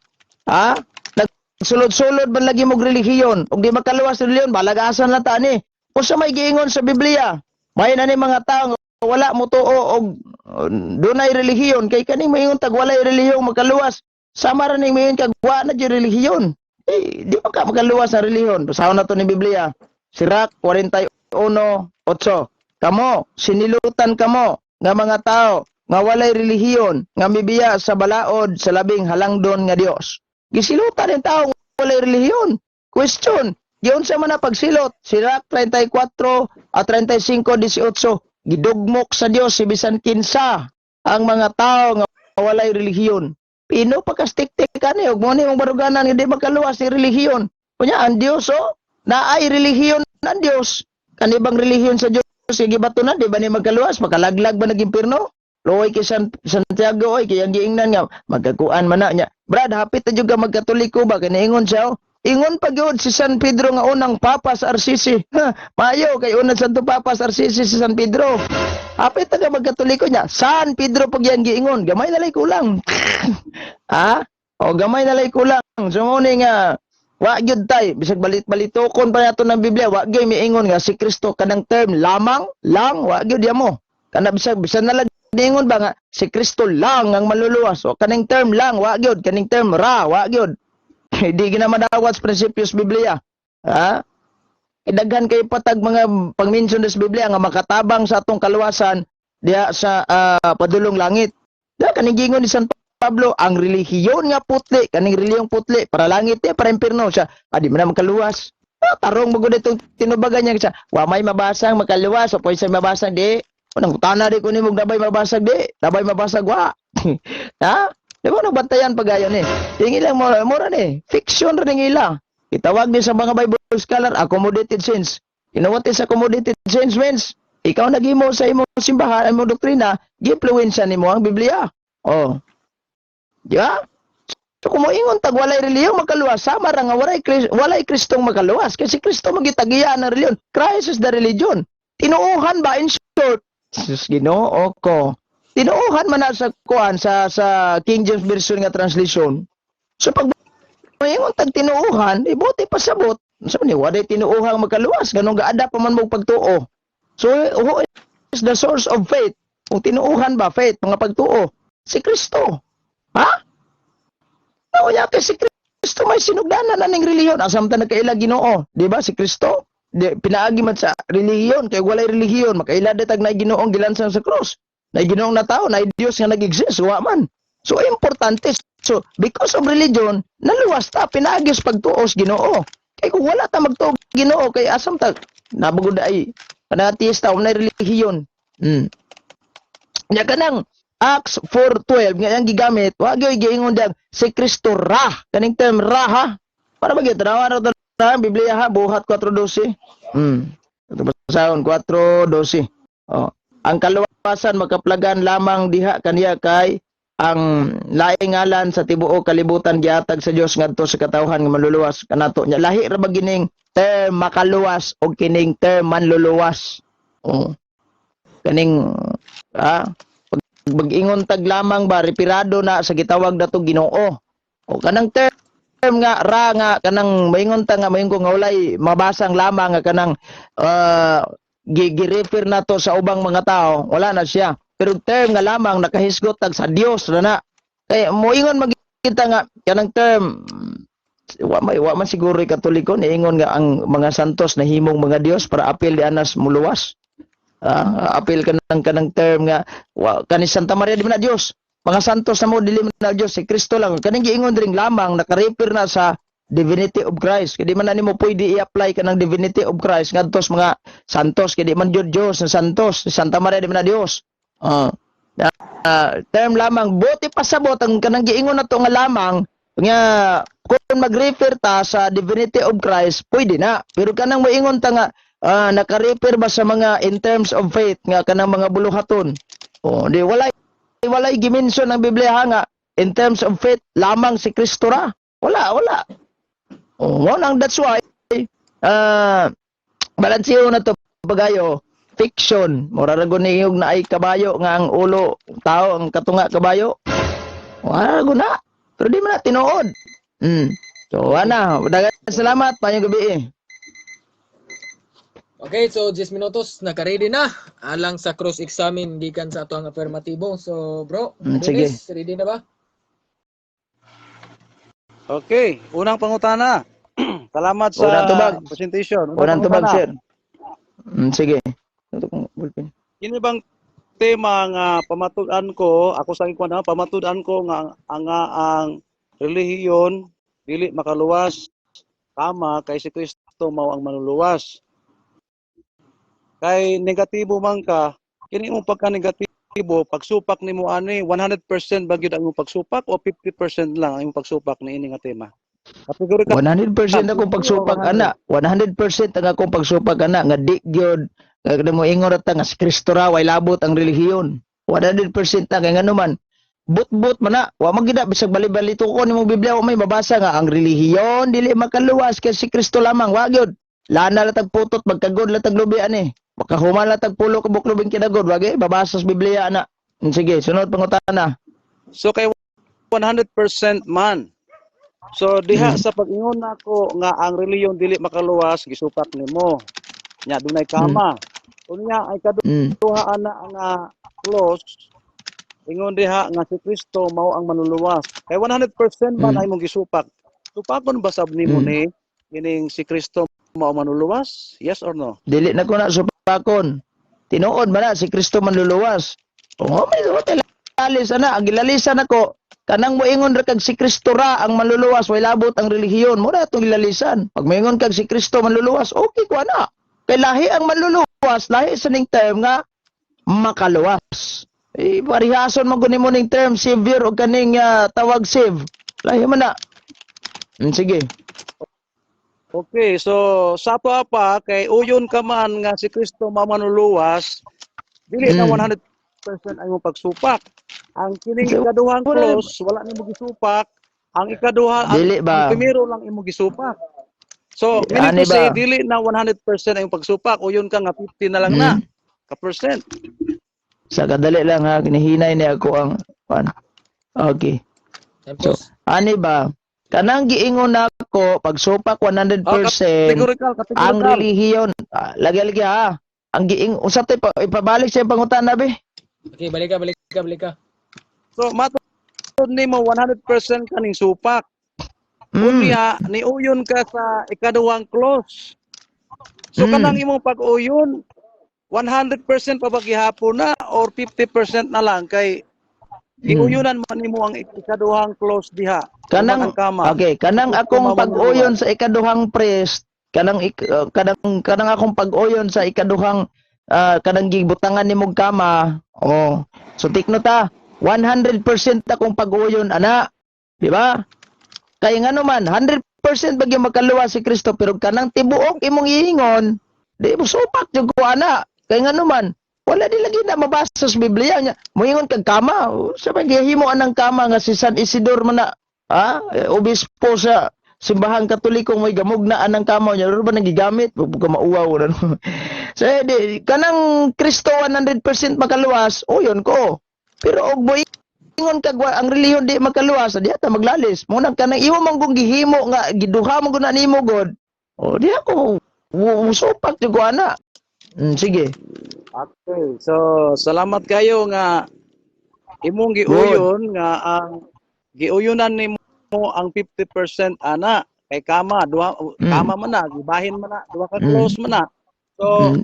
Speaker 5: Ha? Nagsulod-sulod man lagi mong relihiyon ug di makaluwas reliyon balagasan lang ta ni. Usa may giingon sa Biblia. May na ni mga tawo nga wala mo tuo og dunay relihiyon kay kani moingon tag walay relihiyong makaluwas. Sama ra ning moingon kag wa na di relihiyon. Di pa ka makaluwas sa relihiyon. Basaon na to ni Biblia. Sirach 41:8. Kamo sinilutan kamo nga mga tao nga walay relihiyon nga mibiya sa balaod sa labing halangdon nga Dios. Gisilutan ang tao nga walay relihiyon. Question, giyon sa man pagsilot, Sirach 34:35-18, gidugmok sa Dios si bisan kinsa ang mga tao nga walay relihiyon. Pino pagkastik-tik kani ug mo ni mong baruganan nga di makaluwas ni relihiyon. Kunya ang Dios naay relihiyon ng Dios. Kanibang relihiyon sa Dios sige batunan di ba ni magkaluwas makalaglag ba nag impierno? Loy kay Santiago oy kay ang giingnan nga magkakuan man na nya. Brad hapit na juga magkatoliko ba kay ingon siya ingon pa gyud si San Pedro nga unang papa sa Arsisi. Mayo kay unang Santo Papa sa Arsisi si San Pedro. Hapit na magkatoliko niya. San Pedro pag yan giingon gamay na lay kulang. Ha? O gamay na lay kulang. So mo ni nga wa gyud tay bisag balit-balitokon pa nato ng Biblia wa gyud miingon nga si Kristo kanang term lamang lang wa gyud mo. Kana bisag na lang niingon ba nga si Kristo lang ang maluluwas o kaning term lang wa gyud kaning term ra wa gyud. Di gina madawat sa prinsipyos Biblia. Ha? Idaghan kay patag mga pagmention sa Biblia nga makatabang sa atong kaluwasan diha sa padulong langit. Da kaning gingon ni San Pablo, ang relihiyon nga putli, kaning relihiyong putli, para langit niya, para impirno siya. Di man na makaluwas. Tarong magod itong tinubagan niya siya. Wa may mabasang makaluwas, o pwede sa mabasang di. Nang utana di ko ni mong dabay mabasag di. Dabay mabasag wa. Ha? Di ba nagbantayan pagayon eh. Tingin lang mura ni. Fiction rin ila. Itawag ni sa mga Bible scholar, accommodated sense. You know what is accommodated sense means? Ikaw nagimo sa imong simbahan, imong doktrina, gi-influensya nimo ang Biblia. Oh. Diba? So kung moingon tag walay relihiyon makaluwas, sama ra nga walay Kristong makaluwas. Kasi Kristo magitagiya ng relihiyon. Christ is the religion. Tinuuhan ba in short? Sus Ginoo ko. Tinuuhan man na sa kuan sa King James Version nga translation. So pag moingon tag tinuuhan, ibuti pasabot. Sa ni walay tinuuhang makaluwas, ganun gaada pa man mo pagtuo. So who is the source of faith? Kung tinuuhan ba faith, mga pagtuo? Si Kristo. Ha? Nawaya kay si Kristo may sinugdanan na ning relihiyon. Asam ta nagkaila Ginoo, di ba si Kristo? Pinaagi man sa relihiyon kay walay relihiyon, makaila detag na Ginoong gilansan sa krus. Na Ginoong na tao, na Dios nga nag-exist, wa man. So importante. So because of religion, naluwas ta pinaagi sa pagtuos Ginoo. Kay kung wala ta magtuo Ginoo kay asam ta nabugod ay panatista unay relihiyon. Nya kanang Acts 4:12 nga yang gigamit wa gyud giingon dag si Kristo ra kaning term ra ha para ba gyud rawa ra ha, Biblia ha, buhat 4:12. Ito basahon 4:12. Oh. Ang kaluwasan makaplagan lamang diha kaniya kay ang laing ngalan sa tibuok kalibutan gihatag sa Dios ngadto sa katawhan nga manluluwas kanato nya. Lahi ra ba gining term makaluwas o kining term manluluwas? Oh. Kaning pag-ingon tag lamang ba repirado na sa gitawag nato Ginoo. O kanang term nga ra nga kanang maingon ta nga mayon ko nga walay mabasang lamang nga kanang gi-refer nato sa ubang mga tao, wala na siya. Pero term nga lamang nakahisgot tag sa Dios ra na. Kaya moingon magkita nga kanang term wa man siguro Katoliko niingon nga ang mga santos na himong mga Dios para apil di anas muluwas. Apil kanang term nga kani Santa Maria di man na Dios. Mga santos na mo dili man na Dios, si Kristo lang. Kaning giingon dring lamang naka-refer na sa divinity of Christ. Kaya di man na nimo pwede i-apply kanang divinity of Christ ngadto sa mga santos, kaya di man jud Dios na santos, si Santa Maria di man na Dios. Term lamang buti pasabot ang kanang giingon nato nga lamang nga kung mag-refer ta sa divinity of Christ, pwede na. Pero kanang moingon ta nga naka-refer ba sa mga in terms of faith nga kanang mga buluhaton. Di walay gimension ng Biblia nga in terms of faith lamang si Kristo ra. Wala. That's why balansiyo na to bagayo fiction. Mura ra gud niyog na ay kabayo nga ang ulo tao ang katunga kabayo. Wala ra na. Pero di man na tinuod. So ana, daghang salamat panyong gabi.
Speaker 2: Okay, so 10 minutos naka-ready na alang sa cross-examine gikan sa atuang affirmatibo. So, bro,
Speaker 5: sige.
Speaker 2: Dennis, ready na ba?
Speaker 1: Okay, unang pangutana. Salamat sa
Speaker 5: Unang tubag.
Speaker 1: presentation.
Speaker 5: Unang tubag,
Speaker 1: pangutana.
Speaker 5: sir. Sige. Ito kong bulpen.
Speaker 1: Kini bang tema nga pamatud-an ko, ako sa ikuan pamatud-an ko nga ang relihiyon dili makaluwas kama kay si Kristo mao ang manluluwas. Kay negatibo man ka, kini mo pagka negatibo, pagsupak nimo ani 100% ba gyud ang imong pagsupak o 50% lang ang imong pagsupak niini nga tema? Kategori ka
Speaker 5: 100% akong pagsupak ana. 100% ang akong pagsupak ana nga di gyud kada mo ingon ra ta nga si Kristo ra way labot ang relihiyon. 100% ta kay ngano man but man na wa magida bisag bali-bali tukon imong Biblia wa may mabasa nga ang relihiyon dili makaluwas kay si Kristo lamang wa gyud. Lana latag putot magkagod latag lubi ani. Makahuman latag pulo ka buklubing kinagod wagi babasa sa Biblia ana. Sige, sunod pangutana.
Speaker 1: So kay 100% man. So diha sa pag-ingon nako nga ang relihiyon dili makaluwas gisupak nimo. Nya dunay kama. Unya ay kaduha ana nga clause ingon diha nga si Kristo mao ang manluluwas. Kay 100% man ay mong gisupak. Supakon ba sab nimo ni kining si Kristo mao manluluwas? Yes or no?
Speaker 5: Dili na ko na supakon. Tinuod man na si Kristo manluluwas. May lalis ana, ang gilalisan nako kanang moingon ra kag si Kristo ra ang manluluwas way labot ang relihiyon. Mo na atong gilalisan. Pag moingon kag si Kristo manluluwas, okay ko ana. Kay lahi ang manluluwas, lahi sa ning term nga makaluwas. Parihason man guni mo ning term savior o kaning tawag save. Lahi man na. Sige.
Speaker 1: Okay, so sa to pa kay uyon ka man nga si Kristo mamanuluwas, dili na 100% ang imong pagsupak. Ang kining ikaduhang clause wala nimo gisupak, ang ikaduha ang primero lang imo gisupak. So, meaning to say dili na 100% ang imong pagsupak, uyon ka nga 50 na lang na ka percent.
Speaker 5: Sa kadali lang ha, kinihinay ni ako ang okay. So, ani ba? Kanang giingon nako pagsupak 100% ang relihiyon. Lagi-lagi ha. Ang giing usap tay ipabalik sa pangutana be.
Speaker 2: Okay, balik ka.
Speaker 1: So matud nimo 100% kaning supak. Unya ni uyon ka sa ikaduhang clause. So kanang imong pag-uyon 100% pa ba gihapon na or 50% na lang kay iuyunan man nimo ang ikaduhang clause diha.
Speaker 5: Kanang kanang akong pag-uyon sa ikaduhang priest, kanang akong pag-uyon sa ikaduhang kanang gibutangan nimong kama. So tikno ta, 100% akong pag-uyon ana, di ba? Kay ngano man 100% bagyo makaluwas si Kristo pero kanang tibuok imong iingon, di mo supak jud ko ana. Kay ngano man, wala di lagi na mabasa sa Biblia nya. Moingon kag kama, sa paghihimo anang kama nga si San Isidoro man na obispo sa simbahan Katoliko may gamog na anang kama nya ro ba nagigamit buka mauwaw na. So di kanang Kristo 100% makaluwas, o yun ko. Pero og ingon kag ang relihiyon di makaluwas, di ata maglalis. Mo nang kanang imo man kung gihimo nga giduha mo gud nimo god. O di ako musupak jud ko ana. Sige.
Speaker 1: Okay. So, salamat kayo nga imong giuyon nga ang giuyunan nimo ang 50% ana kay kama kama man na gibahin man na duha ka close man na. So,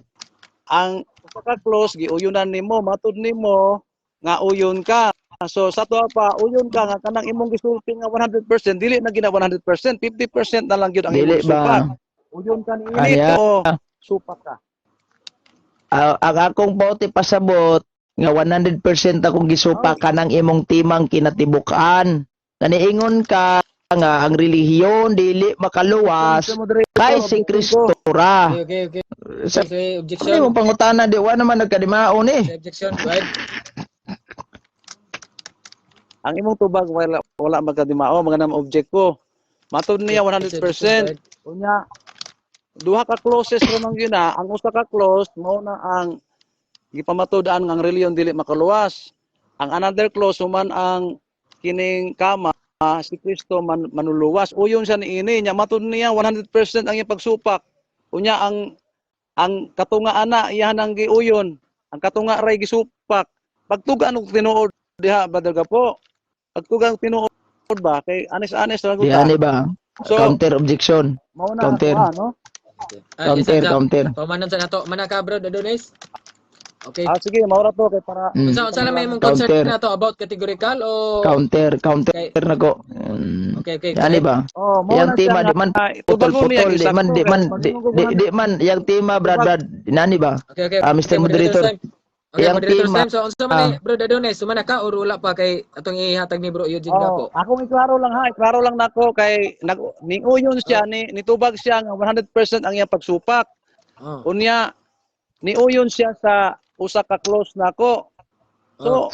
Speaker 1: ang usa ka close giuyunan nimo matud nimo nga uyon ka. So sa tuwa pa uyon ka nga kanang imong gisulti nga 100% dili na gina 100%, 50% na lang gyud ang
Speaker 5: Dili
Speaker 1: imong supak.
Speaker 5: ba?
Speaker 1: Uyon ka ni o supak ka.
Speaker 5: Ang akong pauti pasabot nga 100% akong gisupak kanang imong timang kinatibukan. Naniingon ka nga ang relihiyon dili makaluwas kay si Kristo ra.
Speaker 2: Okay.
Speaker 5: Sa
Speaker 2: Okay,
Speaker 5: ano
Speaker 2: objection.
Speaker 5: yung pangutana di wa naman nagkadimaon eh.
Speaker 2: Objection. Go ahead.
Speaker 1: Ang imong tubag wala magkadimao mga nam object ko. Matud niya 100%. Unya duha ka closes ra man gyud na, ang usa ka close mao na ang gipamatud-an nga ang relihiyon dili makaluwas. Ang another close human ang kining kama si Kristo manuluwas. Uyon siya niini nya matud niya 100% ang iyang pagsupak. Unya ang katunga ana iyahan ang giuyon. Ang katunga ray gisupak. Pagtugan og tinuod diha Brother Gapo. Pagtugang tinuod ba kay anis-anis ra gud
Speaker 5: Di ani ba?
Speaker 1: So,
Speaker 5: Counter objection.
Speaker 1: mao na
Speaker 5: counter.
Speaker 1: no?
Speaker 5: Counter.
Speaker 2: Pamanan sa nato. Mana ka bro, Adonis? Okay.
Speaker 1: Sige, maura to kay para
Speaker 2: Unsa lang may imong concern na to about categorical o
Speaker 5: Counter nako.
Speaker 2: Okay.
Speaker 5: Ani ba? Yang tema di man putol-putol di man yang tema brad nani ba?
Speaker 2: Okay.
Speaker 5: Mr. Moderator.
Speaker 2: Okay,
Speaker 5: Yang
Speaker 2: moderator's
Speaker 5: tema-
Speaker 2: time. So, unsa man ni bro Adonis? Sumana ka or wala pa kay atong ihatag ni bro Eugene Gapo?
Speaker 1: akong iklaro lang nako kay niuyon siya nitubag siya nga 100% ang iyang pagsupak.
Speaker 2: Oh.
Speaker 1: Unya niuyon siya sa usa ka close nako. So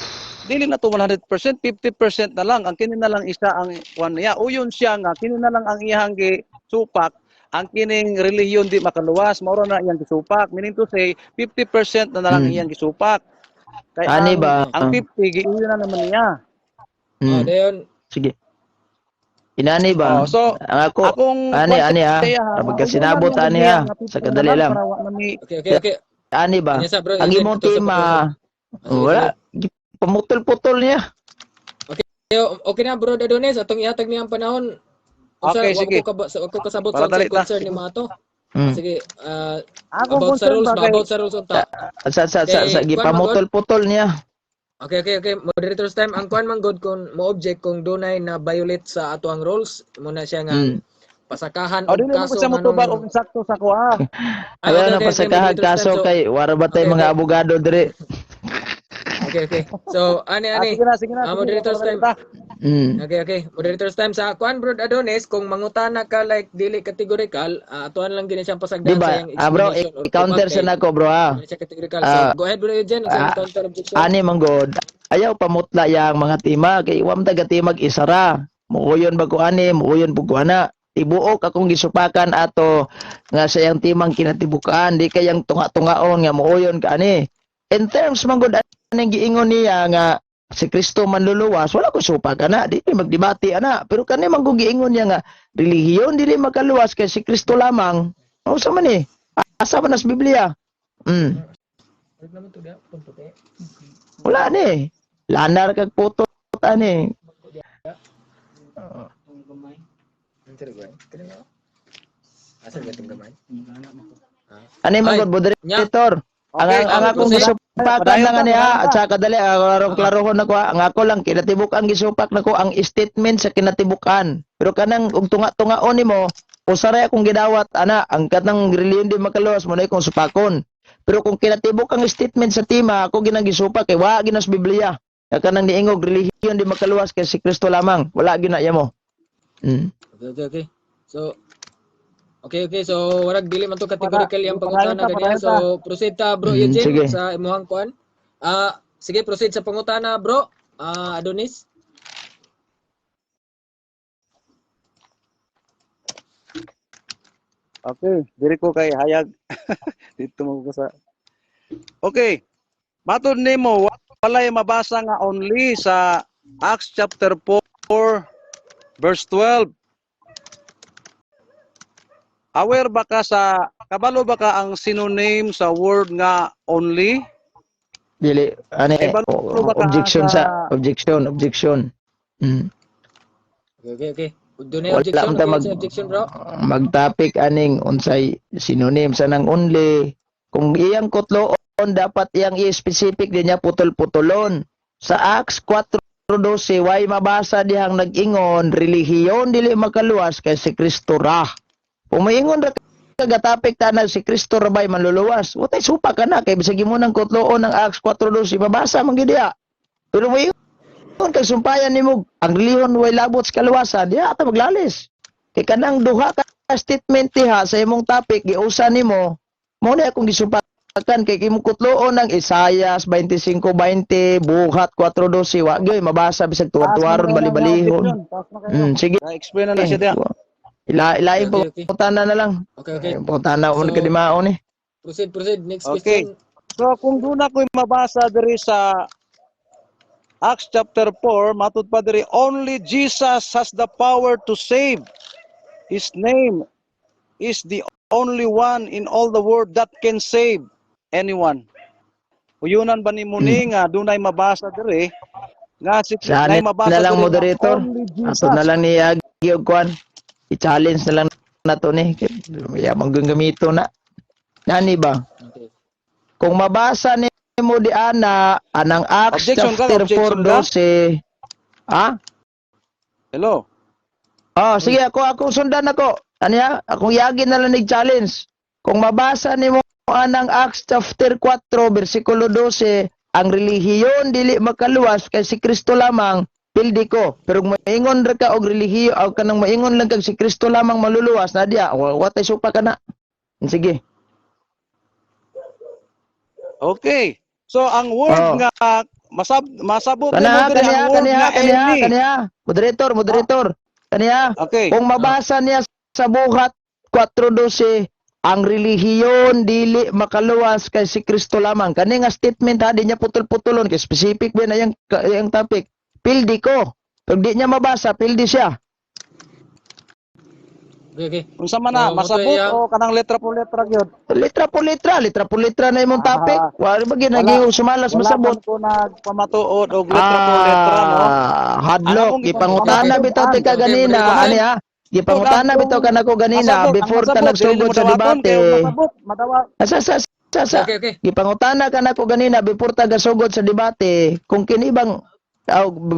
Speaker 1: dili na to 100%, 50% na lang. Ang kini na lang isa ang kuan niya. Uyon siya nga kini na lang ang iyang gisupak. Ang kining relihiyon di makaluwas, mao na iyang gisupak. Meaning to say 50% na lang iyang gisupak. Kay
Speaker 5: Ani ba?
Speaker 1: ang 50 giuyon na naman niya.
Speaker 2: Dayon.
Speaker 5: Sige. Inani ba?
Speaker 1: So
Speaker 5: akong ani pagka sinabot ani sa kadali lang.
Speaker 2: Okay.
Speaker 5: Ani ba?
Speaker 2: Ano sa, bro?
Speaker 5: Ang imong tema wala pamutol-putol niya.
Speaker 2: Okay na bro Adonis, atong ihatag niyang panahon.
Speaker 1: Okay, sige.
Speaker 2: Ako kasabot
Speaker 1: Para
Speaker 2: sa
Speaker 1: dalit na.
Speaker 2: concern ni Mato. Sige,
Speaker 1: Ako
Speaker 2: about sa rules unta.
Speaker 5: Sa gipamutol-putol niya.
Speaker 2: Okay. Moderator's time. Ang kuan man god kung mo-object kung dunay na violate sa ato ang rules, muna siya nga pasakahan
Speaker 1: O
Speaker 2: og
Speaker 1: dili mo
Speaker 2: kaso
Speaker 1: siya motubag og sakto sa kuha.
Speaker 5: Wala na pasakahan kaso kay wara ba tay mga abogado dire.
Speaker 2: Okay. So, ani.
Speaker 1: Sige na.
Speaker 2: Moderator's time. Okay. Moderator's time sa kuan bro Adonis kung mangutana ka like dili categorical, atuan lang gini siyang pasagdan
Speaker 5: Diba?
Speaker 2: sa iyang
Speaker 5: Bro,
Speaker 2: explanation or
Speaker 5: i-counter sa nako bro ha.
Speaker 2: Dili siya categorical. So, go ahead bro Eugene, sa counter objection.
Speaker 5: Ani manggod. Ayaw pamutla yang mga timag kay wam taga timag isara. Muuyon ba ko ani, muuyon pug ko ana. Tibuok akong gisupakan ato nga sa iyang timang kinatibukan, di kayang tunga-tungaon nga muuyon ka ani. In terms manggod ani giingon niya nga si Kristo manluluwas, wala ko supak ana, di magdebate ana. Pero kani manggod giingon niya nga relihiyon dili makaluwas kay si Kristo lamang. Unsa man ni? Asa man sa Biblia? Wala ni. Lanar kag puto ani. Ani man gud moderator. Ang akong gisupakan lang niya at sa kadali klarohon nako ang ako lang kinatibukan gisupak nako ang statement sa kinatibukan. Pero kanang ug tunga-tungaon nimo usaray akong gidawat ana ang katang relihiyon di makaluwas mo na akong supakon. Pero kung kinatibok ang statement sa tema ako ginagisupak kay wa ginas Biblia. Kanang niingog relihiyon di makaluwas kay si Kristo lamang. Wala ginaya mo.
Speaker 2: Okay. So, okay. So, warag dili man to categorical yung pangutana ganiya. So, proceed ta bro Eugene
Speaker 5: sige.
Speaker 2: sa imong kuan. Sige, proceed sa pangutana bro. Adonis.
Speaker 1: Okay, diri ko kay hayag. Dito mo ko sa. Okay. Matod nimo walay mabasa nga only sa Acts chapter 4 verse 12. Aware ba ka sa kabalo ba ka ang synonym sa word nga only?
Speaker 5: Dili ani
Speaker 1: Ay, balo ba ka
Speaker 5: objection
Speaker 1: sa-
Speaker 5: objection.
Speaker 2: Okay. Doon
Speaker 5: Wala
Speaker 2: objection.
Speaker 5: man ta
Speaker 2: Okay, sa objection bro.
Speaker 5: magtopic aning unsay synonym sa nang only. Kung iyang kutloon dapat iyang i-specific din niya putol-putulon. Sa Acts 4:12 way mabasa dihang nag-ingon relihiyon dili makaluwas kay si Kristo ra. Kung maingon ra kagatapik tanan si Kristo ra bay manluluwas. Watay supa ka na kay bisag mo nang kutloon ng Acts 4:12 mabasa man gid diha. Pero maingon kay sumpayan nimo ang relihiyon way labot sa kaluwasan diha ta maglalis. Kay kanang duha ka statement diha sa imong topic giusa nimo mo na akong gisumpakan kay imong kutloon ng Isaias 25:20 buhat 4:12 wa gyud mabasa bisag tuwa-tuwaron bali-balihon. Sige.
Speaker 1: Explain na siya diha.
Speaker 5: Ilaing
Speaker 2: Okay.
Speaker 5: putana na lang.
Speaker 2: Okay.
Speaker 5: Putana mo
Speaker 2: So-
Speaker 5: kadimaon eh.
Speaker 2: Proceed. Next
Speaker 1: Okay.
Speaker 2: question.
Speaker 1: So kung doon ako'y mabasa diri sa Acts chapter 4, matud pa diri only Jesus has the power to save. His name is the only one in all the world that can save anyone. Uyunan ba ni muni nga dunay mabasa diri nga si
Speaker 5: Sa
Speaker 1: nay
Speaker 5: anin
Speaker 1: mabasa
Speaker 5: na lang
Speaker 1: diri nga
Speaker 5: moderator.
Speaker 1: only Jesus.
Speaker 5: Ato na lang ni Agi og kwan. I-challenge na lang nato ni. Ya manggamito na. Nani ba?
Speaker 2: Okay.
Speaker 5: Kung mabasa ni mo di ana anang Acts
Speaker 1: Objection ka,
Speaker 5: chapter
Speaker 1: objection ka?
Speaker 5: 4:12. Ha?
Speaker 1: Hello.
Speaker 5: Oh, sige ako sundan ako. Aniya, akong yagi na lang challenge. Kung mabasa nimo anang Acts chapter 4 bersikulo 12, ang relihiyon dili makaluwas kay si Kristo lamang, pildi ko. Pero kung maingon ra ka og relihiyo o kanang maingon lang kag si Kristo lamang maluluwas na diya, watay supa ka na. Sige.
Speaker 1: Okay. So ang word
Speaker 5: Oh.
Speaker 1: nga masabot nimo diri ang word nga only.
Speaker 5: Kaniya. Moderator. Kaniya.
Speaker 1: Okay.
Speaker 5: Kung mabasa niya sa buhat 4:12, ang relihiyon dili makaluwas kay si Kristo lamang. Kani nga statement ha, di niya putol-putulon kay specific ba na yung topic. Pildi ko. Pag di niya mabasa, pildi siya.
Speaker 2: Okay.
Speaker 1: Unsa man na
Speaker 2: Oh,
Speaker 1: masabot
Speaker 2: matuya.
Speaker 1: o kanang letra po letra gyud.
Speaker 5: Letra po letra na imong topic. Wala ba
Speaker 1: Wala-
Speaker 5: ginagi sumalas
Speaker 1: Wala
Speaker 5: masabot.
Speaker 1: man ko nagpamatuod og letra po letra no.
Speaker 5: Hadlok,
Speaker 1: Ano kung
Speaker 5: gipangutana
Speaker 1: ipamatuod?
Speaker 5: bitaw tika
Speaker 2: Okay,
Speaker 5: ganina,
Speaker 2: moderator.
Speaker 5: ani ha? Gipangutana bitaw kanako ganina before ta nagsugod sa debate.
Speaker 1: Masabot, madawa.
Speaker 5: Sa.
Speaker 2: Okay.
Speaker 5: Gipangutana ka na ko ganina before ta gasugod sa debate kung kini bang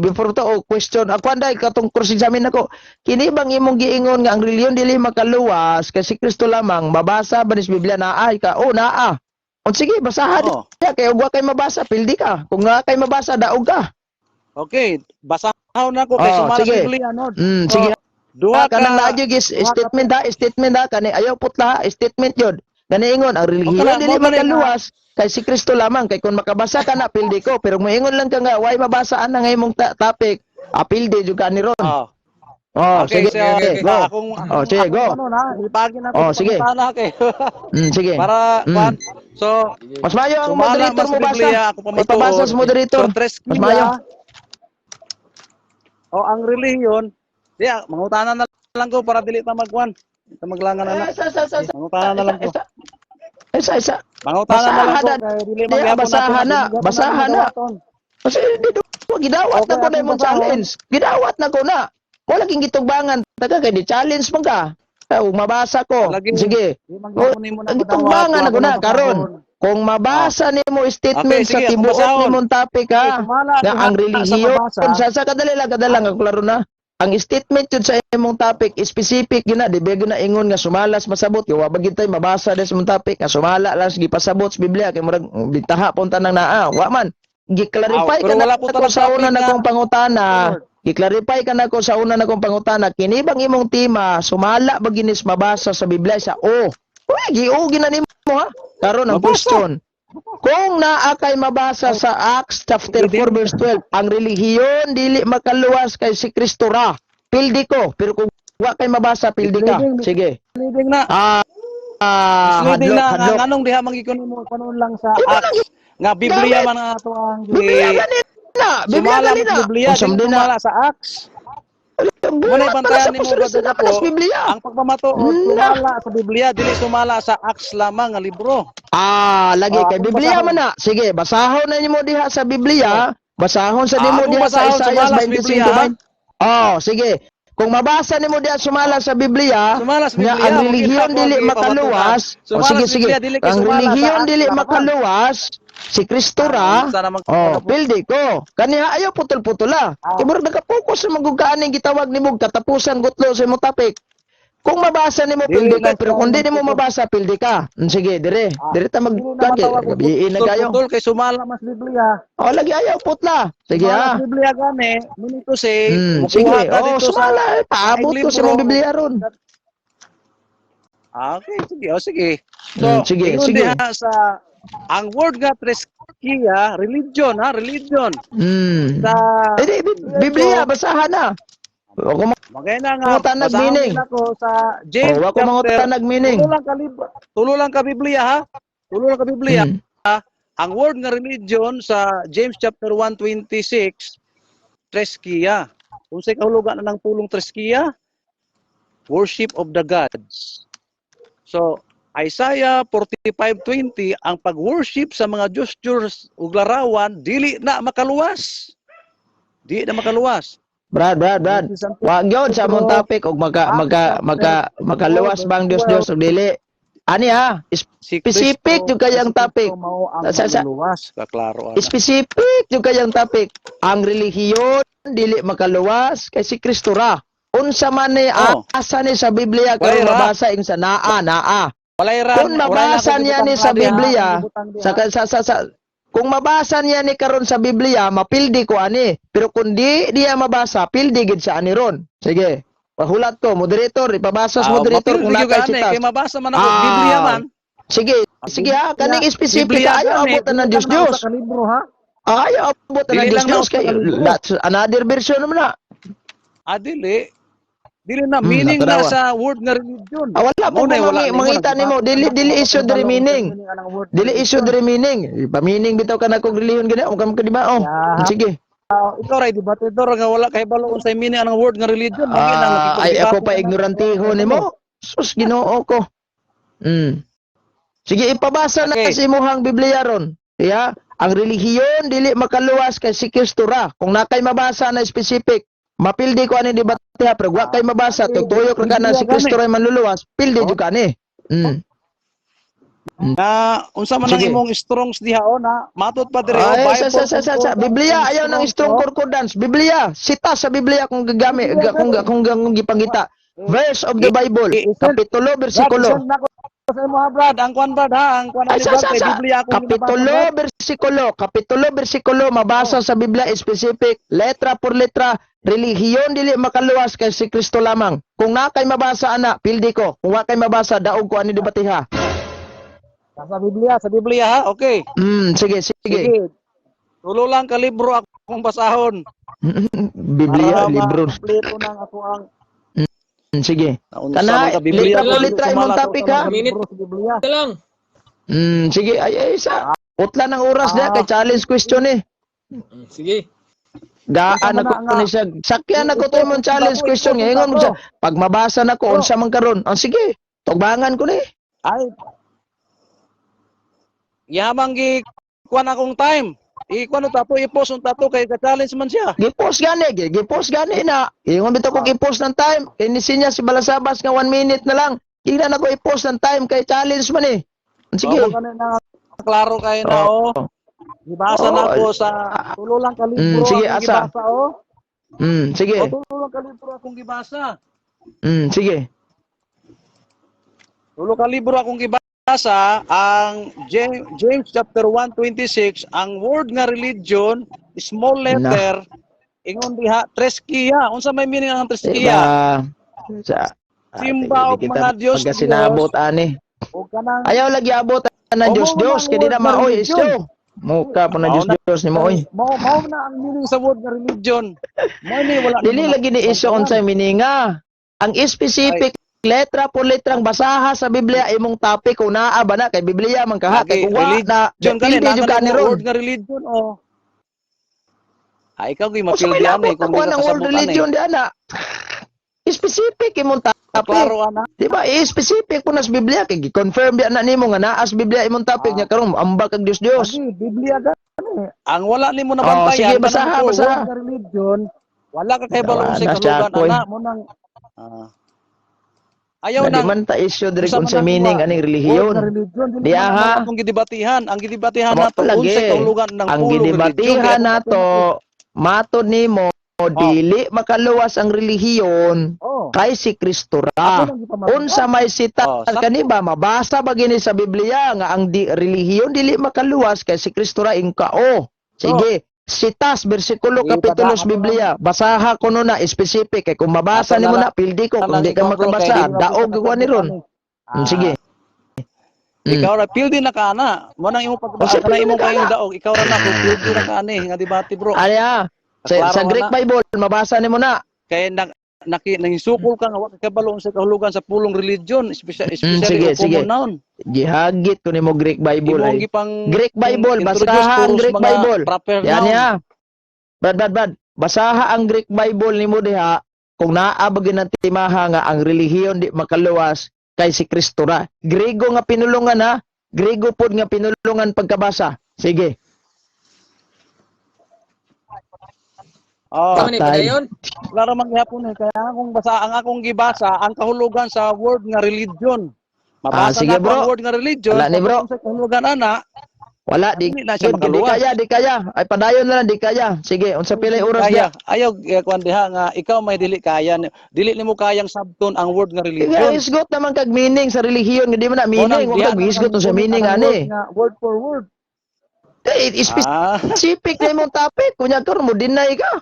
Speaker 5: before to question ako anday katong cross examine nako kini bang imong giingon nga ang reliyon dili makaluwas kay si Kristo lamang mabasa ba ni sa Biblia naa ka naa o sige basahan
Speaker 1: Oh.
Speaker 5: niya kay ug wa kay mabasa pildi ka kung nga kay mabasa daog ka
Speaker 1: Okay, basahaw na ko kay
Speaker 5: Oh,
Speaker 1: sumala
Speaker 5: sige.
Speaker 1: sa Biblia no.
Speaker 5: sige
Speaker 1: Duha ka
Speaker 5: kanang naadyo gis statement ha kani ayaw putla statement yun gani ingon ang relihiyon
Speaker 1: Okay lang,
Speaker 5: dili
Speaker 1: mo man
Speaker 5: makaluwas kay si Kristo lamang kay kung makabasa ka na pildi ko pero moingon lang ka nga way mabasaan na nga imong topic pildi jud ka ni ron
Speaker 1: Oh.
Speaker 5: sige
Speaker 2: okay.
Speaker 5: go
Speaker 1: Akong
Speaker 5: sige, go.
Speaker 1: Ano na, ipagi na
Speaker 5: Oh, sige.
Speaker 1: pangutana kay.
Speaker 5: sige
Speaker 1: Para kwan. So,
Speaker 5: mas mayo ang
Speaker 1: sumala
Speaker 5: moderator
Speaker 1: mas
Speaker 5: mo
Speaker 1: Biblia,
Speaker 5: basa
Speaker 1: ako pamatuod.
Speaker 5: ipabasa sa moderator
Speaker 1: So, tres
Speaker 5: mas mayo
Speaker 1: ang relihiyon, diya, mangutana na lang ko para dili ta magkwan. Ta maglangan na lang. Mangutana na lang ko.
Speaker 5: isa
Speaker 1: Mangutana na lang ko
Speaker 5: Basahan
Speaker 1: kay dili
Speaker 5: Di,
Speaker 1: magyapon
Speaker 5: basahan na, basahan na. kasi dito gidawat
Speaker 1: Okay,
Speaker 5: na ko na
Speaker 1: akong
Speaker 5: imong
Speaker 1: basahon.
Speaker 5: challenge gidawat na ko na wala king gitugbangan taga kay di challenge man ka mabasa ko
Speaker 1: Lagi.
Speaker 5: sige gitugbangan na ko na karon kung mabasa nimo statement
Speaker 1: Okay, sige,
Speaker 5: sa tibuok
Speaker 1: basahon.
Speaker 5: nimong topic ha nga ang relihiyon sa kadali lang ako klaro na ang statement yun sa imong topic specific yun na di ba na ingon nga sumalas masabot kay wa ba gid tay mabasa des imong topic nga sumala lang sige pasabot sa Biblia kay murag bitaha punta nang naa wa man gi-clarify
Speaker 1: Pero
Speaker 5: ka na
Speaker 1: wala po
Speaker 5: ako
Speaker 1: tanang
Speaker 5: sa una
Speaker 1: topic
Speaker 5: na
Speaker 1: nga.
Speaker 5: kong pangutana Gi-clarify ka nako sa una na kong pangutana, kini bang imong tema sumala ba ginis mabasa sa Biblia sa Uy, giugi na nimo ha. Karon ang
Speaker 1: Mabasa.
Speaker 5: question. Kung naa kay mabasa sa Acts chapter 4 verse 12, ang relihiyon dili makaluwas kay si Kristo ra. Pildi ko, pero kung wa kay mabasa pildi ka. Sige.
Speaker 1: Leading na.
Speaker 5: Hadlok,
Speaker 1: Leading na
Speaker 5: hadlok.
Speaker 1: nganong diha mangikon mo kanon lang sa
Speaker 5: Di ba
Speaker 1: Acts nga Biblia man nga ato ang
Speaker 5: Biblia gani na, Biblia
Speaker 1: sumala
Speaker 5: gani na.
Speaker 1: Biblia
Speaker 5: Unsam
Speaker 1: di
Speaker 5: din na.
Speaker 1: sumala sa Acts.
Speaker 5: Bulat pala sa
Speaker 1: bantayan nimo
Speaker 5: apostol
Speaker 1: brother
Speaker 5: na pala sa
Speaker 1: ko.
Speaker 5: Biblia.
Speaker 1: Ang pagmamatuod sumala sa Biblia dili sumala sa Acts lamang nga libro.
Speaker 5: Lagi kay
Speaker 1: Akong
Speaker 5: Biblia
Speaker 1: basahon.
Speaker 5: man na. Sige, basahon na nimo diha sa Biblia. Basahon sa nimo
Speaker 1: Akong
Speaker 5: diha sa
Speaker 1: basahon,
Speaker 5: Isaiah
Speaker 1: sumala sa Biblia,
Speaker 5: 25. Sige. Kung mabasa nimo diha sumala sa Biblia,
Speaker 1: Sumala sa
Speaker 5: nga
Speaker 1: Biblia,
Speaker 5: ang
Speaker 1: kung
Speaker 5: relihiyon
Speaker 1: kita ko
Speaker 5: dili
Speaker 1: ang
Speaker 5: makaluwas.
Speaker 1: Sumala
Speaker 5: Sige,
Speaker 1: sa
Speaker 5: sige.
Speaker 1: Biblia, dili kay
Speaker 5: Ang
Speaker 1: sumala sa
Speaker 5: relihiyon
Speaker 1: Acts
Speaker 5: dili
Speaker 1: lamang.
Speaker 5: makaluwas. Si Kristo ra.
Speaker 1: Sana mag-
Speaker 5: Pildi ko. Kaniha ayaw putol-putola. Kibur naka-focus sa magugaan ning gitawag nimo katapusan gutlo sa imong topic. Kung mabasa nimo pildi ka, pero kung di nimo mabasa pildi ka. Sige, dire. Dire ta
Speaker 1: Dili naman
Speaker 5: magkadi.
Speaker 1: tawag ko
Speaker 5: Gabiin na kayo.
Speaker 1: putol kay sumala mas Biblia.
Speaker 5: Lagi ayaw putla. Sige
Speaker 1: Sumala
Speaker 5: ha.
Speaker 1: sa Biblia gani, meaning to say,
Speaker 5: Sige.
Speaker 1: mukuha ka dito
Speaker 5: Sumala. Paabot ko sa
Speaker 1: libro.
Speaker 5: imong Biblia ron.
Speaker 1: Okay, sige. Sige. So,
Speaker 5: Sige,
Speaker 1: ingon
Speaker 5: sige.
Speaker 1: diha sa ang word nga treskia, religion ha, religion. Sa
Speaker 5: Biblia, basahan na. Ako
Speaker 1: magay na nga
Speaker 5: Tanag
Speaker 1: basahon
Speaker 5: meaning.
Speaker 1: din ako sa James
Speaker 5: wako mga tanag meaning.
Speaker 1: Tulo lang ka Biblia ha. Tulo lang ka Biblia.
Speaker 5: Mm.
Speaker 1: Ang word nga religion sa James chapter 1:26 treskia. Unsay kahulugan na ng pulong treskia? Worship of the gods. So, Isaiah 45:20 ang pag-worship sa mga Diyos ug larawan dili na makaluwas. Di na makaluwas.
Speaker 5: Brad. Wag yun sa among topic og makaluwas bang Dios og dili. Ani ha, specific yung kayang topic. Sa
Speaker 1: Luwas, kaklaro.
Speaker 5: specific yung kayang topic. Ang relihiyon dili makaluwas kay si Kristo ra. Unsa man ni asa ni sa Biblia kay
Speaker 1: Walay ra.
Speaker 5: mabasa ing sa naa.
Speaker 1: Walay ra.
Speaker 5: Kung mabasa niya ni sa Biblia, kung mabasa niya ni karon sa Biblia, mapildi ko ani. Pero kung di niya mabasa, pildi gid sa ani ron. Sige. Pahulat ko, moderator, ipabasa sa moderator kung nakay sitas.
Speaker 1: Kay mabasa man ako Biblia man.
Speaker 5: Sige ha, kaning specific
Speaker 1: Biblia
Speaker 5: ayaw
Speaker 1: gani,
Speaker 5: abutan ng
Speaker 1: dili lang
Speaker 5: Diyos.
Speaker 1: sa libro ha.
Speaker 5: Ayaw abutan ng
Speaker 1: Dili lang
Speaker 5: Diyos
Speaker 1: na
Speaker 5: kay
Speaker 1: sa libro.
Speaker 5: that's another version naman na.
Speaker 1: Dili na meaning na
Speaker 5: nakatawa.
Speaker 1: sa word nga religion.
Speaker 5: Wala po
Speaker 1: Muna, wala
Speaker 5: mangita nimo, dili issue the meaning. Dili issue the meaning. Pa-meaning bitaw ka na kog relihiyon gani, o kam ka di ba? Sige.
Speaker 1: Ikaw ray debatidor nga wala kay balo unsay meaning anang word nga religion.
Speaker 5: Ay ako pa ignorantiho nimo. Sus Ginoo ko. Sige ipabasa na
Speaker 1: Okay.
Speaker 5: sa imuhang Biblia ron. Ang relihiyon dili makaluwas kay si Kristo ra. Kung nakay mabasa na specific, mapildi ko ani debate ha, pero wa kay mabasa, tugtuyok ra ka na si Kristo ra manluluwas, pildi jud ka ni.
Speaker 1: Na unsa man ang
Speaker 5: Sige.
Speaker 1: imong strongs diha na matud pa diri
Speaker 5: Sa Biblia ayaw ng strong concordance. Biblia, sita sa Biblia kung gagamit, kung gipangita. Verse of the Bible, kapitulo, bersikulo.
Speaker 1: Sa imo ha, Brad, ang kwan Brad ha, ang kwan
Speaker 5: Ay,
Speaker 1: ni Brad kay Biblia akong
Speaker 5: kapitulo, bersikulo, mabasa sa Biblia specific, letra por letra, relihiyon dili makaluwas kay si Kristo lamang. Kung na kay mabasa ana, pildi ko. Kung wa kay mabasa, daog ko ani debatiha.
Speaker 1: Sa Biblia ha, okay.
Speaker 5: Sige.
Speaker 1: Tulo lang ka libro akong basahon.
Speaker 5: Biblia, libro.
Speaker 1: Kompleto nang ako ang
Speaker 5: Sige.
Speaker 1: naunsa
Speaker 5: Kana,
Speaker 1: man ka Biblia.
Speaker 5: letra por letra imong topic ha.
Speaker 2: Minute.
Speaker 1: Sa Biblia.
Speaker 2: Ito lang.
Speaker 5: Sige, ay sa utla ng oras na kay challenge question eh.
Speaker 2: Sige.
Speaker 5: Gaan ako ni siya. Sakyan ako to imong challenge question. Ingon mo siya. Pag mabasa na ko unsa man karon. Sige. Tugbangan ko ni.
Speaker 1: Ay. Yamang gi kwan akong time. Ikuan tato i-post on tato kay ka-challenge man siya.
Speaker 5: Gipost gani na. Ingon bitaw ko i-post ng time. Kay ni sinya si Balasabas nga 1 minute na lang. Ina na ko i-post ng time kay challenge man eh. Sige.
Speaker 1: Na klaro kay na Gibasa na ko sa tulo lang ka libro.
Speaker 5: Sige,
Speaker 1: akong
Speaker 5: asa?
Speaker 1: gibasa
Speaker 5: Sige.
Speaker 1: Tulo lang ka libro akong gibasa.
Speaker 5: Sige.
Speaker 1: Tulo ka libro akong gibasa ang James chapter 1:26 ang word nga religion small letter ingon diha treskia. Unsa may meaning ang
Speaker 5: Di
Speaker 1: treskia?
Speaker 5: ba? Sa
Speaker 1: Simba og
Speaker 5: kita
Speaker 1: mga Diyos
Speaker 5: pagkasinabot ani.
Speaker 1: O kanang
Speaker 5: Ayaw lagi abot ng
Speaker 1: O,
Speaker 5: Diyos
Speaker 1: mao
Speaker 5: Diyos
Speaker 1: na ang
Speaker 5: kay di
Speaker 1: word
Speaker 5: na
Speaker 1: na
Speaker 5: maoy
Speaker 1: religion.
Speaker 5: isyo. Muka po na
Speaker 1: Mao
Speaker 5: Diyos Diyos ni maoy.
Speaker 1: Mao na ang meaning sa word na religion. Mo ni wala
Speaker 5: Dili
Speaker 1: naman
Speaker 5: lagi ni isyo
Speaker 1: bantayan.
Speaker 5: unsay meaninga. Ang specific letra po letrang basaha sa Biblia imong topic kung naa ba na kay Biblia man kaha kay kung wa na
Speaker 1: religion kani
Speaker 5: pildi jud ka ni ron.
Speaker 1: word nga religion o. Ikaw gyud
Speaker 5: O sa
Speaker 1: mapildi ani
Speaker 5: may
Speaker 1: kung
Speaker 5: kung
Speaker 1: di ka
Speaker 5: ng world
Speaker 1: kasabot
Speaker 5: religion
Speaker 1: ani.
Speaker 5: di ana. Specific imong topic.
Speaker 1: Klaro ana.
Speaker 5: Di ba? Specific po na sa Biblia kay gi-confirm di ana nimo nga naa sa Biblia imong topic nya karon ambak kag Diyos Diyos.
Speaker 1: Lagi Biblia gani. Ang wala nimo
Speaker 5: Oh,
Speaker 1: nabantayan
Speaker 5: sige, basaha,
Speaker 1: kanang
Speaker 5: basaha.
Speaker 1: word nga religion. Wala ka kay balong sa
Speaker 5: Wala,
Speaker 1: kahulugan
Speaker 5: Jacoy.
Speaker 1: ana mo nang ayaw
Speaker 5: Na di
Speaker 1: nang
Speaker 5: man ta issue diri
Speaker 1: Usa
Speaker 5: kung
Speaker 1: man
Speaker 5: sa
Speaker 1: ang
Speaker 5: meaning
Speaker 1: duwa,
Speaker 5: aning
Speaker 1: word
Speaker 5: relihiyon.
Speaker 1: nga religion dili
Speaker 5: Di
Speaker 1: man
Speaker 5: aha.
Speaker 1: naman atong gidebatihan. Ang gidebatihan
Speaker 5: Amo
Speaker 1: nato unsay kahulugan ng
Speaker 5: ang
Speaker 1: pulong religion.
Speaker 5: gidebatihan nato matod nimo dili makaluwas ang relihiyon
Speaker 1: Oh.
Speaker 5: kay si Kristo
Speaker 1: Ako
Speaker 5: ra.
Speaker 1: nang gipamatudan.
Speaker 5: Unsa may sita
Speaker 1: sakto.
Speaker 5: kani ba mabasa ba gini sa Biblia nga ang relihiyon dili makaluwas kay si Kristo ra ingkao. Sige, sitas bersikulo
Speaker 1: Di
Speaker 5: kapitulo
Speaker 1: pa
Speaker 5: sa Biblia. Basaha ko no na specific kay kung mabasa
Speaker 1: Ato
Speaker 5: nimo
Speaker 1: na
Speaker 5: na pildi ko kung
Speaker 1: Kanang
Speaker 5: di ka
Speaker 1: ikaw, bro, kay
Speaker 5: makabasa
Speaker 1: di mo na
Speaker 5: daog
Speaker 1: gusto
Speaker 5: ko ni ron.
Speaker 1: Ah,
Speaker 5: Sige.
Speaker 1: Ikaw ra pildi na kana. Mo nang imong
Speaker 5: O,
Speaker 1: pagdaan
Speaker 5: sige,
Speaker 1: kana
Speaker 5: pildi
Speaker 1: imong
Speaker 5: na kana.
Speaker 1: kayong daog. Ikaw ra na kung pildi na kani nga debate bro.
Speaker 5: Aya, sa
Speaker 1: Klaro
Speaker 5: Greek
Speaker 1: na.
Speaker 5: Bible mabasa nimo na.
Speaker 1: Kay nangisukol ka nga wa ka kabalo sa kahulugan sa pulong religion, especially
Speaker 5: sige,
Speaker 1: o common
Speaker 5: sige.
Speaker 1: noun.
Speaker 5: Gihagit ko nimo Greek Bible
Speaker 1: Imong
Speaker 5: ay.
Speaker 1: gipang
Speaker 5: Greek Bible,
Speaker 1: introduce
Speaker 5: basaha ang
Speaker 1: puros
Speaker 5: Greek
Speaker 1: mga
Speaker 5: Bible.
Speaker 1: proper
Speaker 5: Yan
Speaker 1: noun.
Speaker 5: ya. Brad. Basaha ang Greek Bible nimo diha kung naa ba ginatimaha nga ang relihiyon di makaluwas kay si Kristo ra. Grego nga pinulungan ha. Grego pod nga pinulungan pagkabasa. Sige.
Speaker 1: Oh,
Speaker 2: Tama ni padayon.
Speaker 1: klaro man gihapon eh. Kaya akong basa ang akong gibasa ang kahulugan sa word nga religion. Mabasa
Speaker 5: sige,
Speaker 1: na ko ang
Speaker 5: bro.
Speaker 1: word nga religion.
Speaker 5: Wala ni, bro.
Speaker 1: Sa kahulugan ana,
Speaker 5: Wala di,
Speaker 1: Dili na siya
Speaker 5: di
Speaker 1: makaluwas.
Speaker 5: kaya. Ay padayon na lang di kaya. Sige, unsa pilay oras
Speaker 1: kaya.
Speaker 5: diha?
Speaker 1: Ayaw kuan diha nga ikaw may dili kaya. Dili nimo kayang sabton ang word nga
Speaker 5: Ikaw
Speaker 1: religion.
Speaker 5: isgot naman kag meaning sa relihiyon, hindi mo na
Speaker 1: Mo nang
Speaker 5: meaning, wag
Speaker 1: diha
Speaker 5: kag
Speaker 1: na
Speaker 5: isgot sa
Speaker 1: nang
Speaker 5: meaning
Speaker 1: ang
Speaker 5: ani.
Speaker 1: word nga word for word.
Speaker 5: Specific na imong topic, kunya karon mo deny ka.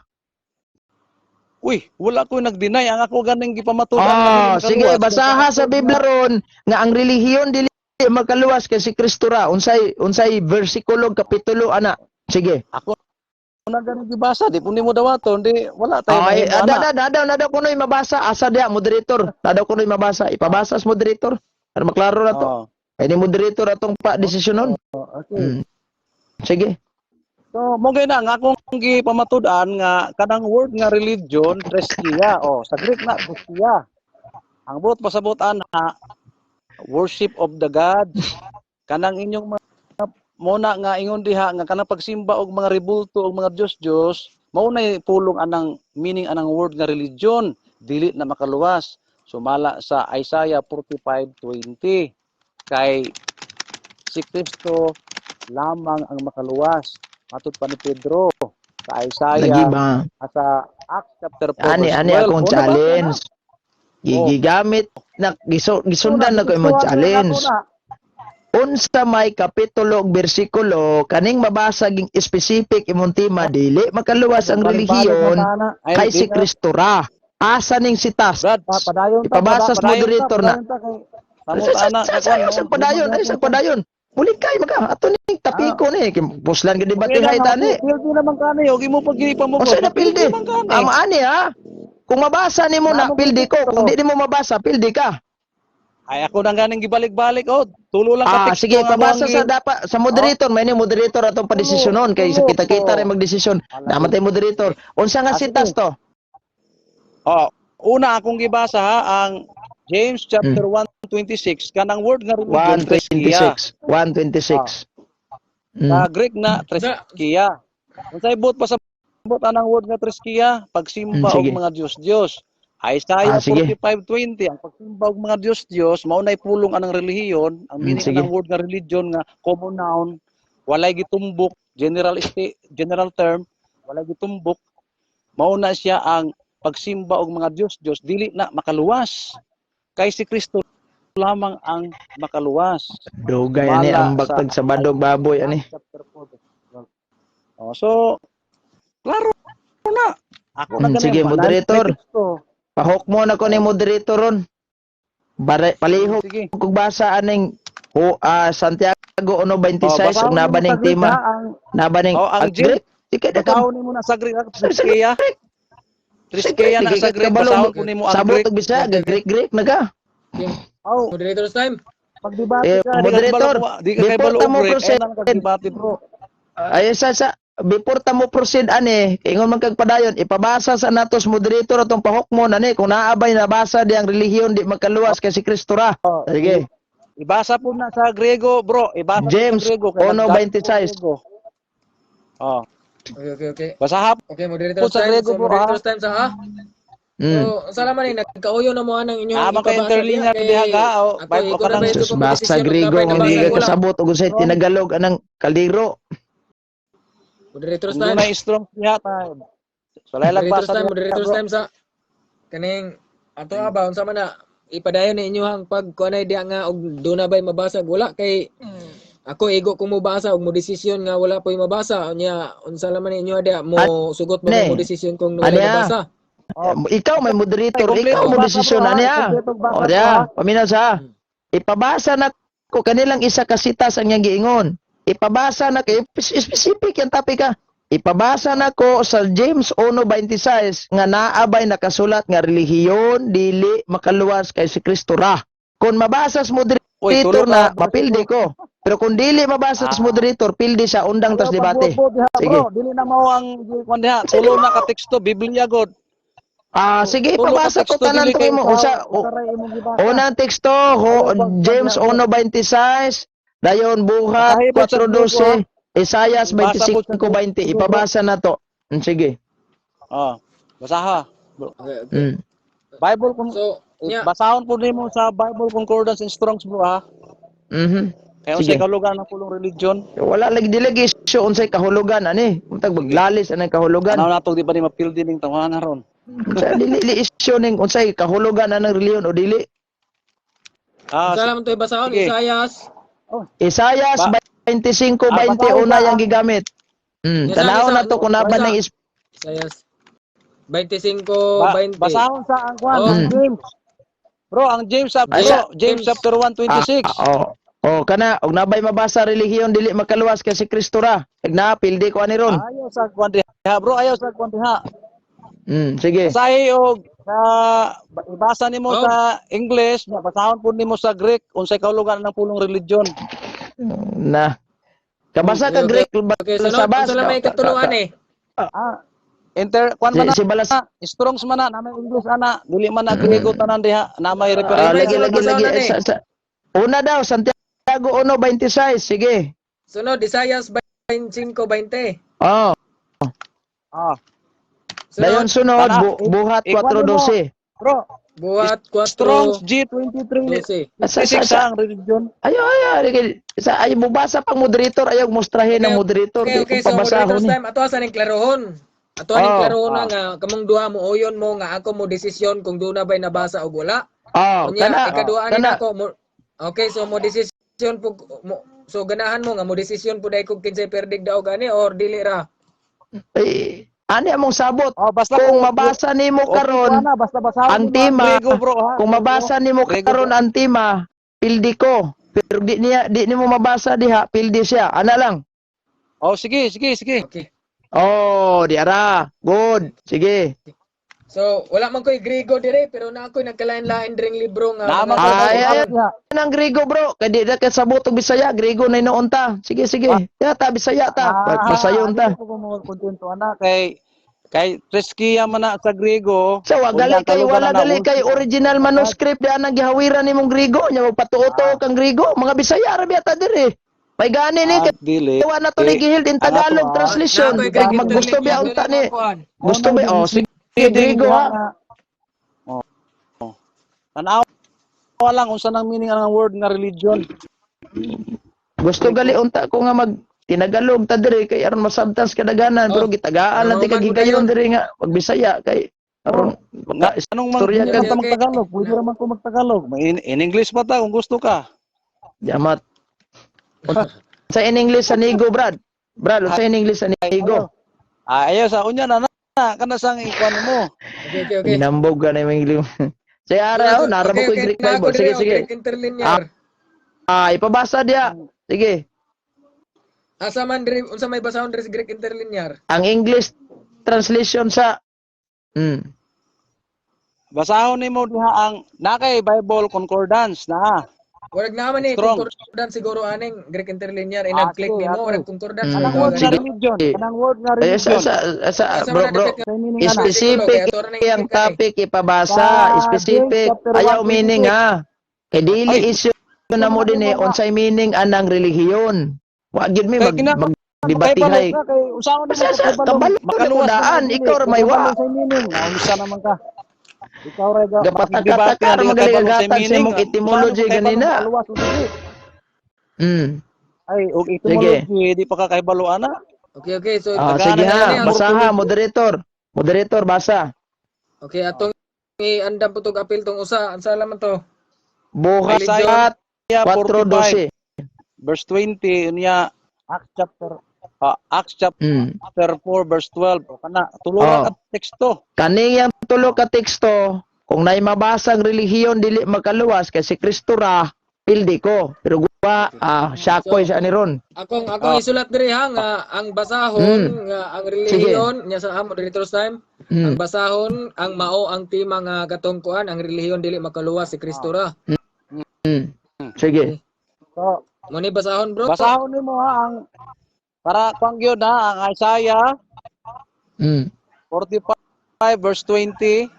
Speaker 1: Uy, wala ko nag-deny ang ako ganing gipamatudan
Speaker 5: Sige, basaha sa Biblia ron nga ang relihiyon dili makaluwas kay si Kristo ra. Unsay bersikulo kapitulo ana. Sige.
Speaker 1: Ako na ganing gibasa, di po nimo dawaton, di wala tayo
Speaker 5: Ay,
Speaker 1: mahimo ana.
Speaker 5: nada kunoy mabasa asa diha moderator. Nada kunoy mabasa. Ipabasa sa moderator. Para maklaro na to.
Speaker 1: Oh,
Speaker 5: Kay ni moderator atong pa desisyonon.
Speaker 1: okay.
Speaker 5: Sige.
Speaker 1: So, mo gay na nga akong gipamatudan nga kanang word nga religion, treskia. Oh, sa Greek na treskia. Ang buot pasabot ana worship of the gods. Kanang inyong mga muna nga ingon diha nga kanang pagsimba og mga rebulto og mga Diyos mao nay pulong anang meaning anang word nga religion, dili na makaluwas. Sumala sa Isaiah 45:20 kay si Kristo lamang ang makaluwas. Matod pa ni Pedro sa
Speaker 5: Lagi
Speaker 1: Isaiah
Speaker 5: ba?
Speaker 1: sa Acts chapter 4
Speaker 5: Ani
Speaker 1: verse 12.
Speaker 5: akong
Speaker 1: Una ba?
Speaker 5: challenge.
Speaker 1: Oh.
Speaker 5: Gigamit na gisundan na ko imong challenge. Unsa may kapitulo ug bersikulo kaning mabasa ging specific imong tema dili makaluwas ang relihiyon kay si Kristo ra. Asa ning sitas?
Speaker 1: Brad, padayon ta.
Speaker 5: Ipabasa sa moderator na. Sa padayon, ay sa padayon. Muli kay maka ato ning tapiko ni puslan gid debate hay tani.
Speaker 1: Pildi naman kani, og imo pagkilipan mo.
Speaker 5: Unsa na pildi? Ani ha. Kung mabasa nimo na pildi ko, kung di nimo mabasa pildi ka.
Speaker 1: Ay ako nang ganing gibalik-balik tulo lang ka teksto.
Speaker 5: Sige, pabasa sa dapat sa moderator, may ni moderator atong padesisyonon kay sa kita-kita rin magdesisyon. Dapat tay moderator. Unsa nga sitas to?
Speaker 1: Una akong gibasa ha ang James chapter 1:26 kanang word nga religion treskia.
Speaker 5: 1:26.
Speaker 1: Sa Greek na treskia. Unsay buot pa sa buot anang word nga treskia? Pagsimba og mga Diyos. Isaiah 45:20 ang pagsimba og mga Diyos mao nay pulong anang relihiyon, ang meaning ng word nga religion nga common noun, walay gitumbok, general term, walay gitumbok. Mao na siya ang pagsimba og mga Diyos dili na makaluwas. Kay si Kristo lamang ang makaluwas.
Speaker 5: Dugay ani ang baktag sa badog baboy ani.
Speaker 1: So klaro na. Ako na ganun.
Speaker 5: Sige, moderator. Pahok mo na ko ni moderator ron. Palihog
Speaker 1: Sige.
Speaker 5: kung basa aning Santiago 1:26
Speaker 1: basahon
Speaker 5: ug
Speaker 1: mo
Speaker 5: nabaning
Speaker 1: sa Greek,
Speaker 5: tema.
Speaker 1: ha, ang-
Speaker 5: Nabaning
Speaker 1: ang
Speaker 5: Greek. Sige na ka.
Speaker 1: Basahon mo na sa Greek. Triskeya. Triskeya na sa Greek. Basahon po nimo ang
Speaker 5: Sabot
Speaker 1: Greek.
Speaker 5: og Bisaya, Greek na ka.
Speaker 1: Oh,
Speaker 2: Moderator's time.
Speaker 1: pagdebate ka.
Speaker 5: Moderator,
Speaker 1: di ka
Speaker 5: before
Speaker 1: kabalo
Speaker 5: ta mo
Speaker 1: Greek.
Speaker 5: proceed.
Speaker 1: Ayun ang pagdebate, bro.
Speaker 5: Ay sa before ta mo proceed ani, ingon man kag padayon, ipabasa sa natos moderator atong pahukmon ani kung naabay nabasa di ang relihiyon di magkaluwas kay si Kristo ra. Sige.
Speaker 1: Ibasa po na sa Grego, bro. Ibasa po
Speaker 5: James
Speaker 1: sa Grego. kaya
Speaker 5: 1:26.
Speaker 1: Grego. Oh,
Speaker 2: Okay.
Speaker 1: basahan
Speaker 2: Okay, moderator's
Speaker 1: sa
Speaker 2: time.
Speaker 1: Grego,
Speaker 2: So,
Speaker 1: bro,
Speaker 2: moderator's time sa ha. So, salamat ni nagkauyo na mo anang inyong
Speaker 1: Ka interlinya diha ka. O,
Speaker 2: ako
Speaker 1: ka nang
Speaker 2: medyo
Speaker 5: Sus,
Speaker 2: ko
Speaker 5: basa
Speaker 2: desisyon
Speaker 5: Grigo
Speaker 2: na
Speaker 5: hindi
Speaker 2: basa
Speaker 5: ka
Speaker 2: ko lang.
Speaker 5: kasabot og usay tinagalog anang kaldero.
Speaker 2: Moderator's
Speaker 1: Hindi
Speaker 2: time.
Speaker 1: na strong diha ta. So lalag basa
Speaker 2: Moderator's time sa kaning ato ba unsa man na ipadayon ni inyohang pag kuanay diha nga og do na bay mabasa wala kay ako igo kung mo basa og mo desisyon nga wala po'y mabasa unya unsa laman ninyo diha mo sugot mo
Speaker 5: Ne.
Speaker 2: mo desisyon kung wala
Speaker 5: Aniya.
Speaker 2: mabasa.
Speaker 5: Ikaw may moderator,
Speaker 1: Ay,
Speaker 5: ikaw mo
Speaker 1: kompleto
Speaker 5: desisyon
Speaker 1: basa, bro,
Speaker 5: ani
Speaker 1: ha?
Speaker 5: ah.
Speaker 1: Kompleto basa,
Speaker 5: O
Speaker 1: bro,
Speaker 5: diya,
Speaker 1: ha?
Speaker 5: paminaw sa. Ipabasa na ko kanilang isa ka sitas ang iyang giingon. Ipabasa na kay specific yan topic ka. Ipabasa na ko sa James 1:26 nga naabay nakasulat nga relihiyon dili makaluwas kay si Kristo ra. Kung mabasa sa moderator
Speaker 1: tulog
Speaker 5: na
Speaker 1: ka,
Speaker 5: mapildi ko. Pero kung dili mabasa sa moderator, pildi sa undang tas debate. Sige.
Speaker 1: Bro, dili na mao ang kuan diha. Tulo na ka teksto Biblia god.
Speaker 5: Sige,
Speaker 1: Tulo ka
Speaker 5: ipabasa ko
Speaker 1: teksto,
Speaker 5: tanan
Speaker 1: dili
Speaker 5: to
Speaker 1: kayo
Speaker 5: mo.
Speaker 1: usaray imong gibasa.
Speaker 5: Unang teksto, James 1:26, dayon buhat
Speaker 1: Kahibot sa
Speaker 5: 4:12, Isaias
Speaker 1: Ibasa po sa
Speaker 5: 25:20.
Speaker 1: Grigo,
Speaker 5: Ipabasa na to. Sige.
Speaker 1: Basaha. Bro.
Speaker 5: Mm.
Speaker 1: Bible kung
Speaker 2: So, nya
Speaker 1: basahon po nimo sa Bible Concordance in Strong's, bro, ha.
Speaker 5: Mhm.
Speaker 1: Kaya
Speaker 5: Sige.
Speaker 1: unsay kalugan ng pulong religion.
Speaker 5: Wala lagi dilagi issue unsay kahulugan ani. Untag maglalis anang kahulugan.
Speaker 1: Ano nato di ba ni mapildi ning tawanan ron.
Speaker 5: Sa dili issue ning unsay kahulugan anang reliyon o dili.
Speaker 2: unsa laman to ibasahon
Speaker 1: sige.
Speaker 5: Isaias
Speaker 1: Ba-
Speaker 5: 25:20
Speaker 1: basahin
Speaker 5: una
Speaker 1: sa-
Speaker 5: yang gigamit.
Speaker 2: Yes,
Speaker 5: Tanaw na to kung
Speaker 2: basa.
Speaker 5: naban ng
Speaker 2: Isaias 25:20.
Speaker 1: Basahon sa ang kuan,
Speaker 2: Oh.
Speaker 1: ang James. Bro, ang James
Speaker 5: Ay,
Speaker 1: James chapter 1:26.
Speaker 5: Kana og nabay mabasa relihiyon dili makaluwas kay si Kristo ra. Ig na pildi ko ani ron.
Speaker 1: Ayaw sa kuan diha, bro, ayaw sa kuan diha.
Speaker 5: Sige.
Speaker 1: Basahi og ibasa nimo
Speaker 2: Oh.
Speaker 1: sa English, basahon po nimo sa Greek unsay kahulugan ng pulong religion.
Speaker 5: Na. Kabasa ka
Speaker 2: Okay,
Speaker 5: Greek
Speaker 2: Okay,
Speaker 5: sa
Speaker 2: sunod
Speaker 5: bas.
Speaker 2: unsa lamay katuluan eh.
Speaker 1: Kuan man
Speaker 5: Si balas.
Speaker 1: Strongs man na may English ana, dili man na Griego tanan diha, na may reference.
Speaker 2: Lagi.
Speaker 5: Una daw Santiago 1:26. Sige.
Speaker 2: Sunod Isaias 25:20.
Speaker 5: Oh. Dayon sunod buhat
Speaker 1: Ikuan mo.
Speaker 5: 4:12.
Speaker 1: Bro,
Speaker 2: Buhat 4
Speaker 1: Strong's G23.
Speaker 2: 12.
Speaker 5: Sa
Speaker 1: Ang religion.
Speaker 5: Ayo sa ayo mubasa pang moderator ayaw mostrahin ng moderator
Speaker 2: Okay,
Speaker 5: di
Speaker 2: so
Speaker 5: pabasahon
Speaker 2: moderator's
Speaker 5: ni.
Speaker 2: time ato sa ning klarohon. Ato ning klarohon na nga kamong duha mo uyon mo nga ako mo desisyon kung doon na ba'y nabasa o wala. Unya ikaduha ni nako mo. Okay, so mo desisyon po so ganahan mo nga mo desisyon po dai kung kinsay perdig daw gani or dili ra.
Speaker 5: Ani among sabot.
Speaker 1: Basta
Speaker 5: Kung mabasa nimo karon
Speaker 1: basta basahon
Speaker 5: ang
Speaker 1: mo
Speaker 5: tema,
Speaker 1: Griego, bro, ha.
Speaker 5: kung mabasa nimo
Speaker 1: Griego,
Speaker 5: karon ang tema, pildi ko. Pero di nimo mabasa diha, pildi siya. Ana lang.
Speaker 1: Sige.
Speaker 2: Okay.
Speaker 5: Di ara. Good. Sige.
Speaker 2: So wala man ko'y Griego dire pero na ako'y nagkalain-lain dring libro nga.
Speaker 1: Naman
Speaker 5: Ay, nang Griego bro, kay di na ka sabot og Bisaya, Griego na noon ta. Sige. Ya ta Bisaya ta. Pasayon ta.
Speaker 1: Ko mo kontento ana kay Triskia man na sa Griego.
Speaker 5: So, wala gali kay original manuscript di anang gihawiran nimong Griego, nya magpatuto kang Griego, mga Bisaya ra biya ta diri. May gani ni kay
Speaker 1: Dili.
Speaker 5: tuwa na to ni gihil in Tagalog translation. Kay maggusto biya unta ni. Gusto ba sige Griego ha.
Speaker 1: Tanaw lang unsa nang meaning ang word nga religion.
Speaker 5: Gusto gali unta ko nga mag tinagalog ta diri kay aron masabtas kadaganan pero gitagaan lang ti kagigayon diri nga pag Bisaya kay aron
Speaker 1: Anong
Speaker 5: istorya ka
Speaker 1: ka magtagalog? Pwede raman ko magtagalog. In English pa ta kung gusto ka.
Speaker 5: jamat. Sa in English sa Nigo, Brad. Brad, sa in English sa Nigo.
Speaker 1: Ayaw sa unya na kana sang ikuan mo.
Speaker 2: Okay.
Speaker 5: Ginambog ka na yung ilim. Saya araw, narabok ko yung Greek
Speaker 2: na ako
Speaker 5: Bible. Sige,
Speaker 2: dire,
Speaker 5: sige.
Speaker 2: Greek interlinear.
Speaker 5: Ipabasa dia. Sige.
Speaker 2: Asa man dire, unsa may basahon dire sa Greek interlinear?
Speaker 5: Ang English translation sa
Speaker 1: Basahon nimo diha ang nakay Bible concordance na.
Speaker 2: Warag naman ni
Speaker 1: Strong.
Speaker 2: concordance siguro aning Greek interlinear inag-click
Speaker 1: Sige,
Speaker 2: nimo
Speaker 1: ako.
Speaker 2: warag concordance
Speaker 1: Kanang
Speaker 2: ba
Speaker 1: word nga
Speaker 5: Sige.
Speaker 1: religion, kanang word nga
Speaker 5: Ay,
Speaker 1: religion.
Speaker 5: bro,
Speaker 1: May meaning nga na.
Speaker 5: specific yung topic ipabasa,
Speaker 1: Sa
Speaker 5: specific.
Speaker 1: James chapter
Speaker 5: Ayaw
Speaker 1: 1:26.
Speaker 5: meaning ha. Kay dili
Speaker 1: Ay,
Speaker 5: issue na mo din eh, unsay meaning anang relihiyon. Wa gyud mi
Speaker 1: Kay kina-
Speaker 5: magdibatighay.
Speaker 1: Kay usaon naman
Speaker 5: Sa
Speaker 1: ka
Speaker 5: kabalo
Speaker 1: makaluwas
Speaker 5: na daan,
Speaker 1: dili.
Speaker 5: ikaw may wa.
Speaker 1: Sa meaning, unsa naman ka? Ikaw ra ga
Speaker 5: Gapatak-tatak magaling gatag sa imong etymology ganina.
Speaker 1: Ay, og etymology di pa ka kahibalo ana.
Speaker 2: Okay, so
Speaker 5: Sige
Speaker 2: tagana
Speaker 5: ha,
Speaker 2: na
Speaker 5: basaha moderator. Moderator basa.
Speaker 2: Okay, atong i-andam putog apil tong usa. Ansa laman to?
Speaker 5: Buhat
Speaker 1: Isaiah
Speaker 5: 4:12.
Speaker 1: verse 20 unya Acts chapter 4 verse 12 kana tulo
Speaker 5: Oh.
Speaker 1: ka teksto.
Speaker 5: Kaniyang tulo ka teksto, kung naay mabasang relihiyon dili makaluwas kay si Kristo ra pildi ko. Pero guwa syakoy siya ni ron.
Speaker 2: Akong isulat diri ha nga ang basahon nga ang relihiyon nya sa amo diri time. Ang basahon ang mao ang tema nga katungkuan ang relihiyon dili makaluwas si Kristo ra.
Speaker 5: Sige.
Speaker 1: So,
Speaker 2: Mo ni basahon bro.
Speaker 1: basahon nimo ha ang para kuang gyud ha ang Isaiah 45 verse 20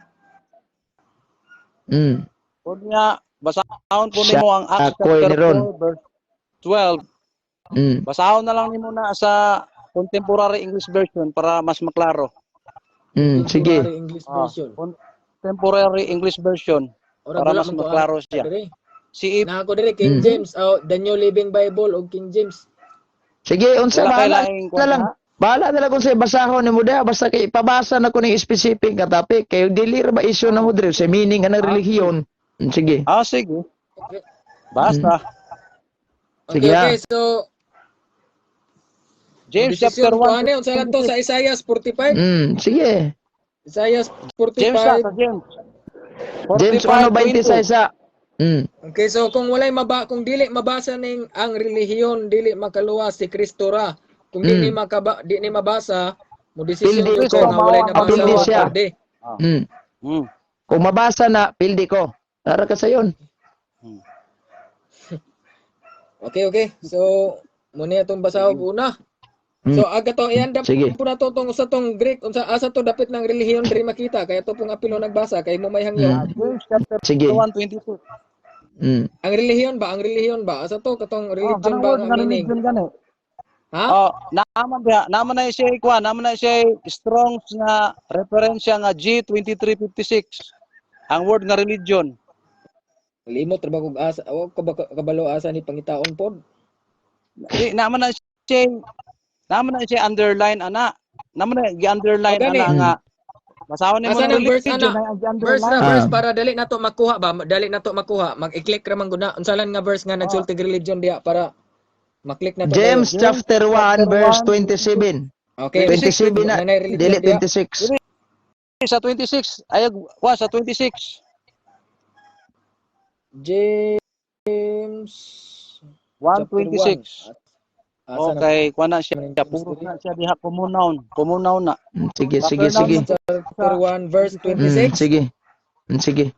Speaker 1: unya basahon po nimo ang Acts
Speaker 5: Ako'y
Speaker 1: chapter
Speaker 5: ni Ron.
Speaker 1: 4 verse 12. Basahon na lang nimo na sa contemporary English version para mas maklaro.
Speaker 5: Sige.
Speaker 2: Contemporary English version.
Speaker 1: Contemporary English version
Speaker 2: Ora
Speaker 1: para
Speaker 2: wala
Speaker 1: mas
Speaker 2: man to,
Speaker 1: maklaro siya.
Speaker 2: diri.
Speaker 1: Si
Speaker 2: Na ako diri King James, the New Living Bible o King James.
Speaker 5: Sige, unsa
Speaker 1: wala kay
Speaker 5: bahala
Speaker 1: laing
Speaker 5: na lang. Bahala na lang kung sa basahon nimo da basta kay ipabasa na ko ning specific nga topic kay dili ra ba issue na mo dire sa meaning anang relihiyon. Sige.
Speaker 1: sige.
Speaker 2: Okay.
Speaker 1: Basta.
Speaker 5: Sige,
Speaker 2: Okay, so
Speaker 1: James
Speaker 2: desisyon
Speaker 1: chapter
Speaker 2: ko
Speaker 1: 1.
Speaker 2: ano unsa lang to sa Isaiah 45?
Speaker 5: Sige.
Speaker 2: Isaiah
Speaker 1: James
Speaker 2: 45.
Speaker 1: James.
Speaker 5: James 1:26.
Speaker 2: Okay, so kung kung dili mabasa ning ang relihiyon dili makaluwas si Kristo ra. Kung di ni mabasa, mo desisyon
Speaker 5: Pildi
Speaker 2: ko
Speaker 5: ko.
Speaker 2: nga walay nabasa
Speaker 5: Pildi
Speaker 2: o
Speaker 5: siya.
Speaker 2: pwede.
Speaker 5: Kung mabasa na pildi ko. Para ka sayon.
Speaker 2: Okay. So muna atong basahog una. So aga to iandam
Speaker 5: Sige.
Speaker 2: po na to tong sa tong Greek unsa asa to dapit ng relihiyon diri makita kaya to pong apilo nagbasa kay mo may hangyo.
Speaker 1: James chapter
Speaker 5: Sige.
Speaker 1: 1:22.
Speaker 2: Ang relihiyon ba asa to katong religion ba ang meaning? Ha?
Speaker 1: Naman na siya ikuan, naman na siya strong nga referensya nga G2356. Ang word nga religion.
Speaker 2: Limot ra ba kog asa o kabalo asa ni pangitaon pod?
Speaker 1: Naman na siya underline ana. Naman na gi-underline ana nga. Basahon nimo
Speaker 2: Asa
Speaker 1: ng
Speaker 2: ng verse
Speaker 1: religion
Speaker 2: ana?
Speaker 1: na
Speaker 2: Verse
Speaker 1: gi-underline.
Speaker 2: na verse para dali nato makuha ba? Dali nato makuha. Mag-i-click ra man gud na. Unsa lang nga verse nga nagsulti religion diha para maklik na to.
Speaker 5: James chapter 1 verse 27.
Speaker 2: Okay.
Speaker 5: 27 na.
Speaker 2: Nanay religion
Speaker 5: Dili
Speaker 2: diha.
Speaker 5: 26.
Speaker 1: Sa 26, ayag sa 26.
Speaker 2: James
Speaker 1: 1:26.
Speaker 2: Asa na?
Speaker 1: Okay, kuan na siya. Puro na siya diha kumunaon. Kumunaon na.
Speaker 5: Sige.
Speaker 2: Chapter 1 verse 26.
Speaker 5: Sige. Sige.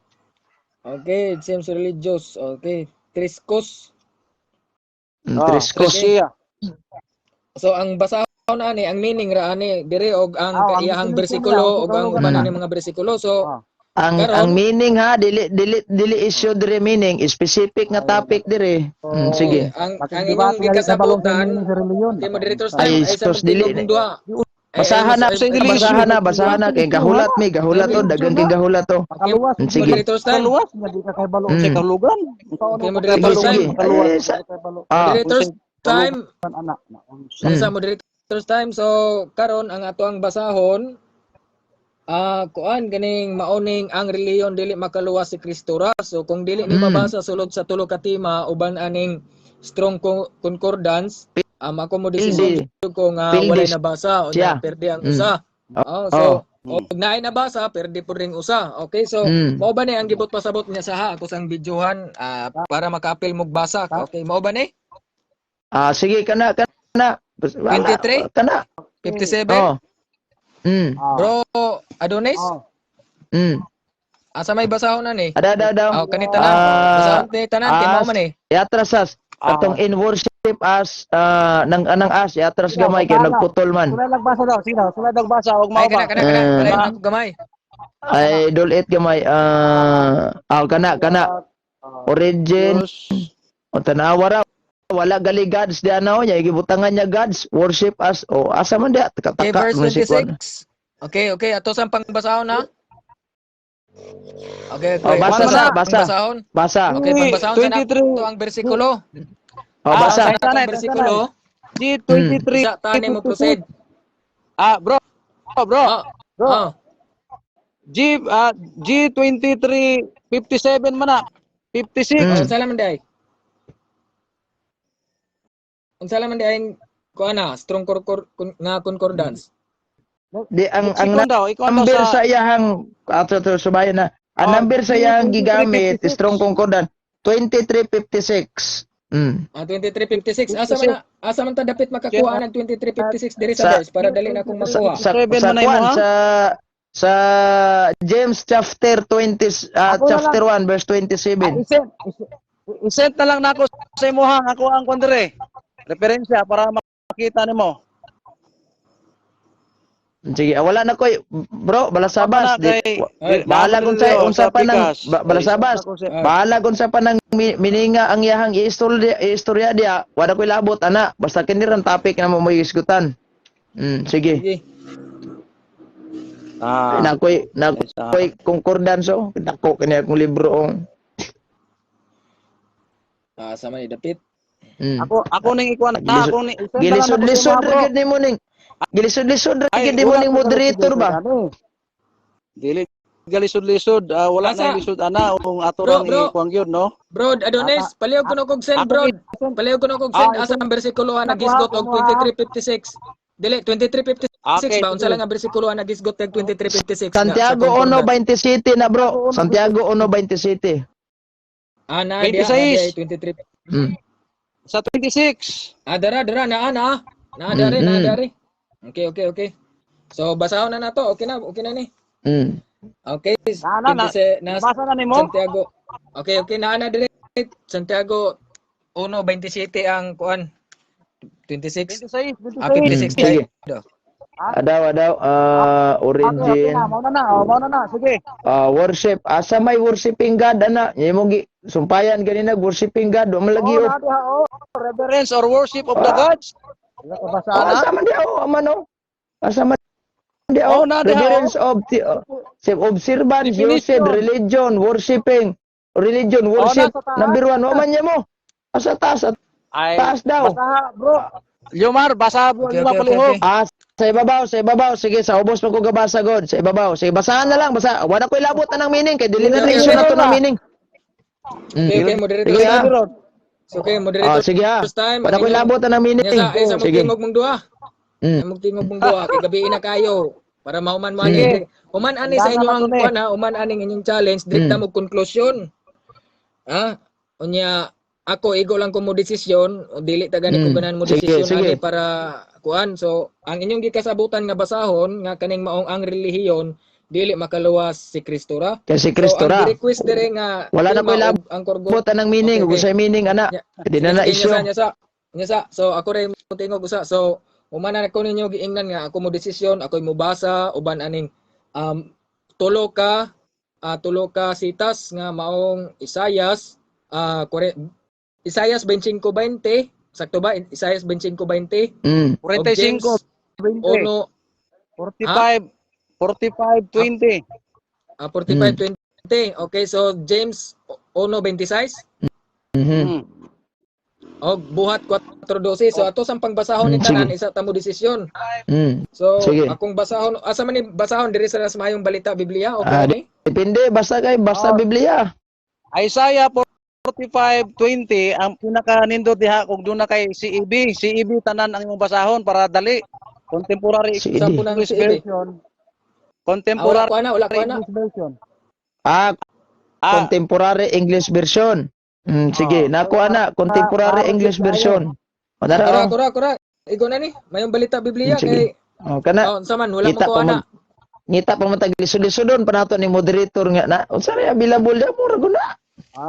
Speaker 2: Okay, James religious. Okay. Triskos.
Speaker 5: Triskos.
Speaker 1: Siya.
Speaker 2: So ang basahon ani, ang meaning ra ani dire og ang kaiyahang bersikulo og ang uban ani mga bersikulo. So
Speaker 5: Ang meaning ha dili issue dire meaning specific nga topic dire. Sige.
Speaker 2: ang inyong gikasabutan kay moderators time ay sa
Speaker 5: dili.
Speaker 2: duha.
Speaker 5: Basahan na kay gahulat o dagang kay gahulat to. Sige.
Speaker 2: Moderators time.
Speaker 1: Kaluwas nga di ka kay balo sa kalugan.
Speaker 2: Okay, moderator time. Moderators time.
Speaker 1: Anak.
Speaker 2: Sa moderators time. So karon ang ato ang basahon kuan ganing maoning ang reliyon dili makaluwas si Kristo ra. So kung dili ni mabasa sulod sa tulo ka tema uban aning strong concordance, ako mo desisyon ko nga walay nabasa o na perde ang usa. Oh, so og naay nabasa perdi po ring usa. Okay, so mao ba ni ang gibot pasabot niya sa ako sang videohan para makaapil mog basa. Okay, mao ba ni?
Speaker 5: Sige kana.
Speaker 2: 23?
Speaker 5: Kana.
Speaker 2: 57?
Speaker 5: Oh.
Speaker 2: Bro, Adonis?
Speaker 5: Mm.
Speaker 2: Asa may basahon na ni?
Speaker 5: Ada.
Speaker 2: Oh, kanita na. Basahon ni tanan kay mao man ni.
Speaker 5: Iatras katong in worship as nang anang iatras gamay kay nagputol man.
Speaker 1: Sula nagbasa daw, sige daw. Sula nagbasa og
Speaker 2: Ay
Speaker 1: mao ba?
Speaker 2: kana palayon ako gamay.
Speaker 5: Ay dulit gamay kana. Origin o tanawa ra wala gali gods di ano nya gibutangan niya gods worship as asa man dia
Speaker 2: Okay,
Speaker 5: taka
Speaker 2: verse 26. Okay, ato sang pangbasahon na. Okay.
Speaker 5: Basa.
Speaker 2: Basa. Okay, pangbasahon sa nato ang bersikulo.
Speaker 5: Basa.
Speaker 2: Sa natong bersikulo.
Speaker 1: G23.
Speaker 2: Isa tani mo proceed.
Speaker 1: Bro. G23 57 man na. 56.
Speaker 2: Unsa man day? Unsa man day kuana strong nga concordance.
Speaker 5: Di ang
Speaker 1: ikaw
Speaker 5: number sa iyang ato subayan na. Ang number sa iyang gigamit strong concordance 2356.
Speaker 2: 2356 asa man ta dapat makakuha ng 2356 diri sa verse para dali na akong makuha.
Speaker 5: Sa James chapter 20 chapter 1 verse 27.
Speaker 1: Isent na lang nako sa imuhang ako ang kondre. Referensya para makita nimo.
Speaker 5: Sige, wala na koy bro, balasabas. Bahala kung sa unsa pa nang balasabas. Bahala kung sa pa nang mininga ang iyahang istorya dia. Wala koy labot ana. Basta kini ran topic na mo isgutan. Sige. Na koy concordance dako kani akong libro.
Speaker 2: Sa man dapit.
Speaker 1: Ako ning ikuan na ako ning
Speaker 5: gilisod-lisod ra gid nimo ning gilisod-lisod ra gid nimo ning moderator ba?
Speaker 1: Dili galisod-lisod wala na lisod ana ung ato rang ikuan gyud no.
Speaker 2: Bro, Adonis, palihog ko na kog send bro. Palihog ko na kog send asa ang bersikulo na gisgot og 2356. Dili 2356 ba unsa lang ang bersikulo na gisgot og 2356.
Speaker 5: Santiago 1:27 na bro. Santiago 1:27.
Speaker 2: Na dia 23.
Speaker 1: Sa 26.
Speaker 2: Dara na dari. Okay. So basahon na nato. Okay na ni. Okay.
Speaker 1: Basa na nimo.
Speaker 2: Santiago. Okay, na dire. Santiago 1:27 ang kuan. 26. 56.
Speaker 5: Adaw origin.
Speaker 1: Mao na. Sige.
Speaker 5: Worship. Asa may worshiping God ana? Imo gi sumpayan ganina worshiping God. Wa malagi
Speaker 1: reverence or worship of the gods.
Speaker 5: Asa man dia amano? Asa man dia reverence of observance, usage, religion, worshiping. Religion, worship. Number 1 wa man niya mo. Asa taas daw.
Speaker 1: Basa bro. Yomar, basa lima palihog.
Speaker 5: Sa ibabaw. Sige, sa ubos pa ko gabasa god. Sa ibabaw. Sige, basahan na lang. Basa. Wala ko'y labot na ng meaning. Kaya dili na issue na to ng meaning.
Speaker 2: Okay, moderator. Okay, moderator.
Speaker 5: Sige ha. Wala ko'y labot na ng meaning.
Speaker 2: Isa
Speaker 5: Sige.
Speaker 2: mong duha. Mugtingog mong duha. Kay gabi na kayo. Para mauman mo ani. Uman ani sa inyo ang kuan ha. Uman aning inyong challenge. Direkta mo conclusion. Unya ako igo lang ko mo desisyon o dili ta gani ko ganan mo desisyon ani para kuan. So ang inyong gikasabutan nga basahon nga kaning maong ang relihiyon dili makaluwas si Kristo ra.
Speaker 5: Kasi Kristo ra.
Speaker 2: So ang request dire nga
Speaker 5: wala na koy
Speaker 2: ang korgo
Speaker 5: ng meaning. Ug sa meaning ana. Di na issue.
Speaker 2: Nya so ako ray mo tingog usa. So umana ko ninyo giingnan nga ako mo desisyon, ako mo basa uban aning tulo ka sitas nga maong Isaias Isaias 25:20, sakto ba? Isaias 25:20.
Speaker 1: 45
Speaker 2: Ono
Speaker 1: 45:20.
Speaker 2: 45:20. Okay, so James 1:26. Og buhat 4:12. So ato sang pangbasahon ni tanan isa ta mo desisyon. So akong basahon asa man ni basahon diri sa mayong balita Biblia okay?
Speaker 5: Depende basta Biblia.
Speaker 1: Isaiah 45:20 ang pinaka nindot diha kung doon na kay CEB tanan ang imong basahon para dali. Contemporary
Speaker 5: Sige.
Speaker 2: Sa punang
Speaker 1: English
Speaker 2: si Ibe.
Speaker 1: version.
Speaker 2: Wala
Speaker 1: Contemporary
Speaker 2: ko ana.
Speaker 1: English version.
Speaker 5: Ah,
Speaker 1: Ah,
Speaker 5: contemporary English version. Sige, nako ana, contemporary English version. Madara.
Speaker 2: Kura. Igo na ni. Mayong balita Biblia
Speaker 5: Sige.
Speaker 2: kay
Speaker 5: Kana
Speaker 2: sa man wala mo
Speaker 5: kita
Speaker 2: ko ana.
Speaker 5: ngita pa matag lisod-lisodon pa nato ni moderator nga na unsa ray available ya mura guna.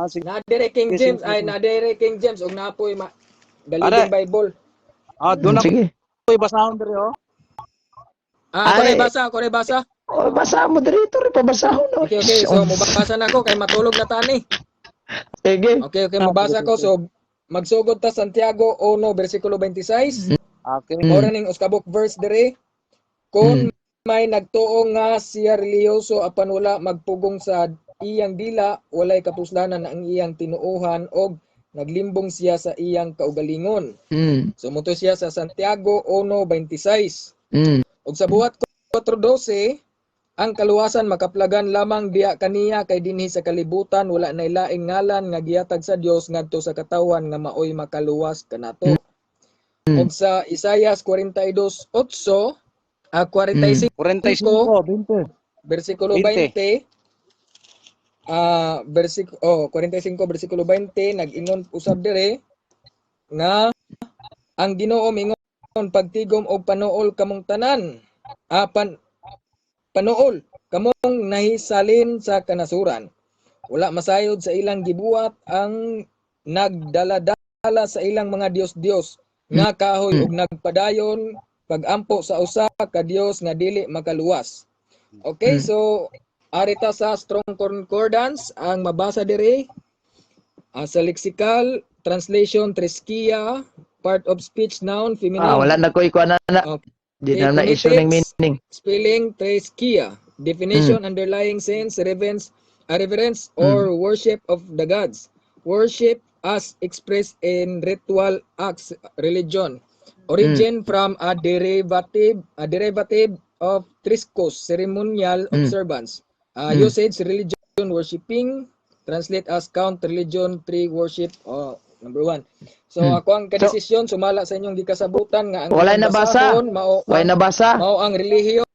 Speaker 1: sige.
Speaker 2: Na dire King James na dire King James og napoy the Living Bible.
Speaker 1: Doon ako
Speaker 5: Sige.
Speaker 1: basahon diri oh.
Speaker 5: Ay.
Speaker 2: Kore basa.
Speaker 5: Oh, basa moderator pabasahon no.
Speaker 2: Okay. So mobasa na ko kay matulog na tani.
Speaker 5: Sige.
Speaker 2: Okay, mabasa ko. So, magsugod ta Santiago 1, versikulo 26.
Speaker 1: Okay.
Speaker 2: Ora ning uskabok verse dire. Kung may nagtuo nga siya reliyoso apan wala magpugong sa iyang dila, walay kapuslanan ang iyang tinuohan og naglimbong siya sa iyang kaugalingon. Sumunto siya sa Santiago 1:26. Og sa buhat 4:12, ang kaluwasan makaplagan lamang diya kaniya kay dinhi sa kalibutan wala nay laing ngalan nga gihatag sa Dios ngadto sa katawan nga maoy makaluwas kanato. Og sa Isaias 42:8 45
Speaker 1: 45, 20.
Speaker 2: versikulo 20 45 versikulo 20 nag-ingon usab dire nga ang Ginoo mingon pagtigom og panuol kamong tanan panuol kamong nahisalin sa kanasuran wala masayod sa ilang gibuhat ang nagdala-dala sa ilang mga Dios nga kahoy ug nagpadayon pagampo sa usa ka Dios nga dili makaluwas. Okay, so arita sa Strong Concordance ang mabasa dire sa lexical translation Treskia, part of speech noun feminine.
Speaker 5: Wala na ko ikuan na. Di na na issue ng meaning.
Speaker 2: Spelling Treskia. Definition underlying sense reverence or worship of the gods. Worship as expressed in ritual acts religion. Origin from a derivative of triskos, ceremonial observance. Usage religion worshiping, translate as count religion pre-worship. Number 1. So ako ang kadesisyon sumala sa inyong gikasabutan nga ang
Speaker 5: wala na basa. Wala na basa.
Speaker 2: Mao ang relihiyon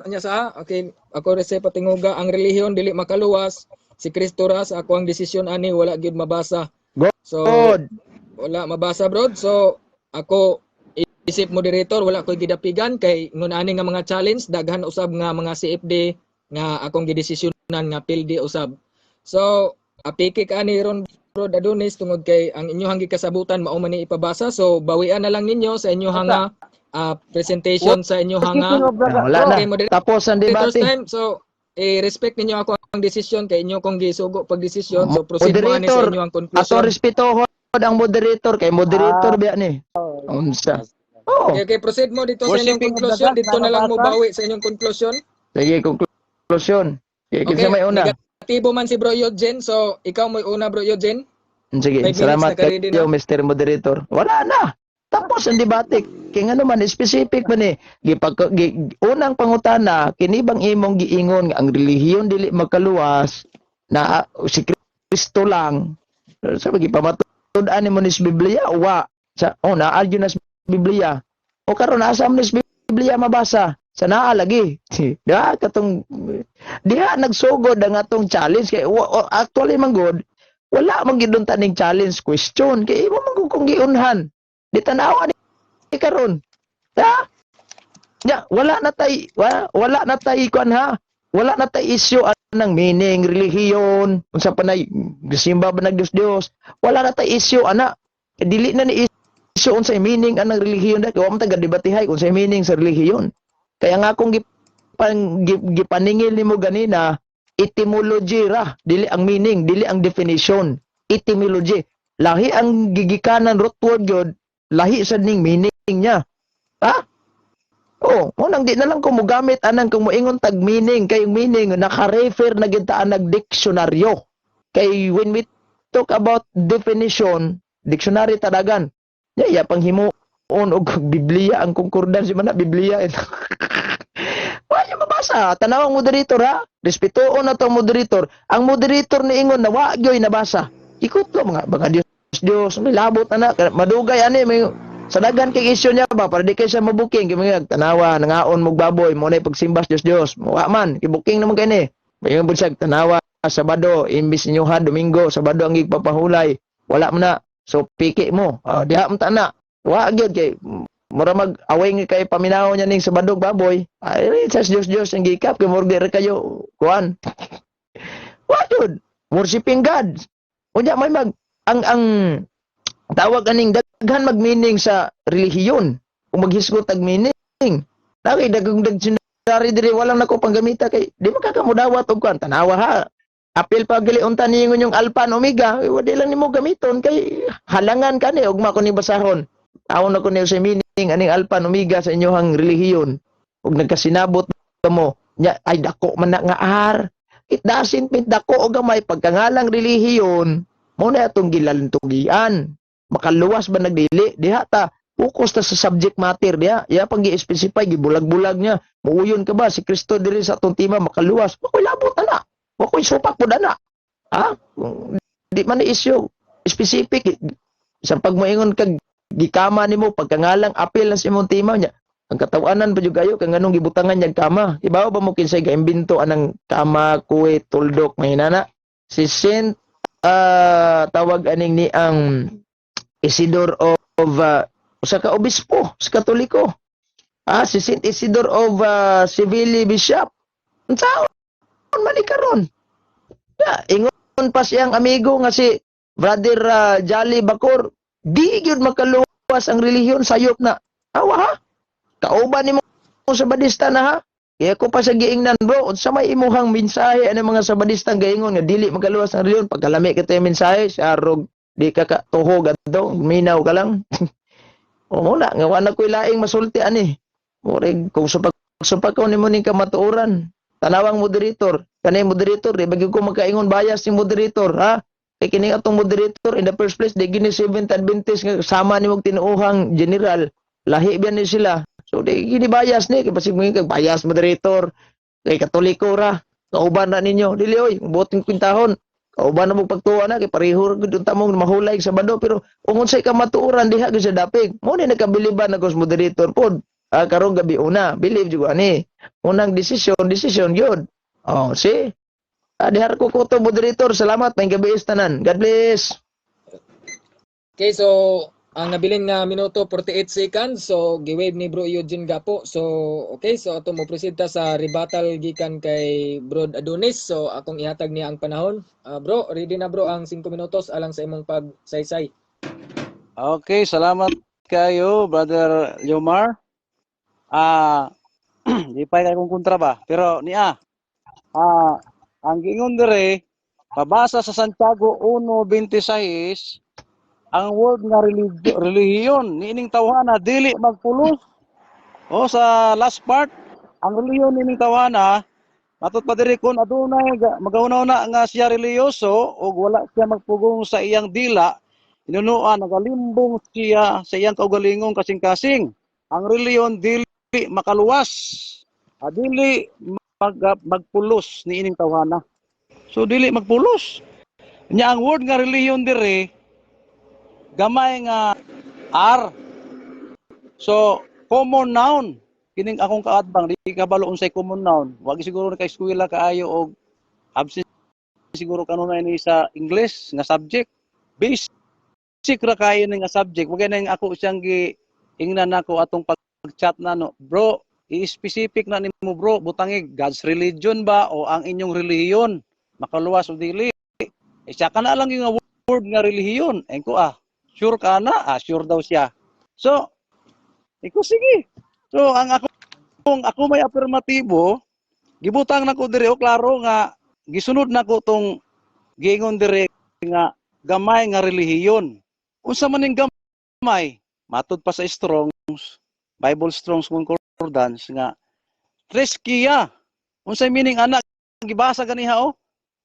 Speaker 2: nya sa okay ako rese patinguga ang relihiyon dili makaluwas si Kristo ra sa ako ang desisyon ani wala gyud mabasa. So wala mabasa bro. So ako isip moderator wala ko'y gidapigan kay ngun ani nga mga challenge daghan usab nga mga CFD nga akong gidesisyonan nga pildi usab. So apiki ka ani ron bro Adonis tungod kay ang inyong gikasabutan mao man ni ipabasa so bawian na lang ninyo sa inyong nga presentation sa inyong nga
Speaker 5: wala na. Tapos ang debate.
Speaker 2: So respect ninyo ako ang desisyon kay inyo kong gisugo pag desisyon so proceed mo ani sa inyong conclusion.
Speaker 5: Ato respetuhon ang moderator kay moderator biya ni. Unsa?
Speaker 2: Okay, proceed mo dito sa inyong conclusion. Dito na lang mo bawi sa inyong conclusion.
Speaker 5: Sige, conclusion. Okay, may una.
Speaker 2: Negatibo man si Bro Eugene, so ikaw mo una Bro Eugene.
Speaker 5: Sige, salamat kayo Mr. Moderator. Wala na. Tapos ang debate. Kaya nga naman, specific man eh. Unang pangutana, kinibang imong giingon ang relihiyon dili magkaluwas na si Kristo lang. Sabi, pamatudan mo ni sa Biblia, naadyo na sa Biblia. O karon asa man sa Biblia mabasa? Sa naa lagi. Diha katong diha nagsugod ang atong challenge kay actually man god wala man gid taning challenge question kay imo man kung giunhan. Di tanaw ani karon. Ha? Ya, wala na tay kuan ha. Wala na tay issue anang meaning relihiyon unsa pa nay gisimba ba nag Dios. Wala na tay issue ana. Dili na ni issue unsay meaning anang relihiyon da kay wa man taga-debatihay unsay meaning sa relihiyon. Kaya nga akong gipaningil nimo ganina etymology ra dili ang meaning dili ang definition etymology lahi ang gigikanan root word gyud lahi sad ning meaning niya ha mo nang di na lang ko mogamit anang kung moingon tag meaning kay meaning naka-refer na gid ta nag diksyonaryo kay when we talk about definition dictionary tadagan ya panghimo og Biblia ang concordance man na Biblia wala mabasa tanaw ang moderator ha respetuon na to moderator ang moderator ni ingon na wa gyoy nabasa ikot ko mga Dios may labot ana madugay ani may Sa daghan kay isyu niya ba para di kay siya mabuking kay mga tanawa nangaon mog baboy mo na pagsimbas Dios. Wa man ibuking naman kani. Mayon pud siya tanawa Sabado imbis inyohan Domingo Sabado ang gigpapahulay. Wala man na. So piki mo. Diha man ta na. Wa gyud kay mura mag-away nga kay paminaw niya ning Sabado baboy. Ay sa Dios ang gikap kay murgi ra kayo kuan. Wa gyud. Worshiping God. Unya may ang tawag aning daghan mag-meaning sa relihiyon o maghisgot tag meaning. Lagi dagang dictionary diri walang nako panggamita kay di makakamudawat og kuan tanawa ha. Apil pa gali unta ningon yung alpha and omega, wala lang nimo gamiton kay halangan kani ug mako ni basahon. Taon ako niyo sa meaning aning alpha and omega sa inyohang relihiyon ug nagkasinabot kamo nya ay dako man na nga ar. It doesn't mean dako o gamay pagkangalang relihiyon mo na atong gilaluntugian. Makaluwas ba nagdili diha ta focus ta sa subject matter diha ya pag gi-specify gibulag-bulag niya muuyon ka ba si Kristo diri sa atong tima makaluwas makoy labot na makoy supak pud ana ha di man ni issue specific sa pagmoingon kag gikama nimo pagkangalang apil sa imong tima niya ang katawanan pa jud kayo kang nganong gibutangan niya kama ibaw ba mo kinsay gaimbento anang kama kuwe tuldok mahinana si Saint tawag aning ni ang Isidore of usa ka obispo sa Katoliko. Si Saint Isidore of Seville Bishop. Unsaon man karon? Ingon pa siyang amigo nga si Brother Jolly Bacor, di gyud makaluwas ang relihiyon sayop na. Awa ha? Kauban nimo sabadista na ha? Kaya ko pa sa giingnan bro, unsa may imuhang mensahe ani mga sabadistang gaingon nga dili makaluwas ang relihiyon pagkalami kita mensahe sa rog di ka tuhog adto minaw ka lang. O muna nga wala ko'y laing masulti ani. Murag kung supak ko nimo ning kamatuoran. Tanawang moderator, kanay moderator di bagi ko makaingon bias ni moderator ha. Kay kini atong moderator in the first place di gini Seventh Adventist nga sama nimo tinuohang general. Lahi biyan ni sila. So di gini bias ni kay basig mo kay bias moderator. Kay Katoliko ra. Kauban na ninyo dili oy buting kwintahon. Kauban na mo pagtuwa na kay pareho gud unta mo mahulay sa Sabado pero ungon say kamatuoran diha gyud sa dapig. Mo ni nakabiliban ako sa moderator pod. Karong gabi una, believe jud ani. Unang decision gyud. Si dihar ko to moderator. Salamat may gabi tanan. God bless.
Speaker 2: Okay, so ang nabilin nga minuto 48 seconds. So giwave ni Bro Eugene Gapo. So okay, so ato mo presenta sa rebuttal gikan kay Bro Adonis. So akong ihatag niya ang panahon. Bro, ready na bro ang 5 minutos alang sa imong pagsaysay.
Speaker 1: Okay, salamat kayo Brother Leomar. Di pa kay kong kontra ba, pero ang gingon dire mabasa sa Santiago 1:26 ang word nga relihiyon niining tawhana dili magpulos. Sa last part ang relihiyon niining tawhana matud pa diri kun adunay magauna-una nga siya relihiyoso ug wala siya magpugong sa iyang dila inunuan nagalimbong siya sa iyang kaugalingong kasing-kasing. Ang relihiyon dili makaluwas, dili magpulos niining tawhana. So dili magpulos. Nya ang word nga relihiyon dire gamay nga R. So common noun kining akong kaadbang di kabalo unsay common noun. Wa siguro na kay eskwela kaayo og absent siguro kanunay ni sa English nga subject. Basic ra kayo ni nga subject. Wa ganay ako siyang giingnan nako atong chat na no, bro, i-specific na nimo bro, butangi God's religion ba o ang inyong relihiyon? Makaluwas o dili? Siya ka na lang yung word nga relihiyon. Ko sure ka na? Sure daw siya. So, sige. So, ako may afirmatibo, gibutang nako dire o klaro nga gisunod nako tong giingon dire nga gamay nga relihiyon. Unsa man ning gamay? Matud pa sa Strong's Bible Strong's Concordance nga treskia. Unsay meaning anak gibasa ganiha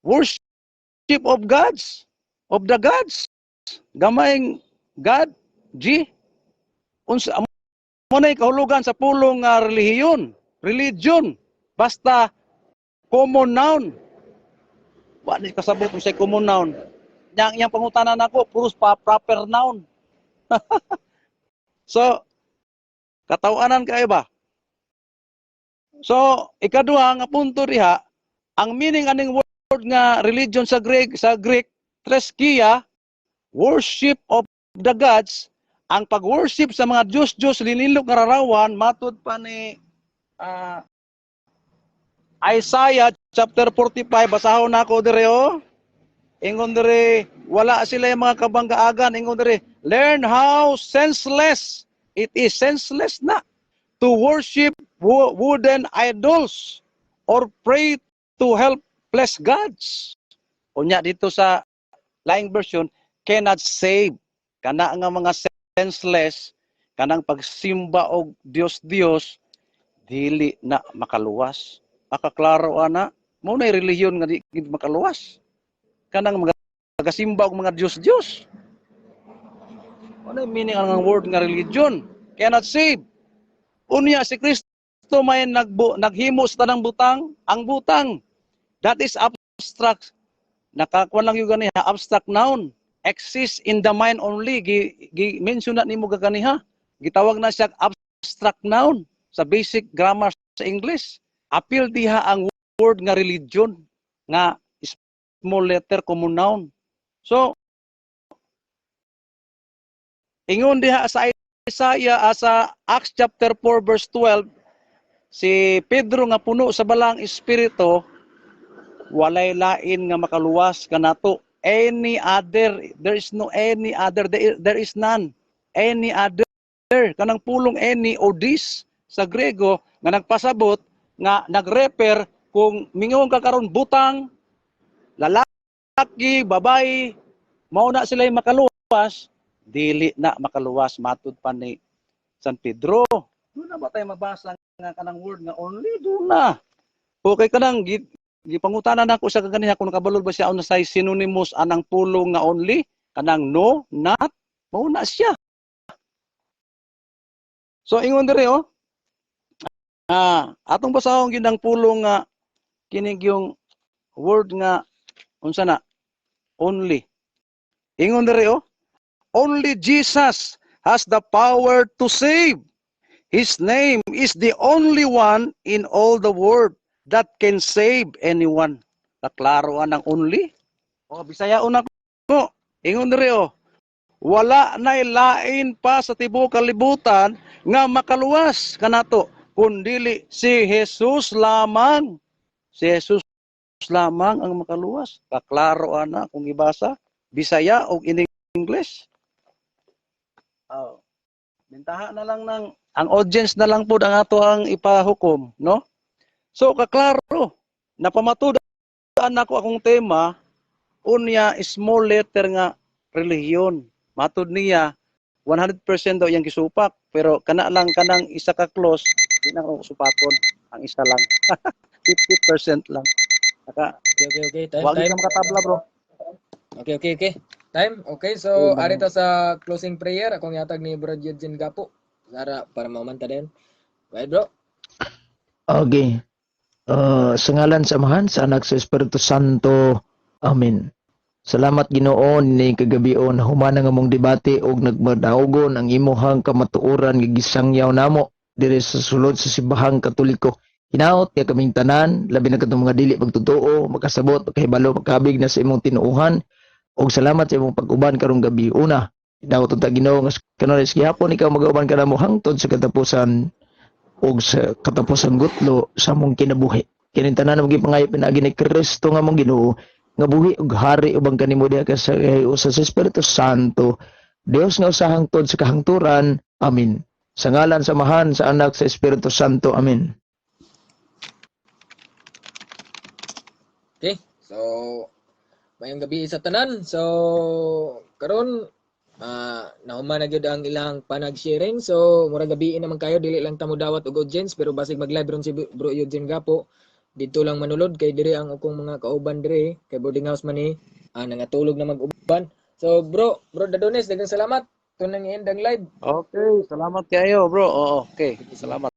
Speaker 1: worship of the gods. Gamayng God, unsa mo nay kahulugan sa pulong nga religion. Basta common noun. Wa ni kasabot unsay common noun. Yang pangutanan nako puros pa proper noun. So, katawanan kayo ba? So, ikaduha nga punto diha, ang meaning aning word nga religion sa Greek, treskia, worship of the gods, ang pag-worship sa mga Diyos-Diyos, linilog nga rarawan, matod pa ni Isaiah chapter 45, basahon na ako dire oh. Ingon dire, wala sila yung mga kabanggaan, ingon dire, learn how senseless it is, senseless na, to worship wooden idols or pray to helpless gods. Unya dito sa laing version, cannot save. Kana nga mga senseless, kanang pagsimba og Dios-Dios, dili na makaluwas. Makaklaro ana, mo na relihiyon nga di makaluwas. Kanang mga pagsimba og mga Dios-Dios. Ano yung meaning ang word nga religion? Cannot save. Unya si Kristo may naghimo sa tanang butang, ang butang. That is abstract. Nakakuan lang yung ganiha, abstract noun. Exists in the mind only. Mention na nimo gaganiha. Gitawag na siya abstract noun sa basic grammar sa English. Appeal diha ang word nga religion nga small letter common noun. So, ingon diha sa Isaiah sa Acts chapter 4 verse 12, si Pedro nga puno sa balang espiritu, walay lain nga makaluwas kanato. Any other, there is no any other, there is none. Any other, kanang pulong any o this sa Grego nga nagpasabot nga nagrefer kung mingon ka karon butang, lalaki, babae, mao na sila makaluwas, dili na makaluwas matud pa ni San Pedro. Doon na ba tayo mabasa nga kanang word nga only? Doon na. Okay kanang gipangutanan nako sa kaganiha kung nakabalod ba siya una say synonymous anang pulong nga only, kanang no, not, mao na siya. So ingon dire oh. Atong basahon gyud ang pulong nga kinig yung word nga unsa na only. Ingon dire oh. Only Jesus has the power to save. His name is the only one in all the world that can save anyone. Kaklaroan ang only. O Bisayaon ako. Ingon dire oh. Wala na lain pa sa tibuok kalibutan nga makaluwas kanato kundili si Jesus lamang. Si Jesus lamang ang makaluwas. Kaklaro ana kung ibasa Bisaya o in English. Bintaha na lang ng ang audience na lang po ang ato ang ipahukom, no? So kaklaro, napamatudan nako akong tema unya small letter nga relihiyon. Matud niya 100% daw yang gisupak pero kana lang kanang isa ka clause di na ko supakon ang isa lang. 50% lang. Saka
Speaker 2: Okay. Time.
Speaker 1: wag ka makatabla bro.
Speaker 2: Okay. Time. Okay, so arito sa closing prayer akong yatag ni Bro Eugene Gapo. Para mamanta din. Right, bro?
Speaker 5: Okay. Sa ngalan sa Amahan, sa Anak, sa Espiritu Santo. Amen. Salamat Ginoo ni kagabion humana nga mong debate og nagmadaugon ang imuhang kamatuoran nga gisangyaw namo diri sa sulod sa Simbahang Katoliko. Hinaot kay kaming tanan, labi na kadtong mga dili pagtotoo, makasabot, makahibalo, makabig na sa imong tinuuhan. Og salamat sa imong pag-uban karong gabi. Una, daw ta Ginoo nga kanonis gihapon ikaw mag-uban ka namo hangtod sa katapusan og sa katapusan gutlo sa mong kinabuhi. Kini tanan mo gipangayo pinaagi ni Kristo nga mong Ginoo nga buhi og hari ubang kanimo diha sa Espiritu Santo. Dios nga usa hangtod sa kahangturan. Amen. Sa ngalan sa Amahan, sa Anak, sa Espiritu Santo. Amen.
Speaker 2: Okay. So mayong gabi sa tanan. So karon nahuman na gyud ang ilang panag-sharing. So murag gabi naman kayo dili lang tamo dawat og audience pero basig mag-live ron si Bro Eugene Gapo. Dito lang manulod kay diri ang akong mga kauban diri kay boarding house man ni nangatulog na mag-uban. So bro Dadones daghang salamat. Tunang i-end ang live.
Speaker 1: Okay, salamat kayo bro. Oo, okay. Salamat.